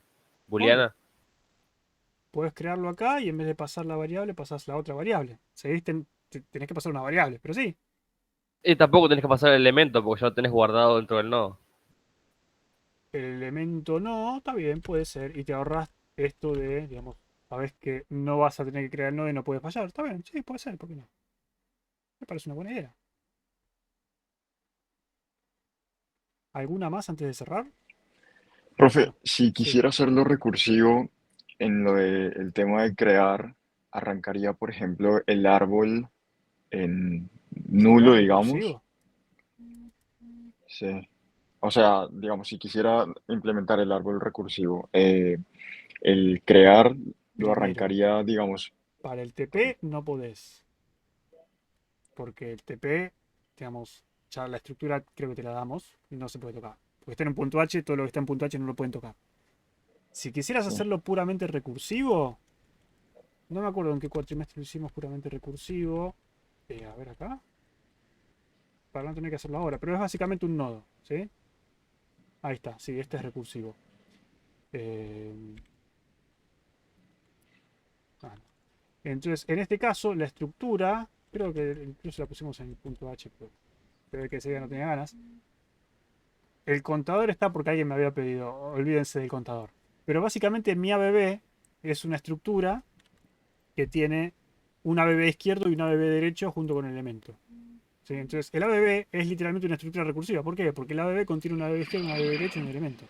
[SPEAKER 1] Obvio.
[SPEAKER 6] booleana.
[SPEAKER 1] Puedes crearlo acá y en vez de pasar la variable, pasas la otra variable. Tenés que pasar una variable, pero sí.
[SPEAKER 6] Y tampoco tenés que pasar el elemento porque ya lo tenés guardado dentro del nodo.
[SPEAKER 1] El elemento no, está bien, puede ser. Y te ahorras esto de, digamos, sabes que no vas a tener que crear el nodo y no puedes fallar. Está bien, sí, puede ser, ¿por qué no? Me parece una buena idea. ¿Alguna más antes de cerrar?
[SPEAKER 8] Profe,
[SPEAKER 1] Bueno,
[SPEAKER 8] si
[SPEAKER 1] sí.
[SPEAKER 8] quisiera hacerlo recursivo en lo del tema de crear, arrancaría, por ejemplo, el árbol en nulo,
[SPEAKER 1] ¿Crear
[SPEAKER 8] digamos.
[SPEAKER 1] recursivo?
[SPEAKER 8] Sí. O sea, digamos, si quisiera implementar el árbol recursivo, el crear lo
[SPEAKER 1] Primero,
[SPEAKER 8] arrancaría, digamos,
[SPEAKER 1] para el TP no podés. Porque el TP, digamos, ya la estructura creo que te la damos y no se puede tocar. Porque está en un punto H, todo lo que está en punto H no lo pueden tocar. Si quisieras
[SPEAKER 8] sí.
[SPEAKER 1] hacerlo puramente recursivo, no me acuerdo en qué cuatrimestre lo hicimos puramente recursivo. A ver acá. Para no tener que hacerlo ahora. Pero es básicamente un nodo. ¿Sí? Ahí está. Sí, este es recursivo. Eh, ah, no. Entonces, en este caso, la estructura, creo que incluso la pusimos en el punto H, pero se ve que ese día no tenía ganas. El contador está porque alguien me había pedido. Olvídense del contador. Pero básicamente mi ABB es una estructura que tiene un ABB izquierdo y un ABB derecho junto con el elemento. ¿Sí? Entonces, el ABB es literalmente una estructura recursiva. ¿Por qué? Porque el ABB contiene un ABB izquierdo, un ABB derecho y un elemento.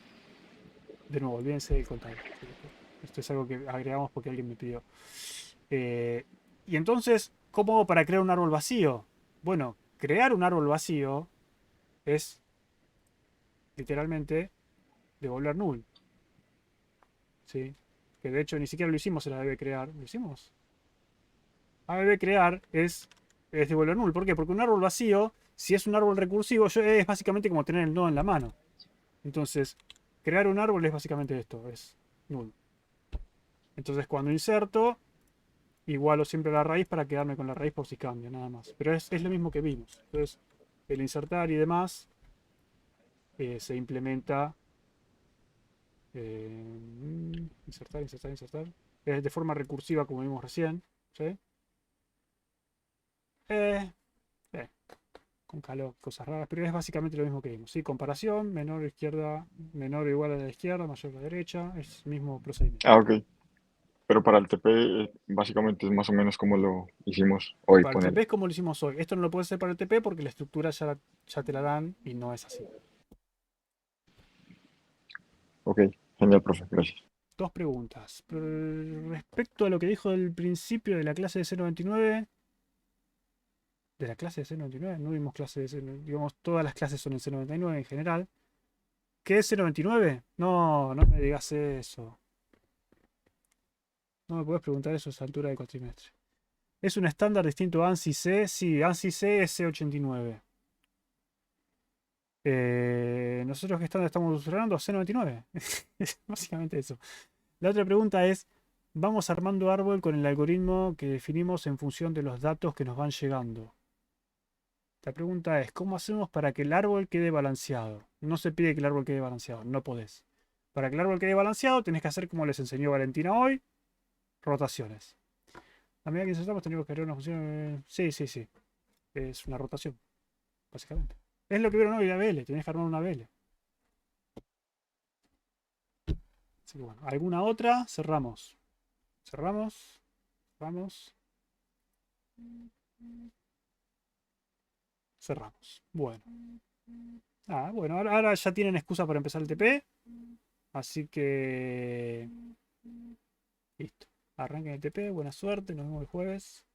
[SPEAKER 1] De nuevo, olvídense del contador. ¿Sí? Esto es algo que agregamos porque alguien me pidió. Y entonces, ¿cómo hago para crear un árbol vacío? Bueno, crear un árbol vacío es literalmente devolver null. ¿Sí? Que de hecho ni siquiera lo hicimos el ABB crear. ¿Lo hicimos? ABB crear es devolver null. ¿Por qué? Porque un árbol vacío, si es un árbol recursivo, es básicamente como tener el nodo en la mano. Entonces, crear un árbol es básicamente esto, es null. Entonces, cuando inserto, igualo siempre la raíz para quedarme con la raíz por si cambia, nada más. Pero es lo mismo que vimos. Entonces, el insertar y demás se implementa. Insertar, insertar, insertar. Es de forma recursiva como vimos recién. ¿Sí? Eh, eh, con calor, cosas raras, pero es básicamente lo mismo que vimos. ¿Sí? Comparación, menor izquierda, menor o igual a la izquierda, mayor a la derecha, es el mismo procedimiento.
[SPEAKER 8] Ah, ok. Pero para el TP, básicamente es más o menos como lo hicimos hoy,
[SPEAKER 1] Para el TP
[SPEAKER 8] poner.
[SPEAKER 1] es como lo hicimos hoy. Esto no lo puedes hacer para el TP porque la estructura ya te la dan y no es así.
[SPEAKER 8] Ok, genial, profe, gracias.
[SPEAKER 1] Dos preguntas. Respecto a lo que dijo del principio de la clase de C99, de la clase de C99, no vimos clase de C99, digamos, todas las clases son en C99 en general. ¿Qué es C99? No, no me digas eso. No me puedes preguntar eso a esa altura del cuatrimestre. ¿Es un estándar distinto a ANSI C? Sí, ANSI C es C89. ¿Nosotros qué estándar estamos usando? C99. Es básicamente eso. La otra pregunta es, vamos armando árbol con el algoritmo que definimos en función de los datos que nos van llegando. La pregunta es, ¿cómo hacemos para que el árbol quede balanceado? No se pide que el árbol quede balanceado, no podés. Para que el árbol quede balanceado, tenés que hacer como les enseñó Valentina hoy. Rotaciones. A medida que insertamos tenemos que crear una función... Sí. Es una rotación, básicamente. Es lo que vieron hoy, la BL. Tenés que armar una BL. Así que bueno, ¿alguna otra? Cerramos. Vamos. Cerramos. Bueno. Bueno, ahora ya tienen excusa para empezar el TP. Así que... Listo. Arranquen el TP. Buena suerte. Nos vemos el jueves.